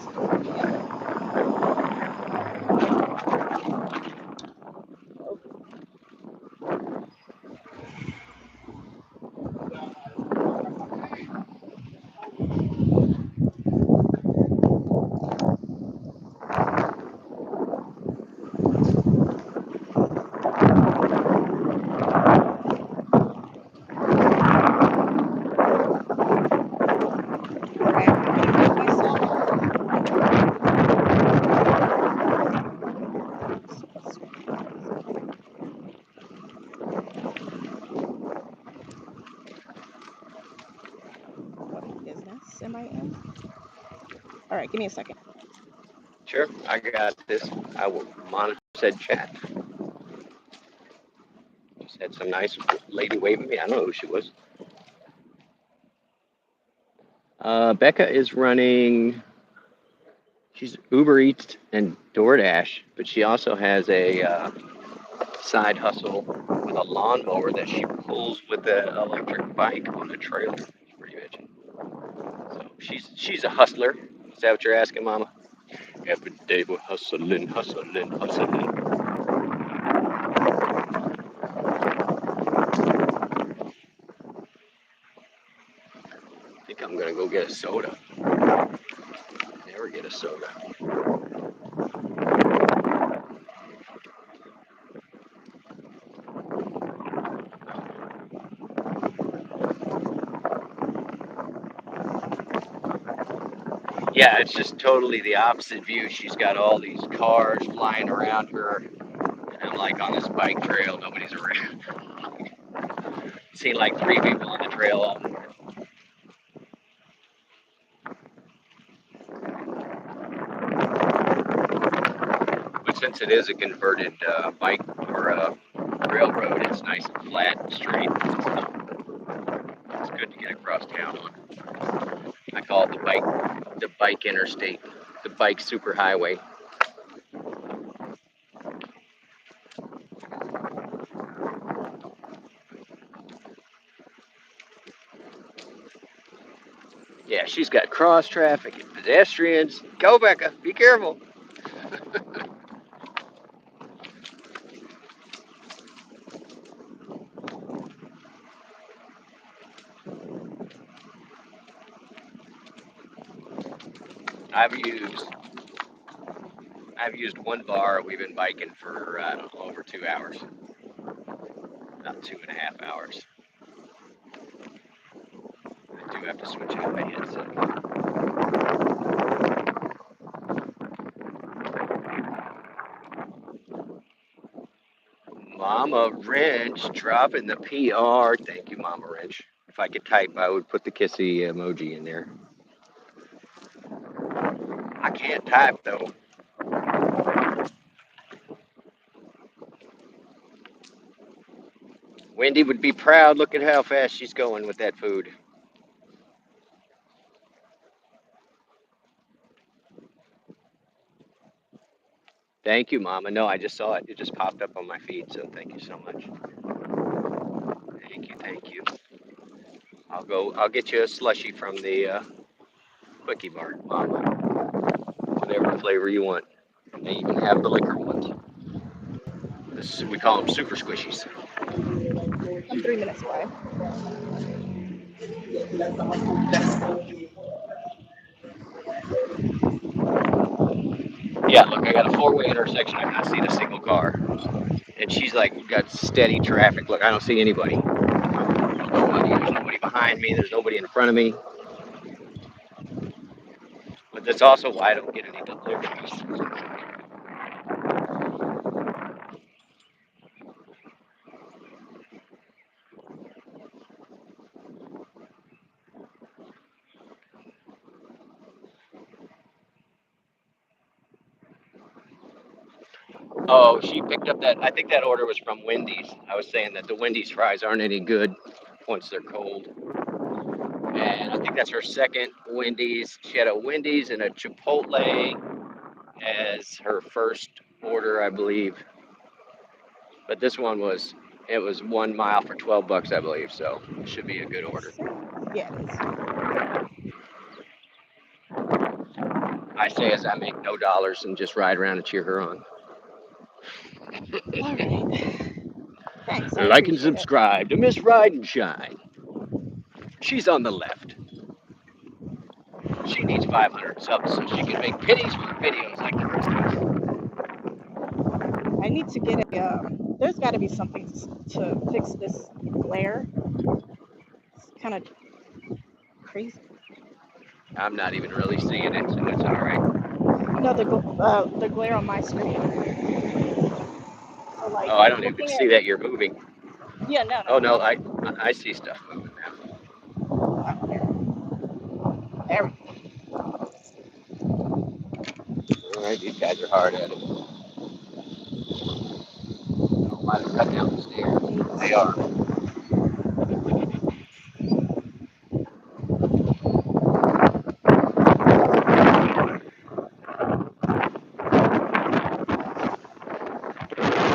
Semi-M? All right, give me a second. Sure, I got this. I will monitor said chat. Just had some nice lady waving me. I don't know who she was. Becca is running. She's Uber Eats and DoorDash, but she also has a side hustle with a lawnmower that she pulls with an electric bike on a trailer. It's pretty bitchin'. So she's a hustler. Is that what you're asking, Mama? Every day we're hustling, hustling, hustling. I think I'm gonna go get a soda. Never get a soda. Yeah, it's just totally the opposite view. She's got all these cars flying around her, and I'm like on this bike trail, nobody's around. Seen like 3 people on the trail all morning. But since it is a converted bike or railroad, it's nice and flat and straight. It's good to get across town on. I call it the bike interstate, the bike superhighway. Yeah, she's got cross traffic and pedestrians. Go, Becca. Be careful. I've used one bar. We've been biking for I don't know, over 2 hours, about 2.5 hours. I do have to switch out my headset. Mama Wrench dropping the PR. Thank you, Mama Wrench. If I could type, I would put the kissy emoji in there. I can't type though. Wendy would be proud. Look at how fast she's going with that food. Thank you, Mama. No, I just saw it. It just popped up on my feed, so thank you so much. Thank you, thank you. I'll get you a slushie from the Quickie Bar, Mama. Whatever flavor you want. They even have the liquor ones. We call them super squishies. I'm 3 minutes away. Yeah, look, I got a 4-way intersection. I've not seen a single car. And she's like got steady traffic. Look, I don't see anybody. There's nobody behind me. There's nobody in front of me. But that's also why I don't get any deliveries. Oh, she picked up that. I think that order was from Wendy's. I was saying that the Wendy's fries aren't any good once they're cold. And I think that's her second Wendy's. She had a Wendy's and a Chipotle as her first order, I believe. But this one was 1 mile for $12, I believe. So it should be a good order. Yeah, it is. I say as I make no dollars and just ride around and cheer her on. All right. Thanks. I Like and appreciate it. subscribe to Miss Ride and Shine. She's on the left. She needs 500 subs so she can make pennies for videos like the rest of us. I need to get a. There's got to be something to fix this glare. It's kind of crazy. I'm not even really seeing it, so it's all right. No, the glare on my screen. So like, Oh, I don't even looking see that you're moving. Yeah, no. Oh no, I see stuff moving now. There we go. right, these guys are hard at it. Don't mind them cut down the stairs. They are.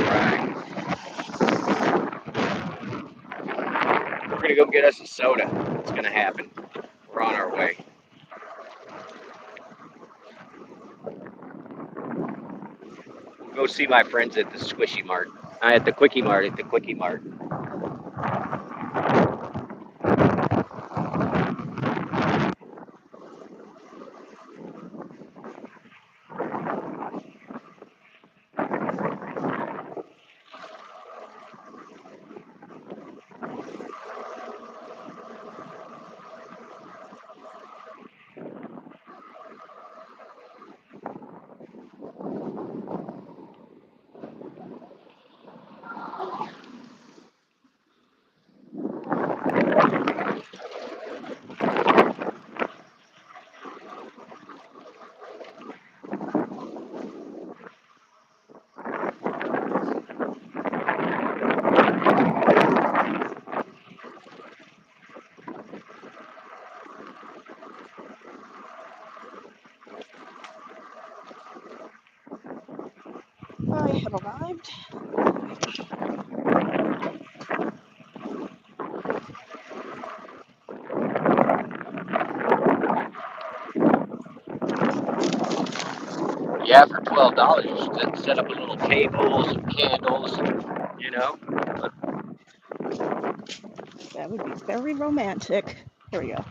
Right. We're gonna go get us a soda. It's gonna happen. We're on our way. Go see my friends at the Squishy Mart. At the Quickie Mart. At the Quickie Mart. I have arrived. Yeah, for $12, you should set up a little table, some candles, you know. That would be very romantic. Here we go.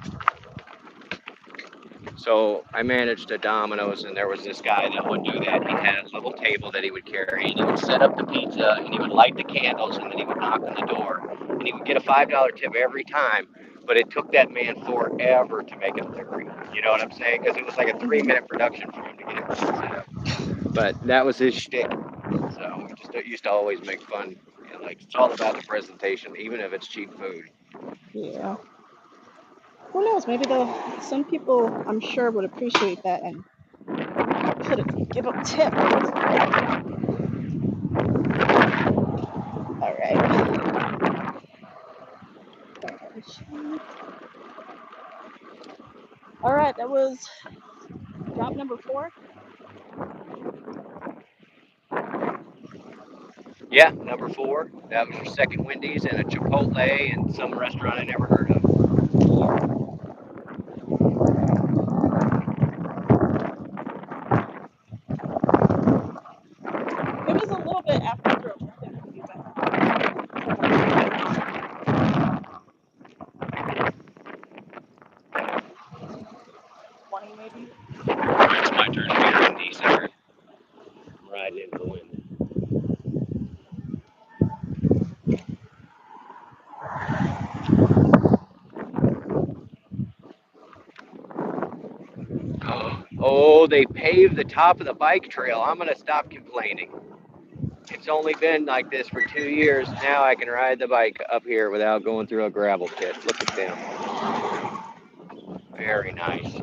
So I managed a Domino's, and there was this guy that would do that. He had a little table that he would carry, and he would set up the pizza, and he would light the candles, and then he would knock on the door, and he would get a $5 tip every time. But it took that man forever to make it delivery. You know what I'm saying? Because it was like a 3-minute production for him to get it set up. But that was his shtick. So we just used to always make fun. You know, like it's all about the presentation, even if it's cheap food. Yeah. So, Who knows? Maybe some people, I'm sure, would appreciate that and give a tip. All right. All right, that was drop number 4. yeah, number 4. That was your second Wendy's and a Chipotle and some restaurant I never heard of. It was a little bit after I drove. 20 maybe. It's my turn to be windy, sir. I'm riding into the wind. Oh, they paved the top of the bike trail. I'm going to stop complaining. It's only been like this for 2 years. Now I can ride the bike up here without going through a gravel pit. Look at them. Very nice.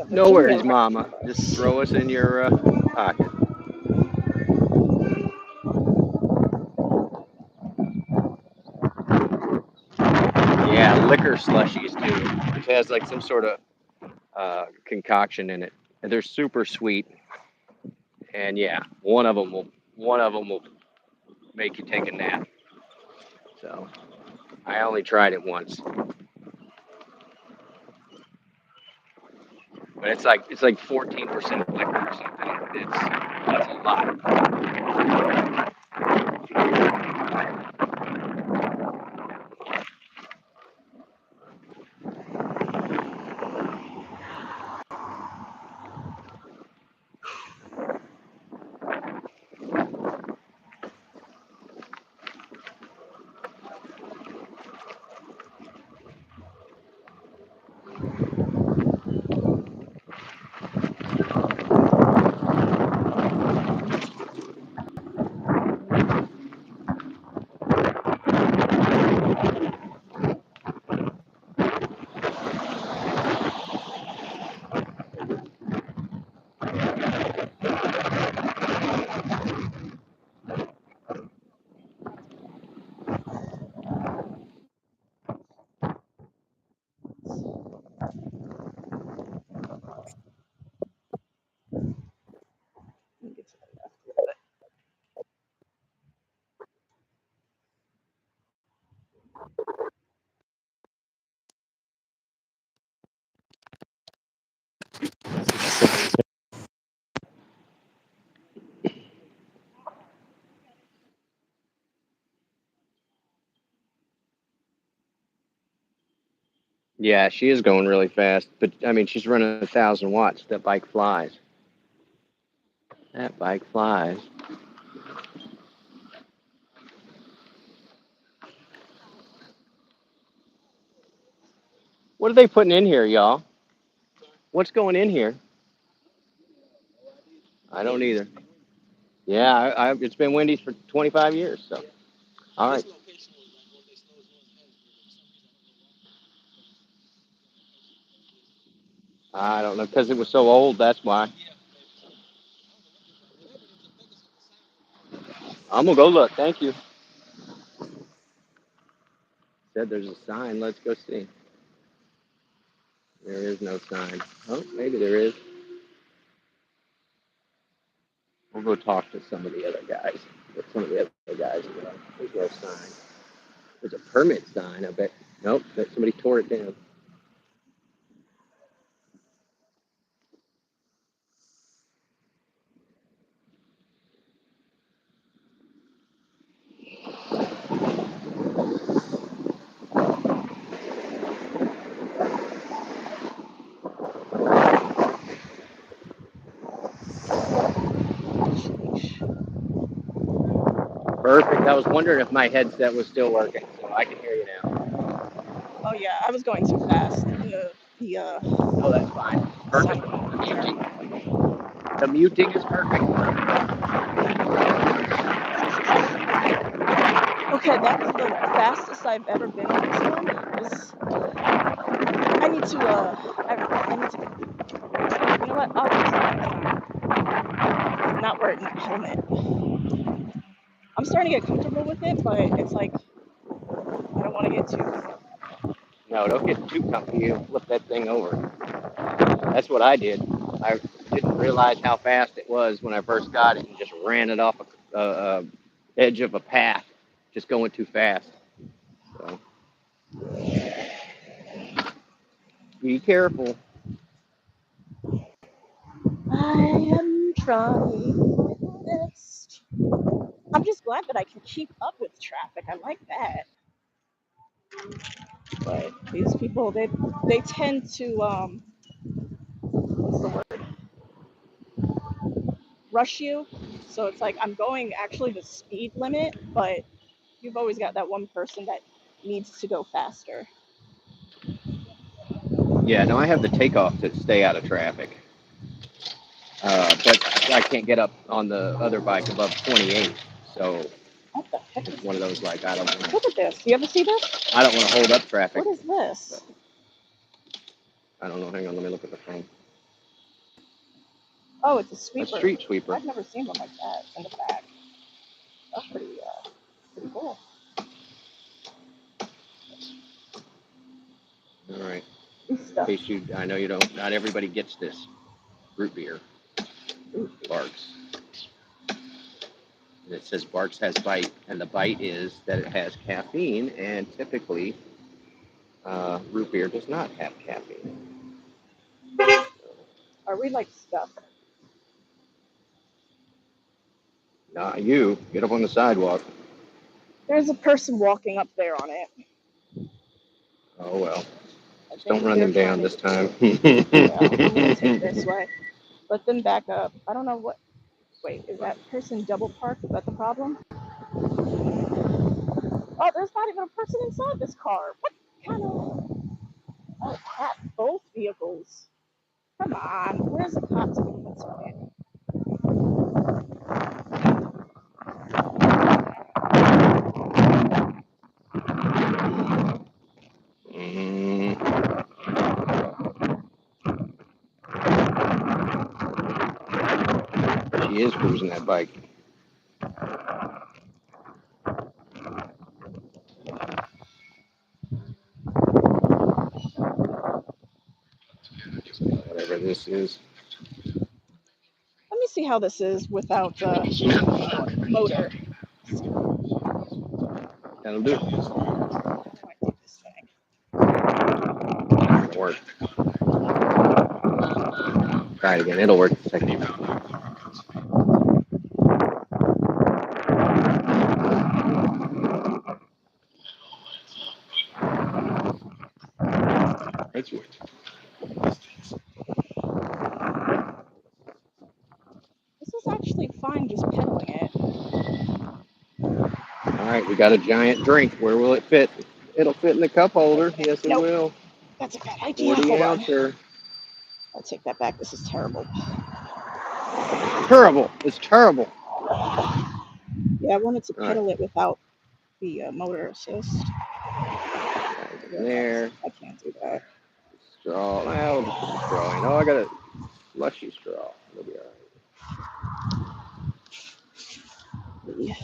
No worries, Mama. Just throw us in your pocket. Yeah, liquor slushies too. It has like some sort of concoction in it, and they're super sweet. And yeah, one of them will make you take a nap. So I only tried it once, but it's like 14% liquor or something. That's a lot. Yeah, she is going really fast, but I mean, she's running 1,000 watts. That bike flies. That bike flies. What are they putting in here, y'all? What's going in here? I don't either. Yeah, it's been Wendy's for 25 years. So, all right. I don't know because it was so old. That's why. I'm gonna go look. Thank you. Said there's a sign. Let's go see. There is no sign. Oh, maybe there is. We'll go talk to some of the other guys. Some of the other guys. There's no sign. There's a permit sign. I bet. Nope. Somebody tore it down. Perfect. I was wondering if my headset was still working, so I can hear you now. Oh yeah, I was going too fast. Oh, that's fine. Perfect. The muting is perfect. Okay, that's the fastest I've ever been on this one. I need to, you know what? I'll use I'm not wearing my helmet. I'm starting to get comfortable with it, but it's like, I don't want to get too. No, don't get too comfy. You'll flip that thing over. That's what I did. I didn't realize how fast it was when I first got it and just ran it off a edge of a path, just going too fast. So be careful. I am trying my best. I'm just glad that I can keep up with traffic. I like that. But these people, they tend to what's the word? Rush you. So it's like I'm going actually the speed limit, but you've always got that one person that needs to go faster. Yeah, no, I have the takeoff to stay out of traffic. But I can't get up on the other bike above 28. So What the heck it's is one of those like I don't want to. Look at this. Do you ever see this? I don't want to hold up traffic. What is this? I don't know. Hang on, let me look at the phone. Oh, it's a A sweeper. street sweeper. I've never seen one like that in the back. That's pretty cool. All right. Good In stuff. case I know you don't. Not everybody gets this root beer. Barks. And it says Barks has bite, and the bite is that it has caffeine, and typically root beer does not have caffeine. Are we like stuck? Not you. Get up on the sidewalk. There's a person walking up there on it. Oh well. I Just don't think run they're them down trying this to- time. Yeah, I'm gonna take this way. Let them back up. I don't know what. Wait, is that person double parked? Is that the problem? Oh, there's not even a person inside this car. What kind of? Oh, crap! Both vehicles. Come on, where's the cops going inside? Mm, she is cruising that bike. Whatever this is. Let me see how this is without motor. That'll do. How do I do this thing? It'll work. Try it again. It'll work the second time. That's This is actually fine just pedaling it. all right. We got a giant drink. Where will it fit? It'll fit in the cup holder. Yes, it Nope, will. that's a bad idea. 40 Hold on. ouncer. I'll take that back. This is terrible. Terrible. It's terrible. Yeah, I wanted to All right. pedal it without the motor assist. There. I can't do that. Straw. Well, we'll just put the straw in. Oh, I got a slushy straw. It'll be all right. Yeah.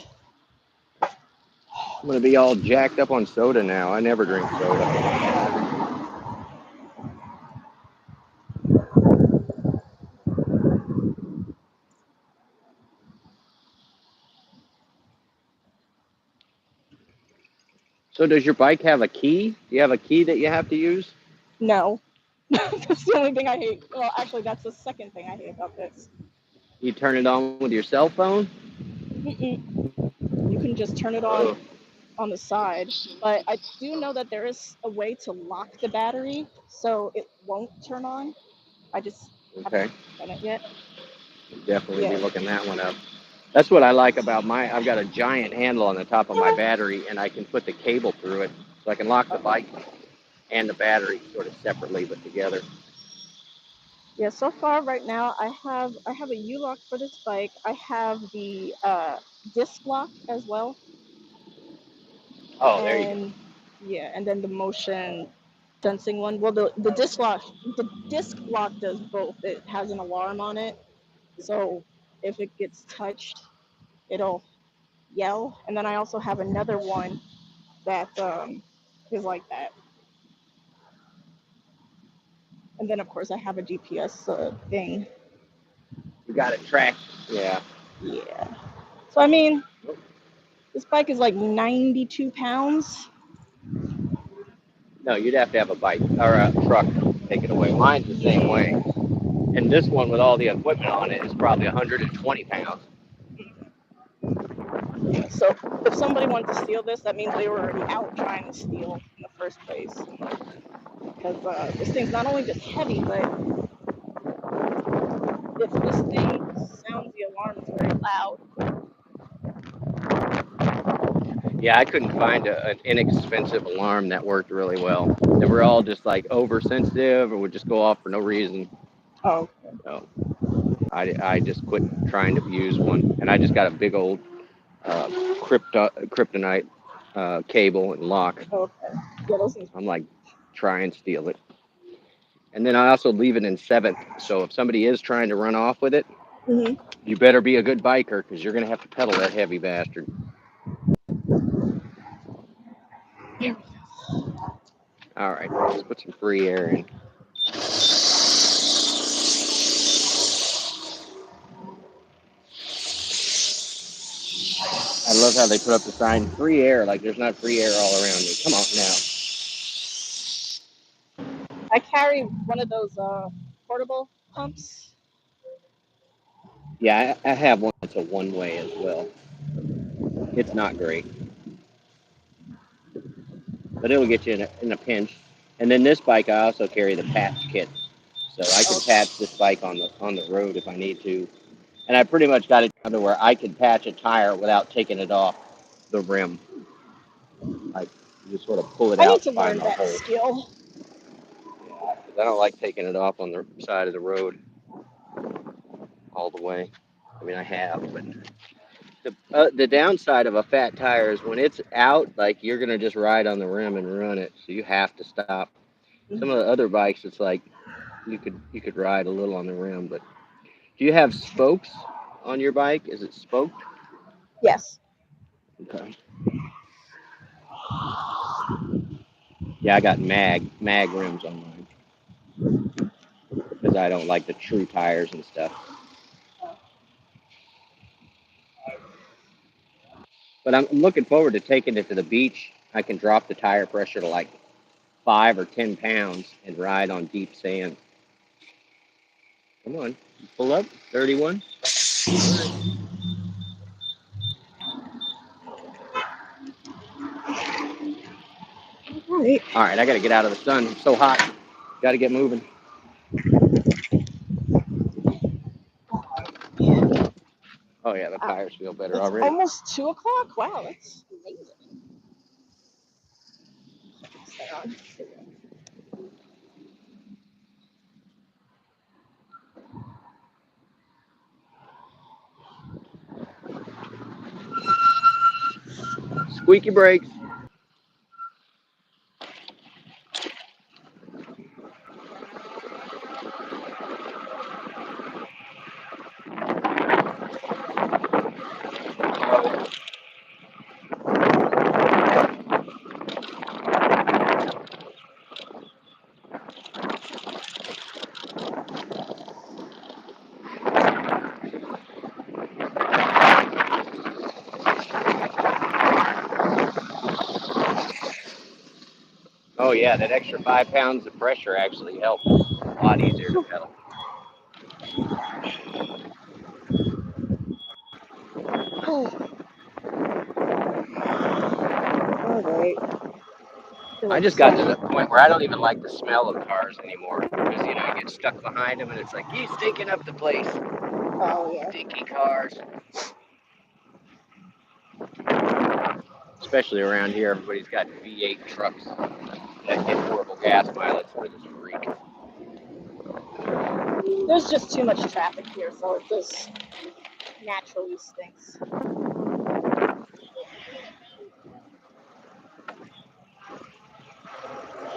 I'm gonna be all jacked up on soda now. I never drink soda. So does your bike have a key? Do you have a key that you have to use? No. That's the only thing I hate. Well, actually, that's the second thing I hate about this. You turn it on with your cell phone? Mm-mm. You can just turn it on the side. But I do know that there is a way to lock the battery so it won't turn on. I just Okay. haven't done it yet. Definitely Yeah. be looking that one up. That's what I like about I've got a giant handle on the top of my battery, and I can put the cable through it, so I can lock the bike and the battery sort of separately but together. Yeah, so far right now I have a U-lock for this bike. I have the disc lock as well. Oh, there you go. And yeah, and then the motion sensing one. Well, the disc lock does both. It has an alarm on it, so if it gets touched, it'll yell. And then I also have another one that is like that. And then of course I have a GPS thing. You got it tracked. Yeah. Yeah. So I mean, this bike is like 92 pounds. No, you'd have to have a bike or a truck take it away. Mine's the same way. And this one with all the equipment on it is probably 120 pounds. So if somebody wanted to steal this, that means they were already out trying to steal in the first place. Because this thing's not only just heavy, but if this thing sounds the alarm, it's very loud. Yeah, I couldn't find an inexpensive alarm that worked really well. They were all just like oversensitive or would just go off for no reason. Oh, okay. So I just quit trying to use one, and I just got a big old kryptonite cable and lock. Okay. Yeah, those things. I'm like, try and steal it. And then I also leave it in 7th. So if somebody is trying to run off with it, you better be a good biker because you're going to have to pedal that heavy bastard. All right, let's put some free air in. I love how they put up the sign, free air, like there's not free air all around me. Come on now. I carry one of those portable pumps. Yeah, I have one that's a one-way as well. It's not great, but it'll get you in a pinch. And then this bike, I also carry the patch kit, so I can patch this bike on the road if I need to. And I pretty much got it down to where I can patch a tire without taking it off the rim. Like you just sort of pull it I out. need to learn find the that hole. skill. Yeah, 'cause I don't like taking it off on the side of the road all the way. I mean, I have, but the downside of a fat tire is when it's out, like you're gonna just ride on the rim and run it, so you have to stop. Some of the other bikes, it's like you could ride a little on the rim, but do you have spokes on your bike? Is it spoked? Yes. Okay. Yeah, I got mag rims on mine because I don't like the true tires and stuff. But I'm looking forward to taking it to the beach. I can drop the tire pressure to like 5 or 10 pounds and ride on deep sand. Come on, pull up, 31. Right. All right, I got to get out of the sun. It's so hot. Got to get moving. Oh yeah, the Wow. tires feel better It's already. almost 2 o'clock. Wow, that's amazing. Stay on. Squeaky brakes. Oh yeah, that extra 5 pounds of pressure actually helped. A lot easier to pedal. Oh, all right. Feel I like just got to some. the point where I don't even like the smell of cars anymore because you know you get stuck behind them and it's like he's stinking up the place. Oh yeah. Stinky cars. Especially around here, everybody's got V8 trucks that get horrible gas mileage. They just reek. There's just too much traffic here, so it just naturally stinks.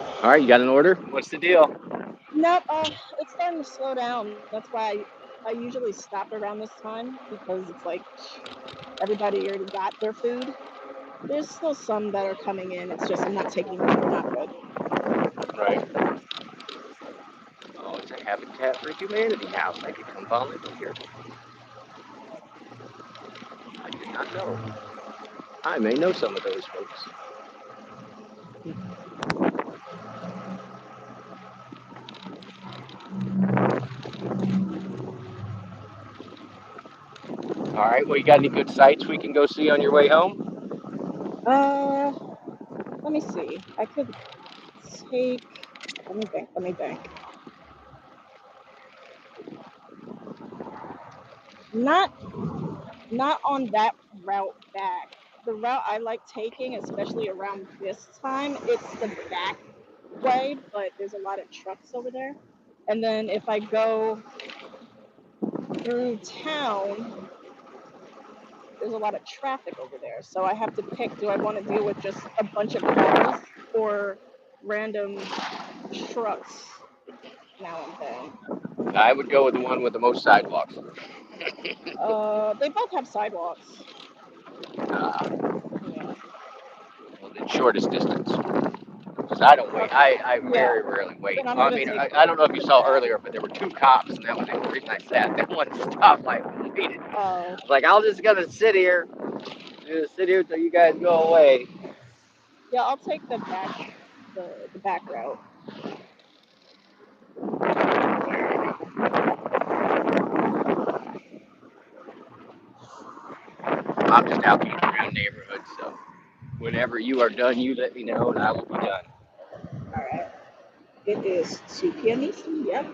All right, you got an order? What's the deal? Nope. It's starting to slow down. That's why I usually stop around this time because it's like everybody already got their food. There's still some that are coming in. It's just I'm not taking them. They're not good. Right. Oh, it's a Habitat for Humanity house. I could come volunteer. I did not know. I may know some of those folks. All right, well, you got any good sights we can go see on your way home? Let me see. I could take. Let me think. Let me think. Not on that route back. The route I like taking, especially around this time, it's the back way, but there's a lot of trucks over there. And then if I go through town, there's a lot of traffic over there. So I have to pick, do I want to deal with just a bunch of cars or random trucks now and then? I would go with the one with the most sidewalks. They both have sidewalks. Uh, Yeah. well, the shortest distance. Because I don't wait. I very rarely wait. Then I'm Well, I gonna mean, take I don't know if you the saw back. earlier, but there were 2 cops, and that was the reason I sat. That one stopped like waited. Oh, Like I'm just gonna sit here, till you guys go away. yeah, I'll take the back route. I'm just out looking around neighborhoods, so whenever you are done, you let me know, and I will be done. All right. It is 2 p.m. Eastern. Yep.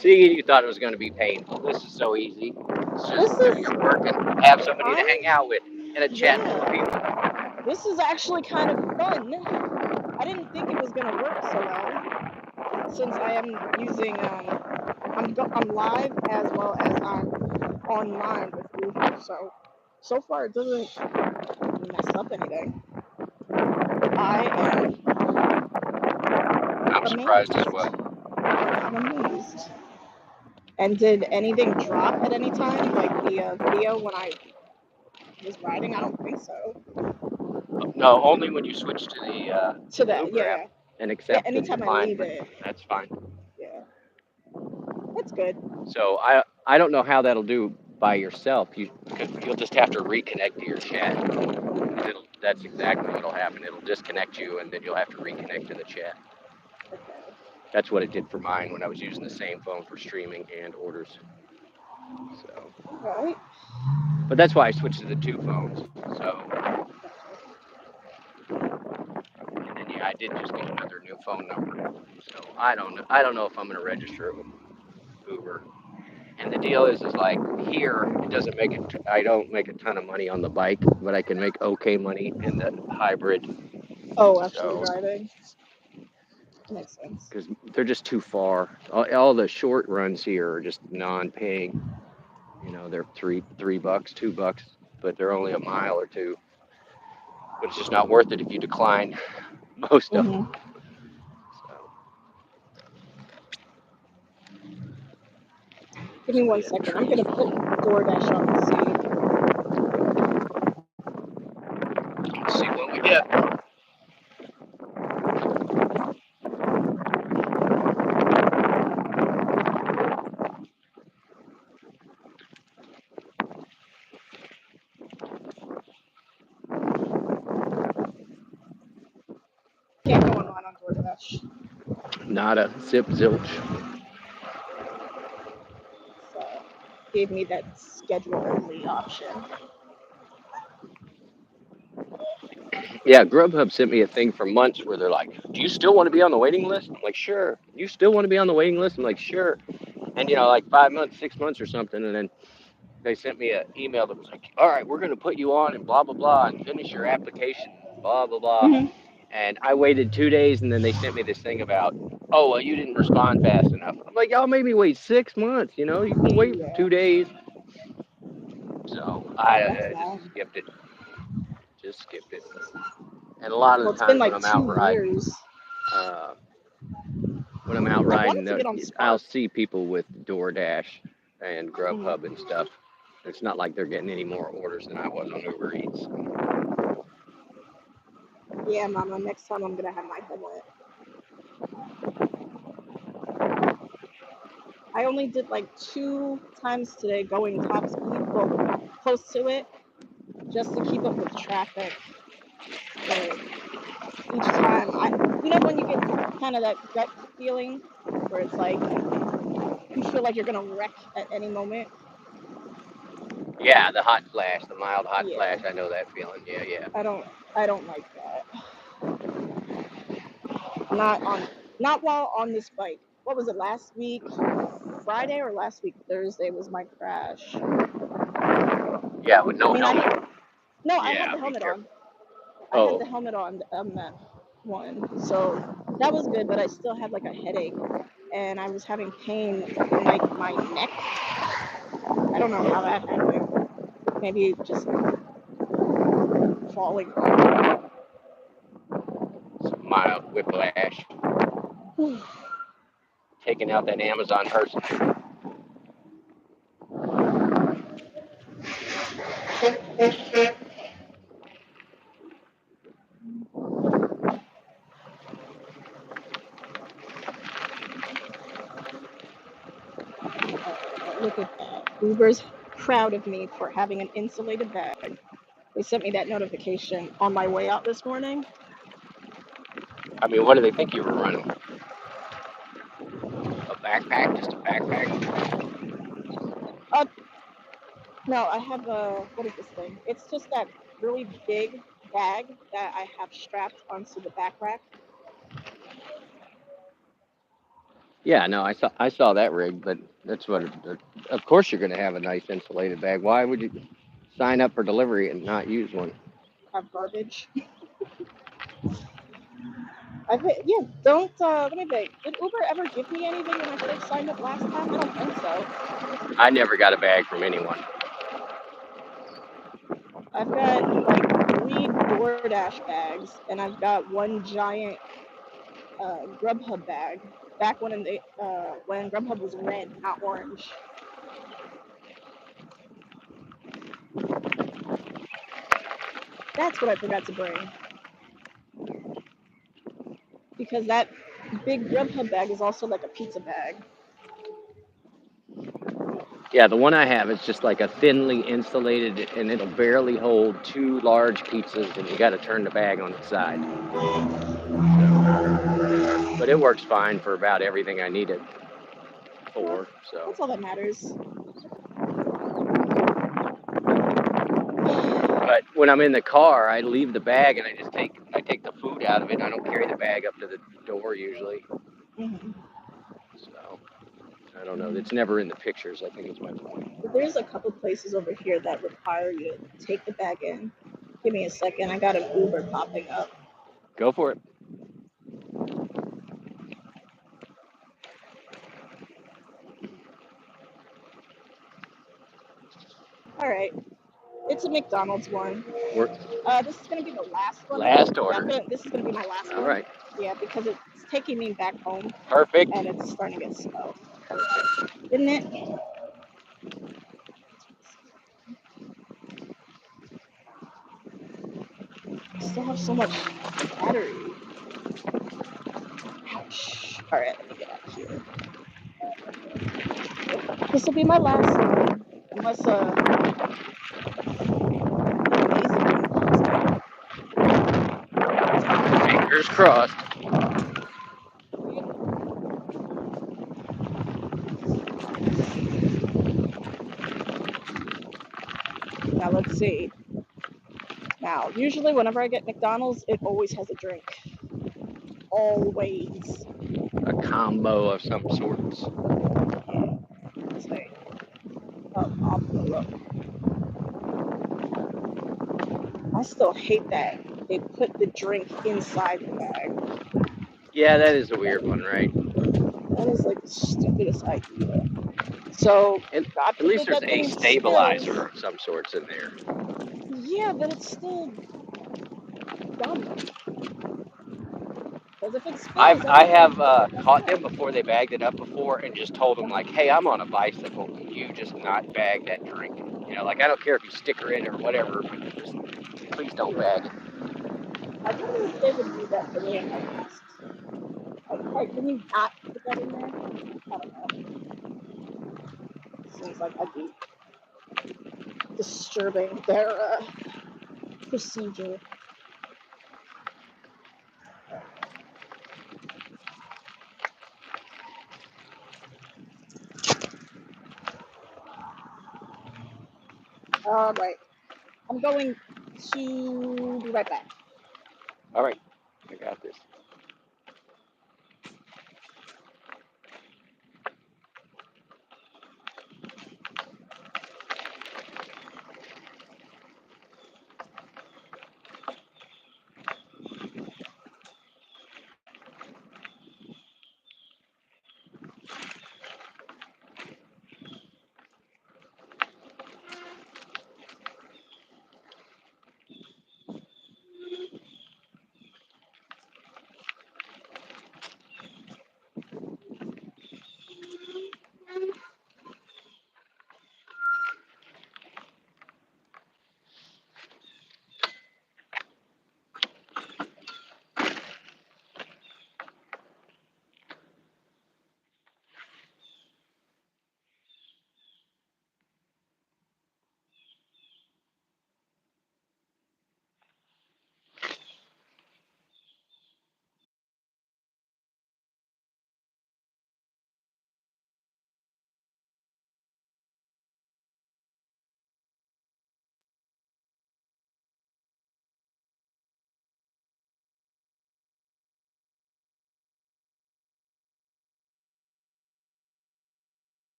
See, you thought it was gonna be painful. This is so easy. It's This just is you're working, have somebody to I'm hang out with, and a chat full of people. this is actually kind of fun. I didn't think it was gonna work so well since I am using I'm live as well as I'm online with Google. So far it doesn't mess up anything. I am I'm surprised as amazed. well. I'm amazed. And did anything drop at any time, like the video when I was riding? I don't think so. No, only when you switch to the To that, Uber app yeah. and Yeah, accept and anytime I decline, leave but it. that's fine. Yeah. That's good. So I don't know how that'll do by yourself. You'll just have to reconnect to your chat. That's exactly what'll happen. It'll disconnect you, and then you'll have to reconnect to the chat. Okay. That's what it did for mine when I was using the same phone for streaming and orders. So, Right. but that's why I switched to the 2 phones. So, Gotcha. and then yeah, I did just get another new phone number. So I don't know. I don't know if I'm gonna register it with Uber. And the deal is like here, it doesn't make it. I don't make a ton of money on the bike, but I can make okay money in the hybrid. Oh, actually So driving. Makes sense. because they're just too far. All the short runs here are just non-paying. You know, they're $3, $2, but they're only a mile or two. But it's just not worth it if you decline most of them. So Give me so one yeah, second. I'm gonna put DoorDash on and see. let's see what we get. Can't go online on DoorDash. Nada, zip, zilch. So gave me that schedule only option. Yeah, Grubhub sent me a thing for months where they're like, "Do you still want to be on the waiting list?" I'm like, "Sure." "You still want to be on the waiting list?" I'm like, "Sure." And you know, like 5 months, 6 months or something, and then they sent me an email that was like, "All right, we're gonna put you on and blah blah blah and finish your application, blah blah blah." Mm-hmm. And I waited 2 days, and then they sent me this thing about, "Oh, well, you didn't respond fast enough." I'm like, "Y'all made me wait 6 months. You know, you can wait Yeah, 2 days." So that's I long. just skipped it. Just skipped it. And a lot of Well, the it's been times like 2 years. uh, when I'm out I riding, wanted to get on I'll Spark. see people with DoorDash and Mm-hmm. Grubhub and stuff. It's not like they're getting any more orders than I was on Uber Eats. Yeah, Mama. Next time I'm gonna have my helmet. I only did like 2 times today going top speed, well, close to it, just to keep up with traffic. But each time, when you get kind of that gut feeling where it's like you feel like you're gonna wreck at any moment. Yeah, the hot flash, the mild hot Yeah, flash. I know that feeling. Yeah, yeah. I don't like that. Not while on this bike. What was it, last week Friday or last week Thursday was my crash. Yeah, with no I mean, I helmet. had Yeah, the be helmet on. careful. I had the Oh, helmet on that one, so that was good. But I still had like a headache, and I was having pain in like my neck. I don't know how that happened. Maybe just falling off. some mild whiplash. Taking out that Amazon person. Look at that. Uber's proud of me for having an insulated bag. They sent me that notification on my way out this morning. I mean, what do they think you were running? A backpack? Just a backpack? No, I have what is this thing? It's just that really big bag that I have strapped onto the back rack. Yeah, no, I saw that rig, but that's what. Of course, you're going to have a nice insulated bag. Why would you sign up for delivery and not use one? Have garbage. Don't let me think. Did Uber ever give me anything when I first signed up last time? I don't think so. I never got a bag from anyone. I've got like 3 DoorDash bags, and I've got one giant Grubhub bag. Back when when Grubhub was red, not orange. That's what I forgot to bring, because that big Grubhub bag is also like a pizza bag. Yeah, the one I have is just like a thinly insulated, and it'll barely hold 2 large pizzas, and you got to turn the bag on its side. So, but it works fine for about everything I need it for. So, That's all that matters. but when I'm in the car, I leave the bag and I take the food out of it. I don't carry the bag up to the door usually. Hmm. So I don't know. It's never in the pictures, I think is my point. But there's a couple places over here that require you to take the bag in. Give me a second. I got an Uber popping up. Go for it. All right. It's a McDonald's one. We're This is gonna be the last one. last Yeah, order. this is gonna be my last All one. right. Yeah, because it's taking me back home Perfect. and it's starting to get slow. Perfect. Isn't it? I still have so much battery. Ouch. All right, let me get out of here. This will be my last one, unless amazing thing comes up. Fingers crossed. Now let's see. Now, usually whenever I get McDonald's, it always has a drink. Always. A combo of some sorts. Let's see. Envelope. I still hate that they put the drink inside the bag. Yeah, that is a weird one, right? That is like the stupidest idea. So, And God at least forbid there's that a thing stabilizer spills. of some sorts in there. Yeah, but it's still dumb. Because if it spills, I have everything's gonna mess caught them up. before they bagged it up before and just told them like, hey, I'm on a bicycle. Can you just not bag that drink? You know, like I don't care if you sticker it or whatever, but just please don't bag it. I wonder if they would do that for me in my past. Like, hey, can you not put that in there? I don't know. Seems like I'd be disturbing their procedure. All right. I'm going to be right back. All right, I got this.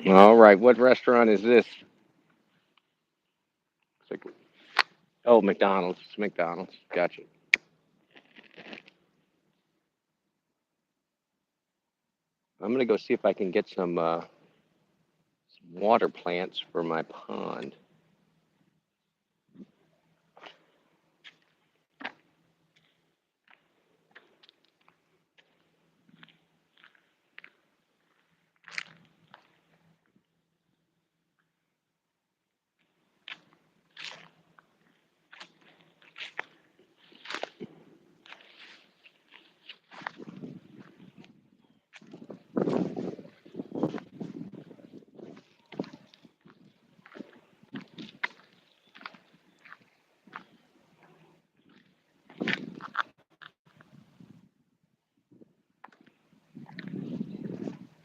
All right, what restaurant is this? It's like, oh, McDonald's. It's McDonald's. Gotcha. I'm gonna go see if I can get some water plants for my pond.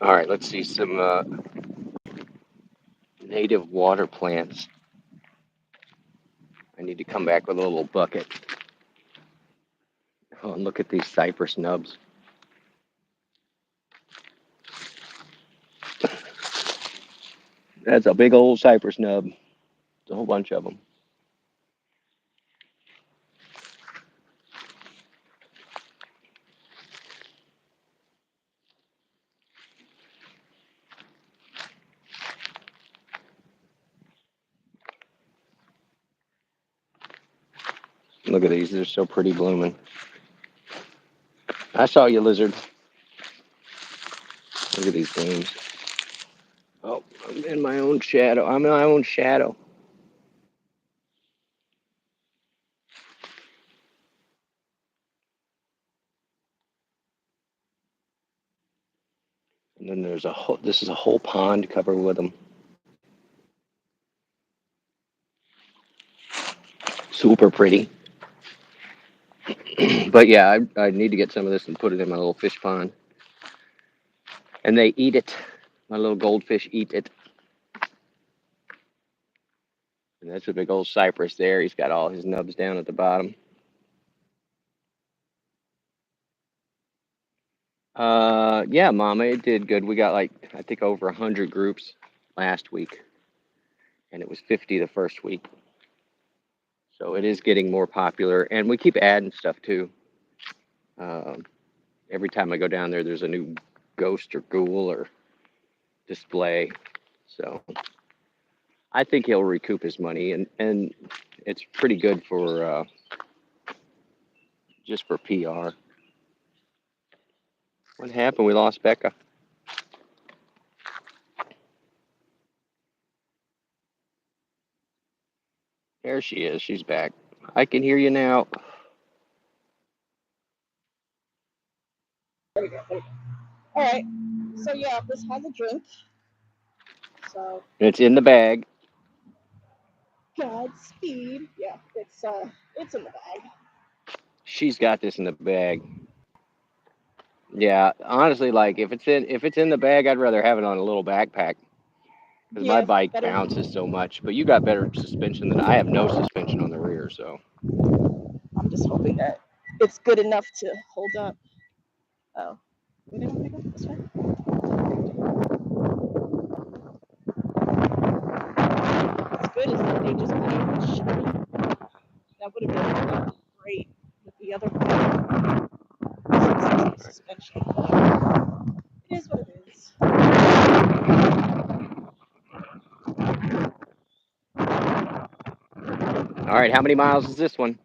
All right, let's see some native water plants. I need to come back with a little bucket. Oh, and look at these cypress nubs. That's a big old cypress nub. There's a whole bunch of them. Look at these. They're so pretty blooming. I saw you, lizard. Look at these blooms. Oh, I'm in my own shadow. I'm in my own shadow. And then there's a whole, this is a whole pond covered with them. Super pretty. But yeah, I need to get some of this and put it in my little fish pond. And they eat it. My little goldfish eat it. And that's a big old cypress there. He's got all his nubs down at the bottom. Yeah, Mama, it did good. We got like, I think over 100 groups last week. And it was 50 the first week. So it is getting more popular. And we keep adding stuff too. Every time I go down there, there's a new ghost or ghoul or display. So I think he'll recoup his money, and it's pretty good for just for PR. What happened? We lost Becca. There she is. She's back. I can hear you now. There we go. There we go. All right. So yeah, this has a drink. So It's in the bag. Godspeed. Yeah, it's in the bag. She's got this in the bag. Yeah, honestly, like if it's in the bag, I'd rather have it on a little backpack because my Yeah, bike better. bounces so much. But you got better suspension than I have. No suspension on the rear, so. I'm just hoping that it's good enough to hold up. Oh, we didn't pick up this one. What's good is that they just came with Chevy. That would have been great with the other one. Suspension. It is what it is. All right, how many miles is this one?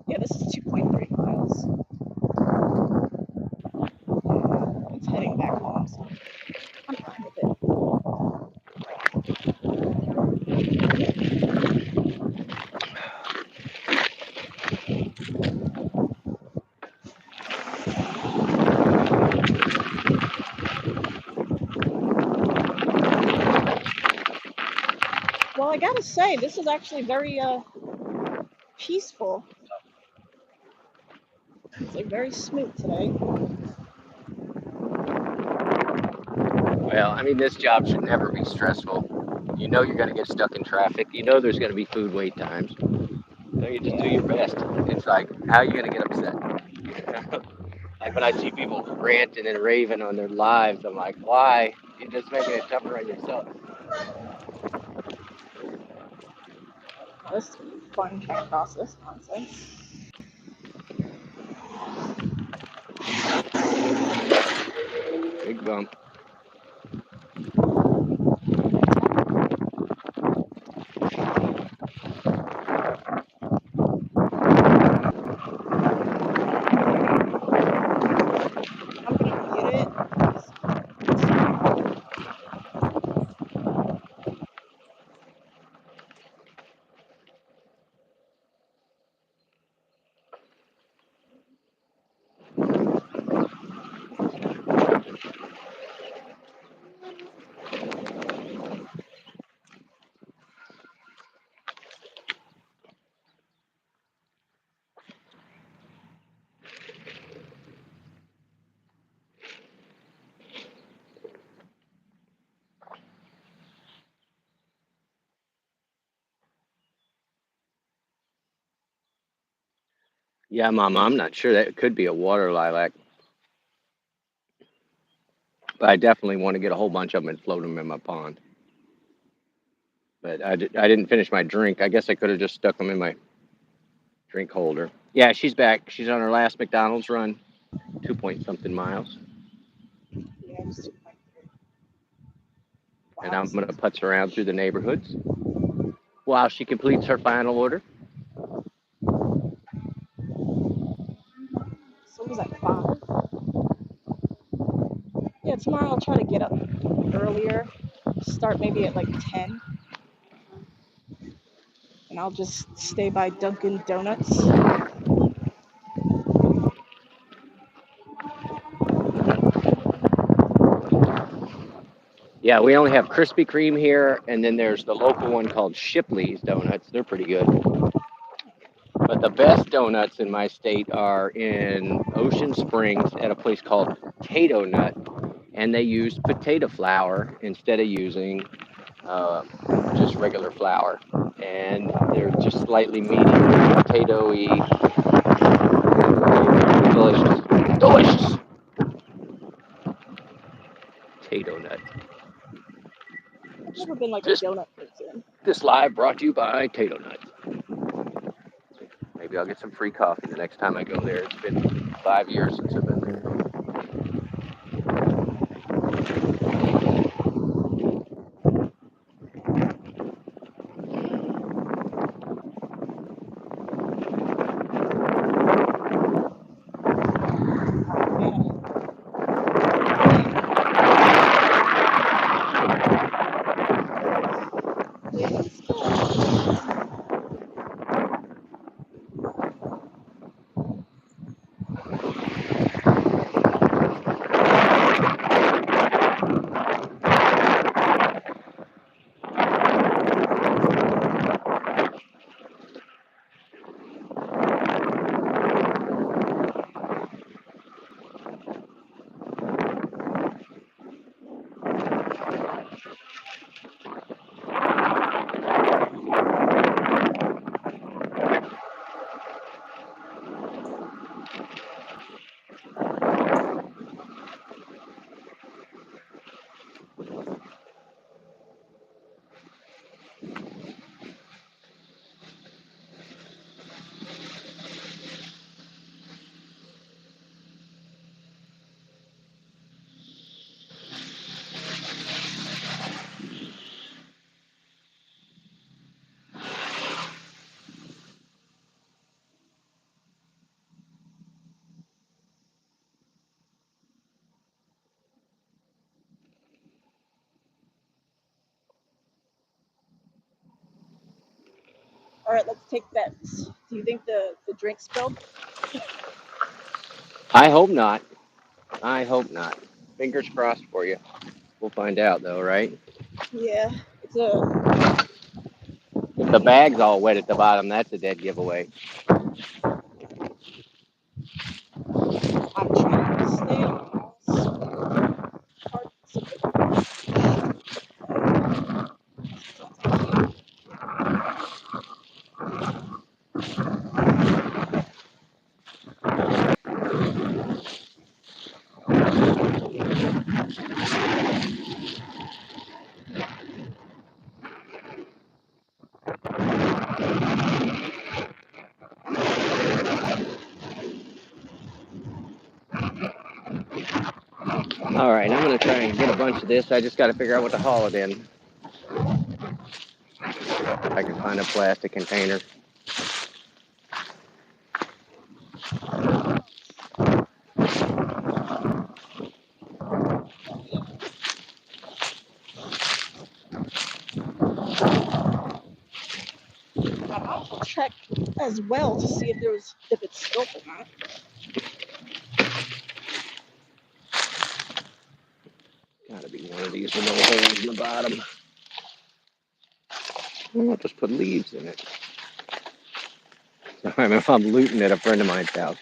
Yeah, this is 2.3 miles. It's heading back home, so I'm fine with it. I gotta say, this is actually very peaceful. It's like very smooth today. Well, I mean, this job should never be stressful. You know you're going to get stuck in traffic. You know there's going to be food wait times. So you just do your best. It's like, how are you going to get upset? Like when I see people ranting and raving on their lives, I'm like, why? You're just making it tougher on yourself. Oh, this is gonna be fun trying to cross this nonsense. Big bump. I'm gonna mute it. Yeah, Mama, I'm not sure. That could be a water lilac, but I definitely want to get a whole bunch of them and float them in my pond. But I didn't finish my drink. I guess I could have just stuck them in my drink holder. Yeah, she's back. She's on her last McDonald's run, 2 point something miles. Yeah, just 2.3. And Wow. I'm going to putz around through the neighborhoods while she completes her final order. So what was that, 5? Yeah, tomorrow I'll try to get up earlier. Start maybe at like 10. And I'll just stay by Dunkin' Donuts. Yeah, we only have Krispy Kreme here, and then there's the local one called Shipley's Donuts. They're pretty good. But the best donuts in my state are in Ocean Springs at a place called Tato Nut, and they use potato flour instead of using just regular flour. And they're just slightly meatier, potatoey. Delicious. Delicious. Tato Nut. I've never been like a This donut person. this live brought to you by Tato Nut. Maybe I'll get some free coffee the next time I go there. It's been 5 years since I've been there. Yeah, it's good. All right, let's take bets. Do you think the drink spilled? I hope not. I hope not. Fingers crossed for you. We'll find out though, right? Yeah, it's a the bag's all wet at the bottom, that's a dead giveaway. I'm trying to stay on parts of it. All right, I'm gonna try and get a bunch of this. I just got to figure out what to haul it in. If I can find a plastic container. I'll also check as well to see if it's spilt or not. Gotta be one of these with no holes in the bottom. I'll just put leaves in it. I mean, if I'm looting at a friend of mine's house.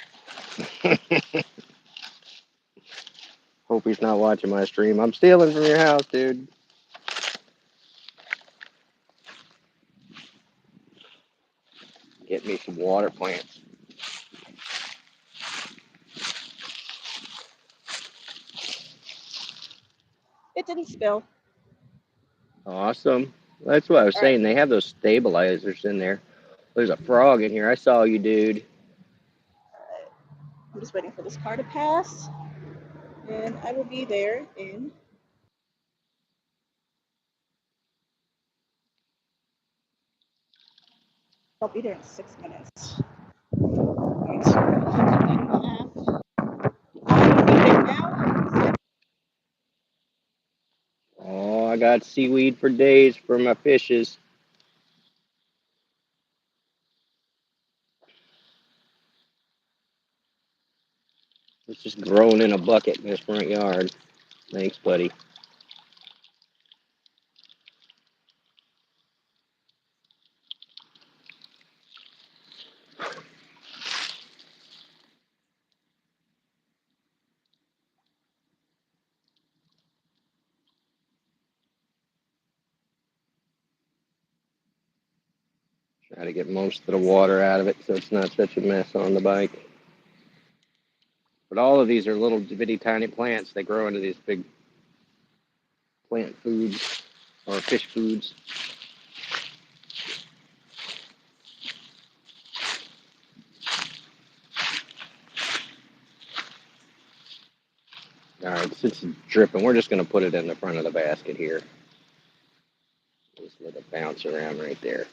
Hope he's not watching my stream. I'm stealing from your house, dude. Get me some water plants. It didn't spill. Awesome. That's what I was All right. saying. They have those stabilizers in there. There's a frog in here. I saw you, dude. I'm just waiting for this car to pass, and I will be there in. I'll be there in 6 minutes. Right. I'm gonna be there now. Oh, I got seaweed for days for my fishes. It's just growing in a bucket in this front yard. Thanks, buddy. Try to get most of the water out of it so it's not such a mess on the bike. But all of these are little bitty tiny plants. They grow into these big plant foods or fish foods. All right, since it's dripping, we're just going to put it in the front of the basket here. Just let it bounce around right there.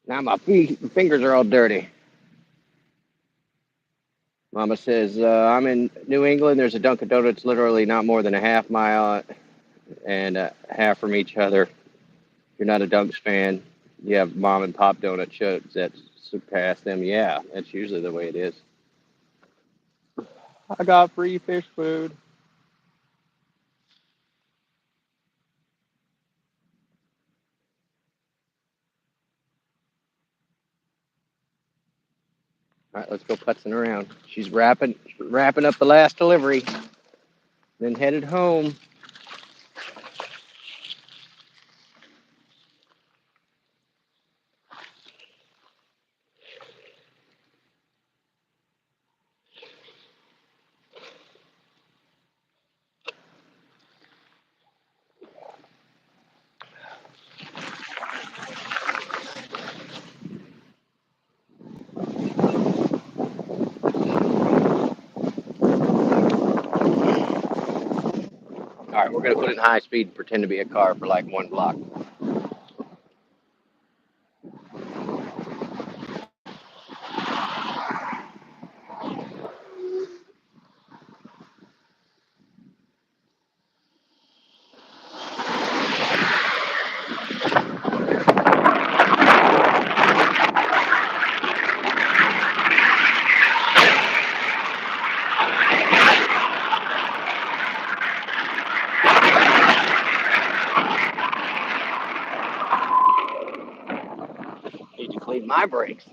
Now my fingers are all dirty. Mama says, I'm in New England. There's a Dunkin' Donuts literally not more than a half mile and half from each other. If you're not a Dunks fan, you have mom and pop donut shops that surpass them. Yeah, that's usually the way it is. I got free fish food. All right, let's go putzing around. She's wrapping up the last delivery, then headed home. All right, we're gonna put it in high speed and pretend to be a car for like 1 block. clean my brakes.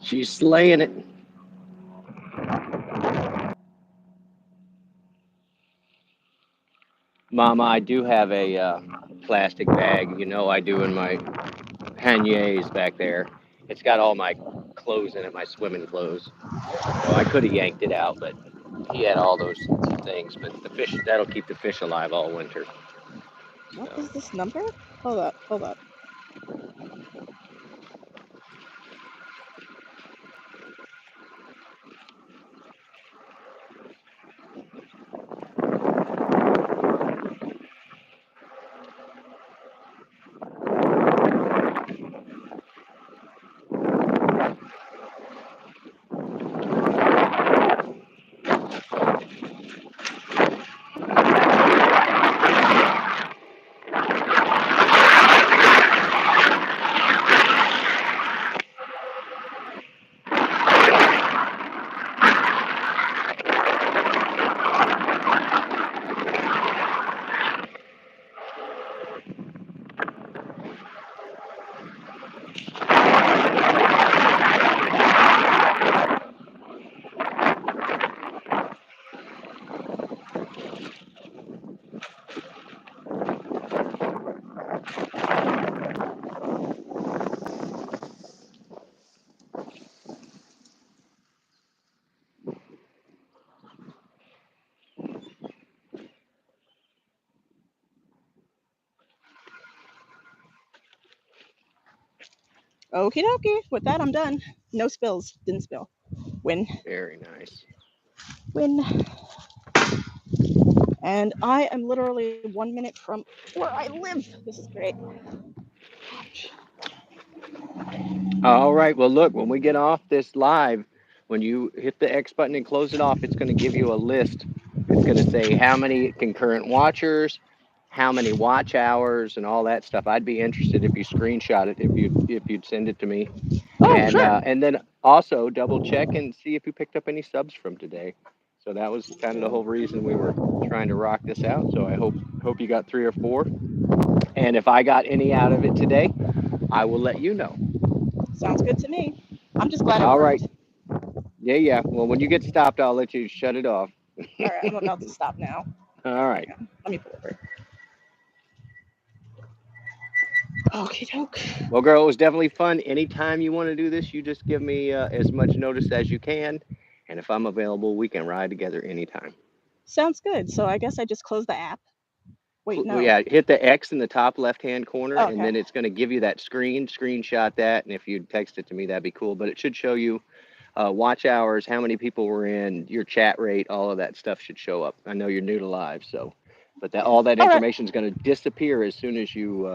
She's slaying it. Mama, I do have a plastic bag. You know I do in my panniers back there. It's got all my clothes in it, my swimming clothes. So I could have yanked it out, but he had all those things. But the fish, that'll keep the fish alive all winter. What So is this number? Hold up, hold up. Okie dokie. With that, I'm done. No spills. Didn't spill. Win. very nice. Win. And I am literally 1 minute from where I live. This is great. Ouch. All right. Well, look, when we get off this live, when you hit the X button and close it off, it's going to give you a list. It's going to say how many concurrent watchers, how many watch hours, and all that stuff. I'd be interested if you screenshot it, if you'd send it to me, Oh, sure. and then also double check and see if you picked up any subs from today. So that was kind of the whole reason we were trying to rock this out. So I hope you got 3 or 4. And if I got any out of it today, I will let you know. Sounds good to me. I'm just glad it All worked. right. Yeah. Well, when you get stopped, I'll let you shut it off. All right, I'm about to stop now. All right. Hang on. Let me pull over. Okie doke. Well, girl, it was definitely fun. Anytime you want to do this, you just give me as much notice as you can. And if I'm available, we can ride together anytime. Sounds good. So I guess I just close the app. Wait, no. Well, yeah, hit the X in the top left-hand corner, Okay. and then it's going to give you that screenshot that. And if you'd text it to me, that'd be cool. But it should show you watch hours, how many people were in, your chat rate, all of that stuff should show up. I know you're new to live, so, but all that All right. information is going to disappear as soon as you,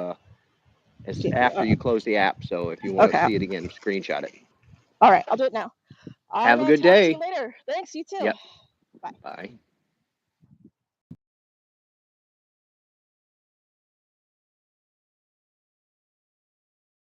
after you close the app. So if you want to Okay. see it again, screenshot it. All right, I'll do it now. Have a I will good talk to day. you later. Thanks, you too. Yep. Bye. Bye.